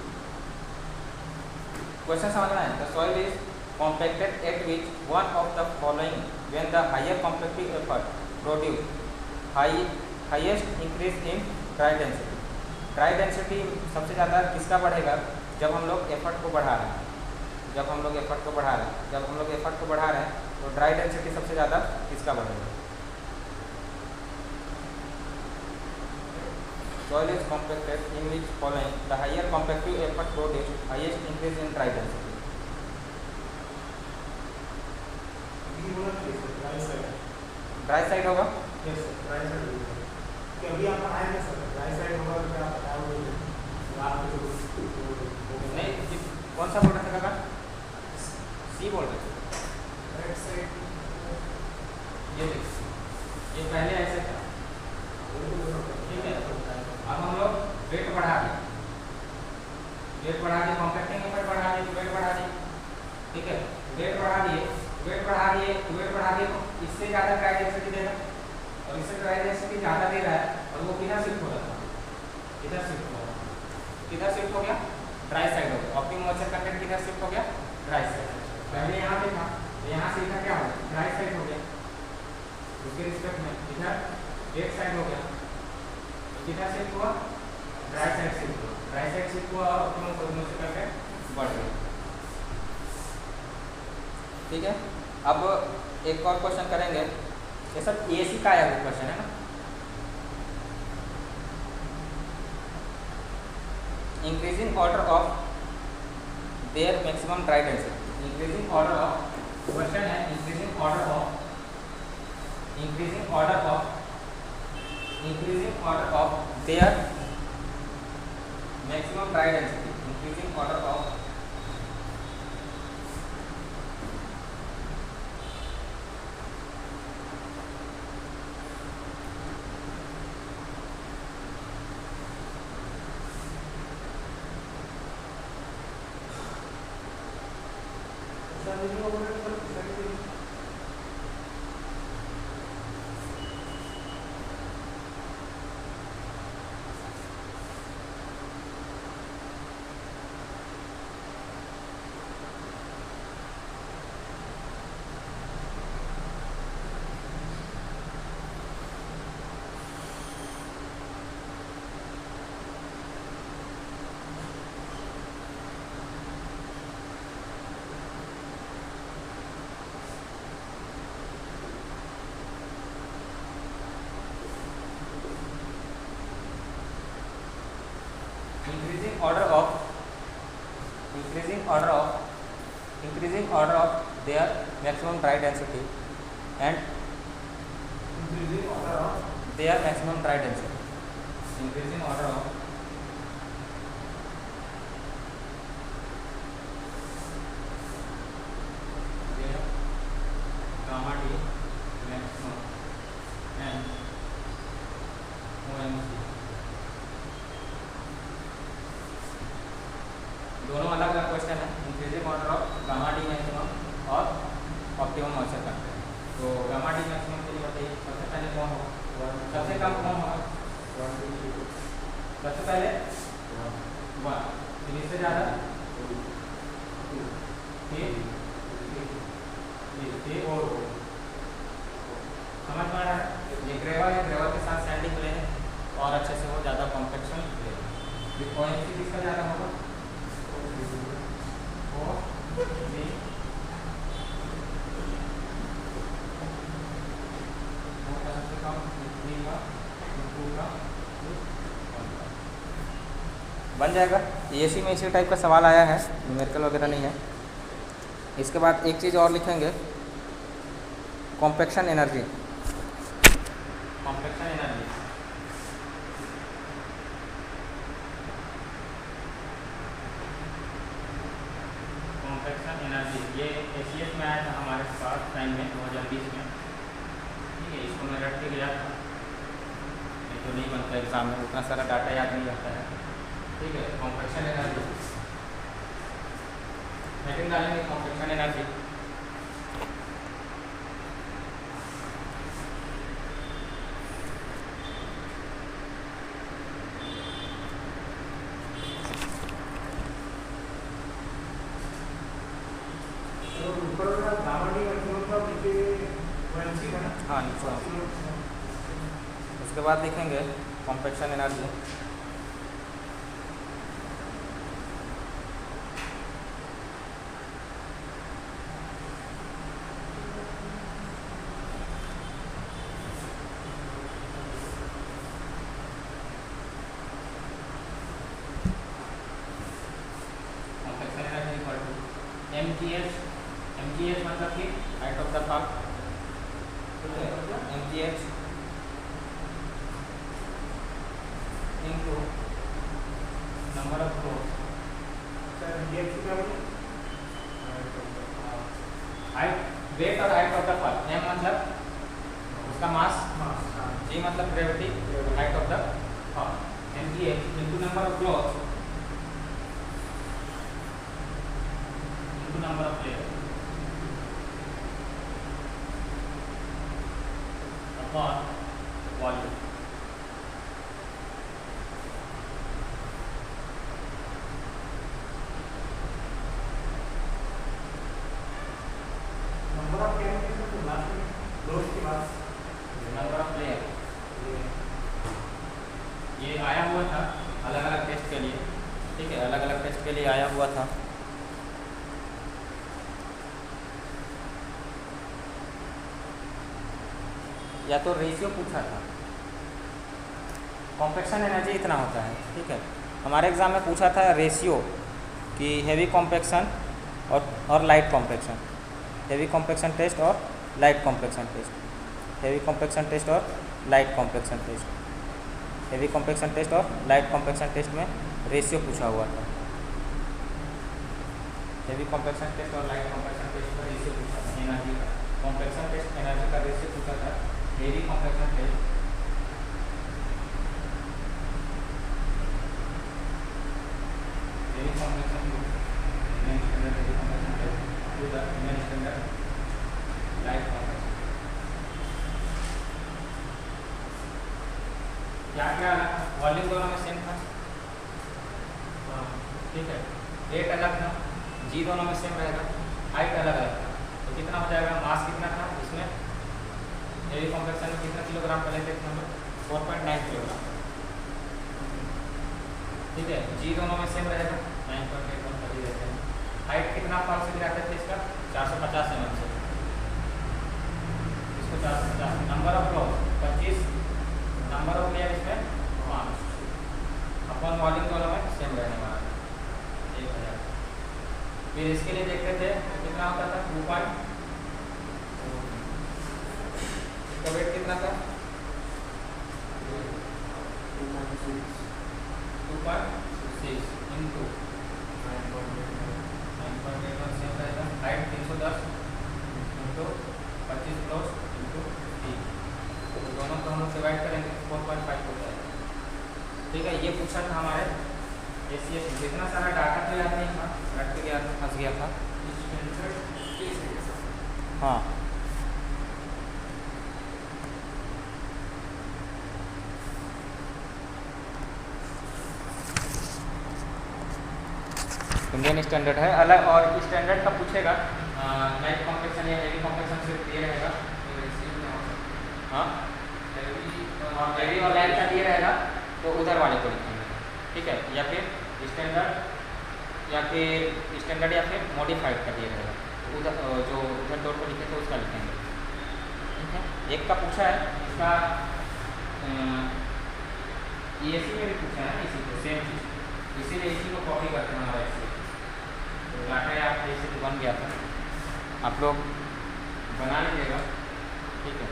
Question समझना है। The soil is compacted at which one of the following, when the higher compactive effort produce highest increase in dry density. Dry density सबसे ज़्यादा किसका बढ़ेगा? जब हम लोग effort को बढ़ा रहे हैं, जब हम लोग एफर्ट को बढ़ा रहे हैं तो ड्राई डेंसिटी सबसे ज़्यादा किसका बढ़ेगा? Soil is compacted in which following the higher compactive effort produce highest increase in dry density. Dry side होगा। यस सर, ड्राई साइड होगा। कि अभी आप आएंगे सर, ड्राई साइड होगा तो आप बताओगे आप नहीं, कौन सा बोल रहे थे काका? सी बोल रहे थे। राइट साइड ये देखिए, ये पहले ऐसे था, ठीक है। अब हम लोग वेट बढ़ा दिए, कॉम्पैक्टिंग एफर्ट बढ़ा दिए, वेट बढ़ा दिए, ठीक है। वेट बढ़ा दिए तो इससे ज़्यादा ड्राई डेंसिटी देगा और इससे ड्राई डेंसिटी ज़्यादा दे रहा है और वो किधर शिफ्ट हो रहा था? इधर शिफ्ट हो रहा है। किधर शिफ्ट हो गया? ड्राई साइड हो गया। ऑप्टिमम मॉइस्चर कंटेंट किधर शिफ्ट हो गया? Dry side. पहले यहाँ पे था तो यहाँ से इधर क्या हो गया? ड्राई साइड हो गया। उसके रिस्पेक्ट में इधर वेट साइड हो गया, तो किधर शिफ्ट हुआ? ड्राई साइड शिफ्ट हुआ। ड्राई साइड शिफ्ट हुआ और ऑप्टिमम मॉइस्चर कंटेंट बढ़ गया, ठीक है। अब एक और क्वेश्चन करेंगे। ये सब एसी का आया हुआ क्वेश्चन है ना। Increasing order of their maximum dry density. Increasing order of, question है increasing order of their maximum dry density. Increasing order of increasing order of their maximum dry density and increasing order of their maximum dry density. Increasing order of their gamma d maximum and OMC. दोनों अलग अलग question है. Increasing order of gamma D maximum और optimum moisture content. तो gamma D maximum के लिए बताइए सबसे पहले कौन होगा, सबसे कम कौन होगा, सबसे पहले 1, फिर इससे ज़्यादा 2, फिर और समझ में आ रहा है. ये ग्रेवल है, ग्रेवल के साथ सैंडिंग ले और अच्छे से हो, ज़्यादा कॉम्पैक्शन ले. OMC किसका ज़्यादा होगा, बन जाएगा. एसी में इसी टाइप का सवाल आया है, न्यूमेरिकल वगैरह नहीं है. इसके बाद एक चीज़ और लिखेंगे, कॉम्पैक्शन एनर्जी. कॉम्पैक्शन एनर्जी ये ACS में आया था हमारे पास टाइम में 2020 में. ठीक है, इसको मैं रट के गया था, ये तो नहीं बनता एग्जाम में, उतना सारा डाटा याद नहीं रहता है. ठीक है, कॉम्पैक्शन एनर्जी हेडिंग डालेंगे, कॉम्पैक्शन एनर्जी. हाँ, उसके बाद लिखेंगे compaction energy. Compaction energy equal to MgH. MgH मतलब कि height of the fall. MgH into number of flows. Height, weight और height of the fall. M मतलब उसका मास, G मतलब gravity, height of the fall. MgH into number of flows into number of layers upon volume. Number of क्या है तो last में load के बाद नंबर ऑफ लेयर ये आया हुआ था अलग अलग टेस्ट के लिए. ठीक है, अलग अलग टेस्ट के लिए आया हुआ था. या तो रेशियो पूछा था, कॉम्पैक्शन एनर्जी इतना होता है. ठीक है, हमारे एग्ज़ाम में पूछा था रेशियो कि हेवी कॉम्पैक्शन और light compaction, heavy compaction test और light compaction test, heavy compaction test और light compaction test, heavy compaction test और लाइट कॉम्पैक्शन टेस्ट में रेशियो पूछा हुआ था. हेवी कॉम्पैक्शन टेस्ट और लाइट कॉम्पैक्शन टेस्ट में रेशियो पूछा था एनर्जी का. कॉम्पैक्शन टेस्ट एनर्जी का रेशियो पूछा था. Heavy compaction test heavy compaction to the main standard light compaction. क्या क्या वॉल्यूम दोनों में सेम था. ठीक है, रेट अलग था, G दोनों में सेम रहेगा, हाइट अलग अलग था. तो कितना हो जाएगा, मास कितना था इसमें, हेवी कॉम्पैक्शन में कितना किलोग्राम का लेते थे हम लोग, 4.9 किलोग्राम. ठीक है, G दोनों में सेम रहेगा, 9.81 का लेते हैं. हाइट कितना फॉल से गिराते थे इसका, 450 mm से, इसको 450. Number of flow 25, number of layer इसमें 5, अपन वॉल्यूम दोनों में सेम रहने वाला है 1000. फिर इसके लिए देखते थे तो कितना होता था 2 पॉइंट, इसका वेट कितना था 2.6 इंटू 9.81 सेम रहेगा, हाइट 310 इंटू 25 प्लस इंटू 3, तो दोनों को हम लोग डिवाइड करेंगे 4.5 हो जाएगा। ठीक है, ये पूछा था हमारे एसीएस में। इतना सारा डाटा तो याद नहीं था, रट के याद फंस गया था। हाँ, इंडियन स्टैंडर्ड है अलग, और स्टैंडर्ड का पूछेगा लाइट कॉम्प्लेक्शन या हेवी कॉम्प्लेक्शन सिर्फ ये रहेगा। हाँ, और हेवी और लाइट का दिए रहेगा तो उधर वाले को लिखेंगे। ठीक है, या फिर स्टैंडर्ड या फिर मॉडिफाइड का दिए रहेगा, तो उधर जो उधर दौड़ को लिखे थे उसका लिखेंगे। ठीक है, एक का पूछा है इसका EAC में भी पूछा है इसी को सेम चीज़, इसीलिए इसी को कॉपी करते हैं हमारा इसी डाटा है। आप जैसे तो बन गया था, आप लोग बना लीजिएगा। ठीक है,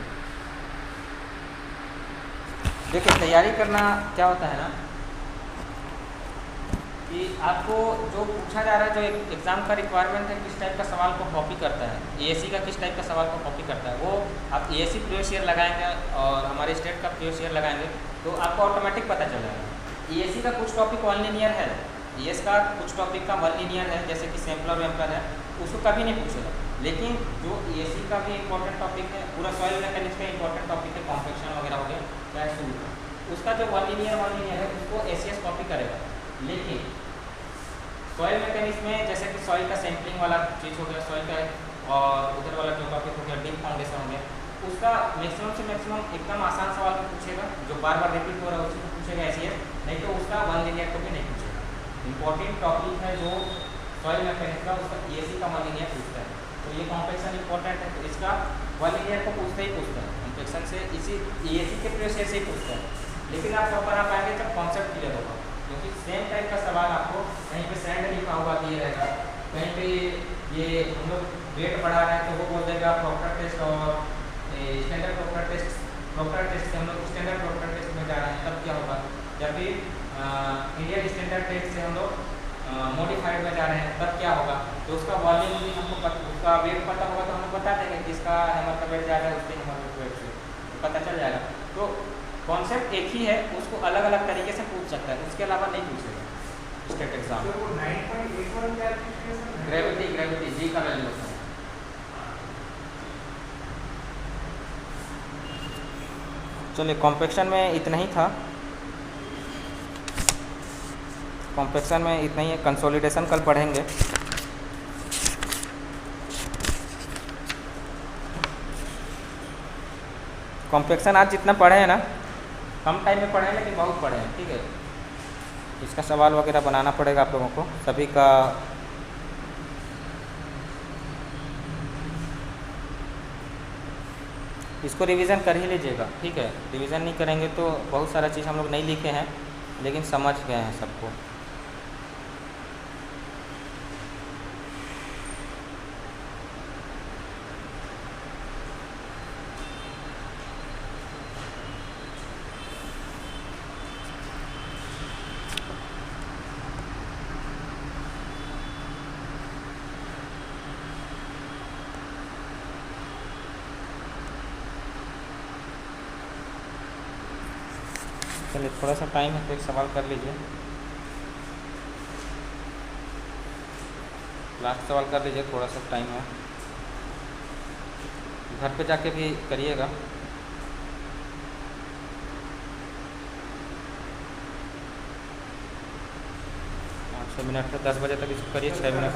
देखिए तैयारी करना क्या होता है ना कि आपको जो पूछा जा रहा है, जो एग्ज़ाम का रिक्वायरमेंट है, किस टाइप का सवाल को कॉपी करता है, EAC का किस टाइप का सवाल को कॉपी करता है, वो आप EAC प्रीवियस ईयर लगाएंगे और हमारे स्टेट का प्रीवियस ईयर लगाएंगे तो आपको ऑटोमेटिक पता चल जाएगा। EAC का कुछ टॉपिक वन लीनियर है, ES का कुछ टॉपिक का वन लीनियर है, जैसे कि सैम्पलर वेम्पलर है, उसको कभी नहीं पूछेगा। लेकिन जो EAC का भी इंपॉर्टेंट टॉपिक है, पूरा सॉइल मैकेनिक्स का इंपॉर्टेंट टॉपिक है, कॉम्पेक्शन वगैरह हो गया, चाहे सूट का, उसका जो वन लीनियर है उसको ACS कॉपी करेगा। लेकिन सॉइल मैकेनिक्स में जैसे कि सॉइल का सैम्पलिंग वाला चीज़ हो गया, सॉइल का और उधर वाला जो टॉपिक हो गया डीप फाउंडेशन हो गया, उसका मैक्सिमम से मैक्सिमम एकदम आसान सवाल को पूछेगा, जो बार बार रिपीट हो रहा है उसी को पूछेगा ACS, नहीं तो उसका वन लीनियर को भी नहीं पूछेगा। इंपॉर्टेंट टॉपिक है जो सॉइल मैकेनिक्स का, उसका EAC का वन लीनियर पूछता है। तो ये कॉम्प्लेक्शन इंपॉर्टेंट है तो इसका वन लीनियर को पूछता है कॉम्प्लेक्शन से, इसी EAC के प्रेस से ही पूछता है। लेकिन आप कब बना पाएंगे जब कॉन्सेप्ट क्लियर होगा, क्योंकि सेम टाइप का सवाल आपको कहीं पे सैंड लिखा हुआ दिए रहेगा, कहीं पे ये हम लोग वेट बढ़ा रहे हैं तो वो बोल देगा प्रॉक्टर टेस्ट और स्टैंडर्ड प्रॉक्टर टेस्ट से हम लोग स्टैंडर्ड प्रॉक्टर टेस्ट में जा रहे हैं तब क्या होगा, या फिर इंडियन स्टैंडर्ड टेस्ट से हम लोग मॉडिफाइड में जा रहे हैं तब क्या होगा। तो उसका वॉल्यूम भी हमको उसका वेट पता होगा तो हम लोग बता देंगे कि इसका हैमर का वेट ज़्यादा है उसके हैमर का वेट से पता चल जाएगा। तो कॉन्सेप्ट एक ही है, उसको अलग अलग तरीके से पूछ सकता है, उसके अलावा नहीं पूछेगा स्टेट एग्जाम। ग्रेविटी जी का वैल्यू होता है। चलिए कॉम्पेक्शन में इतना ही था, कॉम्पेक्शन में इतना ही है, कंसोलिडेशन कल पढ़ेंगे। कॉम्पेक्शन आज जितना पढ़े हैं ना, कम टाइम में पढ़े हैं लेकिन बहुत पढ़े हैं। ठीक है, इसका सवाल वगैरह बनाना पड़ेगा आप लोगों को सभी का। इसको रिवीजन कर ही लीजिएगा। ठीक है, रिवीजन नहीं करेंगे तो बहुत सारा चीज़ हम लोग नहीं लिखे हैं लेकिन समझ गए हैं सबको। चलिए थोड़ा सा टाइम है तो एक सवाल कर लीजिए, लास्ट सवाल कर लीजिए, थोड़ा सा टाइम है, घर पे जाके भी करिएगा। 6 मिनट है, 10 बजे तक इसको करिए 6 मिनट।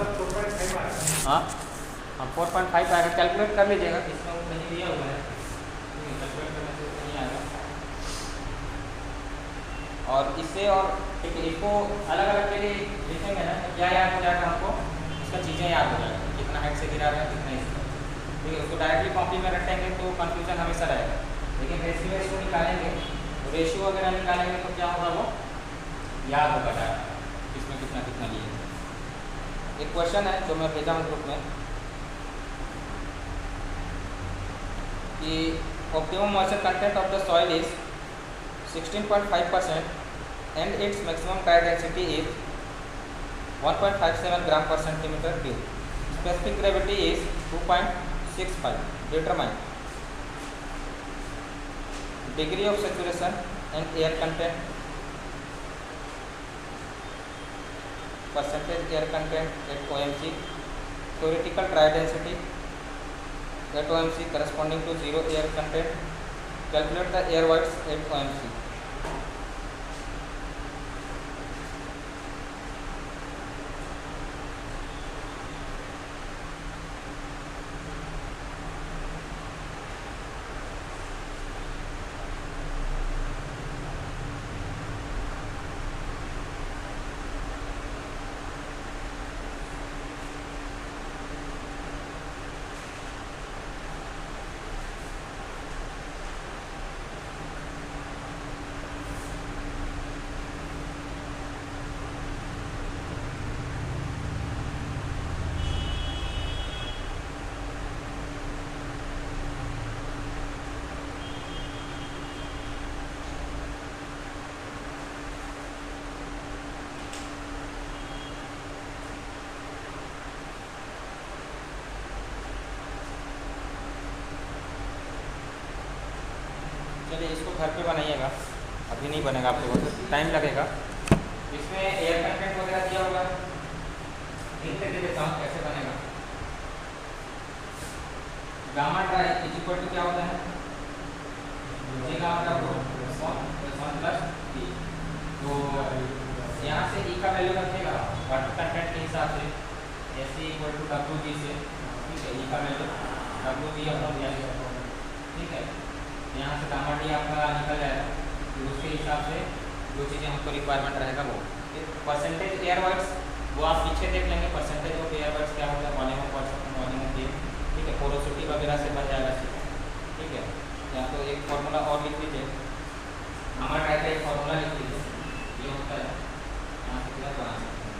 हाँ हाँ 4.5 आएगा, कैलकुलेट कर लीजिएगा, इसमें वो नहीं दिया हुआ है, कैलकुलेट करने से नहीं आएगा। और इससे और ठीक है, इसको अलग अलग के लिए लिखेंगे ना, क्या याद हो जाएगा हमको, इसका चीज़ें याद हो जाएगा, कितना हाइट से गिरा रहा है कितना इसका। ठीक है, उसको डायरेक्टली कॉपी में रखेंगे तो कन्फ्यूजन हमेशा रहेगा, लेकिन रेशियो निकालेंगे तो रेशियो वगैरह निकालेंगे तो क्या होगा, वो याद होगा डायरेक्ट किसमें कितना कितना लिए। एक क्वेश्चन है जो मैं भेजा हूँ ग्रुप में कि optimum moisture content of the soil is 16.5% and its maximum dry density is 1.57 gram per centimeter cube. Specific gravity is 2.65. Determine degree of saturation and air content, percentage air content at OMC, theoretical dry density at OMC corresponding to 0 air content. Calculate the air voids at OMC. चलिए इसको घर पे बनाइएगा, अभी नहीं बनेगा, आपको बहुत टाइम लगेगा। इसमें एयर कंटेंट वगैरह दिया होगा, लिख के देता हूँ कैसे बनेगा। Gamma dry is equal to क्या होता है, G gamma dry plus T. तो यहाँ से ई का वैल्यू रखिएगा वाटर कंटेंट के हिसाब से, S equal to W G से, ठीक है। ई का वैल्यू डब्ल्यू जी अपना दिया गया, ठीक है। यहाँ से गामा डी आपका निकल जाएगा, तो उसके हिसाब से जो चीज़ें हमको रिक्वायरमेंट रहेगा वो। परसेंटेज एयर वर्ड्स वो आप पीछे देख लेंगे, परसेंटेज ऑफ एयर वर्ड्स क्या होता है, volume of person, volume of air, ठीक है। पोरोसिटी वगैरह से बन जाएगा, ठीक है। या तो एक फार्मूला और लिख लीजिए, गामा ड्राई का एक फार्मूला लिख लीजिए, ये होता है यहाँ से क्या बना सकते हैं,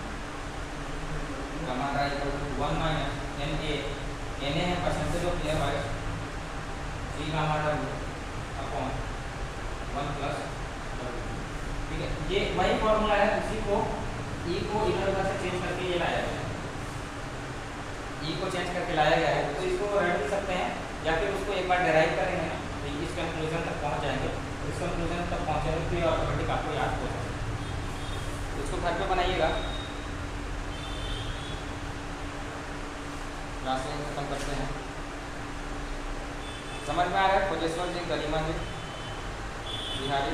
gamma dry equal to 1 minus n a है percentage of air words, g gamma डब्ल्यू अपॉन 1 प्लस डब्ल्यू, ठीक है। ये वही फॉर्मूला है, उसी को ई को इधर उधर से चेंज करके ये लाया गया है, ई को चेंज करके लाया गया है। तो इसको रट भी सकते हैं या फिर उसको एक बार डेराइव करेंगे ना, तो इस कंक्लूजन तक पहुंच जाएंगे। इस कंक्लूजन तक पहुंचेंगे तो ये ऑटोमेटिक आपको याद हो जाएगा। इसको घर पे बनाइएगा। क्लास में खत्म करते हैं। समझ में आ रहा है? कोजेश्वर जी, गरिमा जी, बिहारी,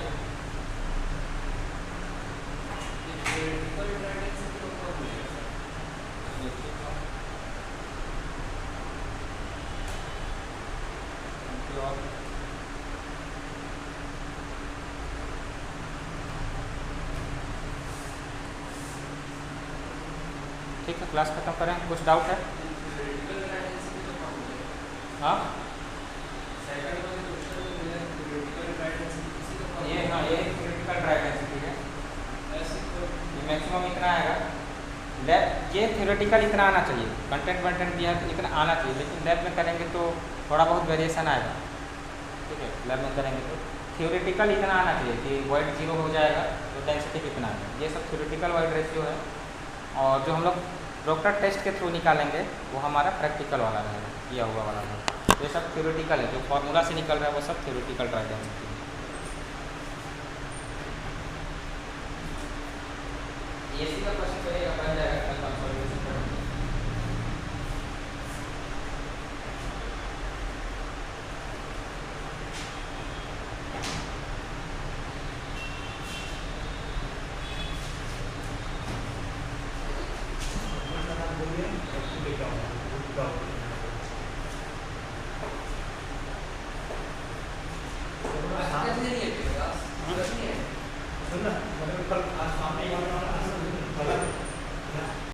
ठीक है। क्लास खत्म करें, कुछ डाउट है? हाँ ये थ्योरेटिकल ड्राई डेंसिटी है, ये मैक्सिमम इतना आएगा। लैब ये थ्योरेटिकल इतना आना चाहिए, कंटेंट वंटेंट दिया है तो इतना आना चाहिए, लेकिन लैब में करेंगे तो थोड़ा बहुत वेरिएशन आएगा, ठीक है। लैब में करेंगे तो थ्योरेटिकल इतना आना चाहिए कि वाइड 0 हो जाएगा तो डेंसिटी कितना आएगा। ये सब थ्योरेटिकल वाइड रेशियो है, और जो हम लोग डॉक्टर टेस्ट के थ्रू निकालेंगे वो हमारा प्रैक्टिकल वाला रहेगा, किया हुआ वाला रहेगा। ये सब थ्योरेटिकल है, जो फॉर्मूला से निकल रहा है वो सब थ्योरेटिकल ड्राई डेंसिटी है। एसी का क्वेश्चन करेगा, बन जाएगा कल का सॉल्यूशन करेंगे। कल आज सामने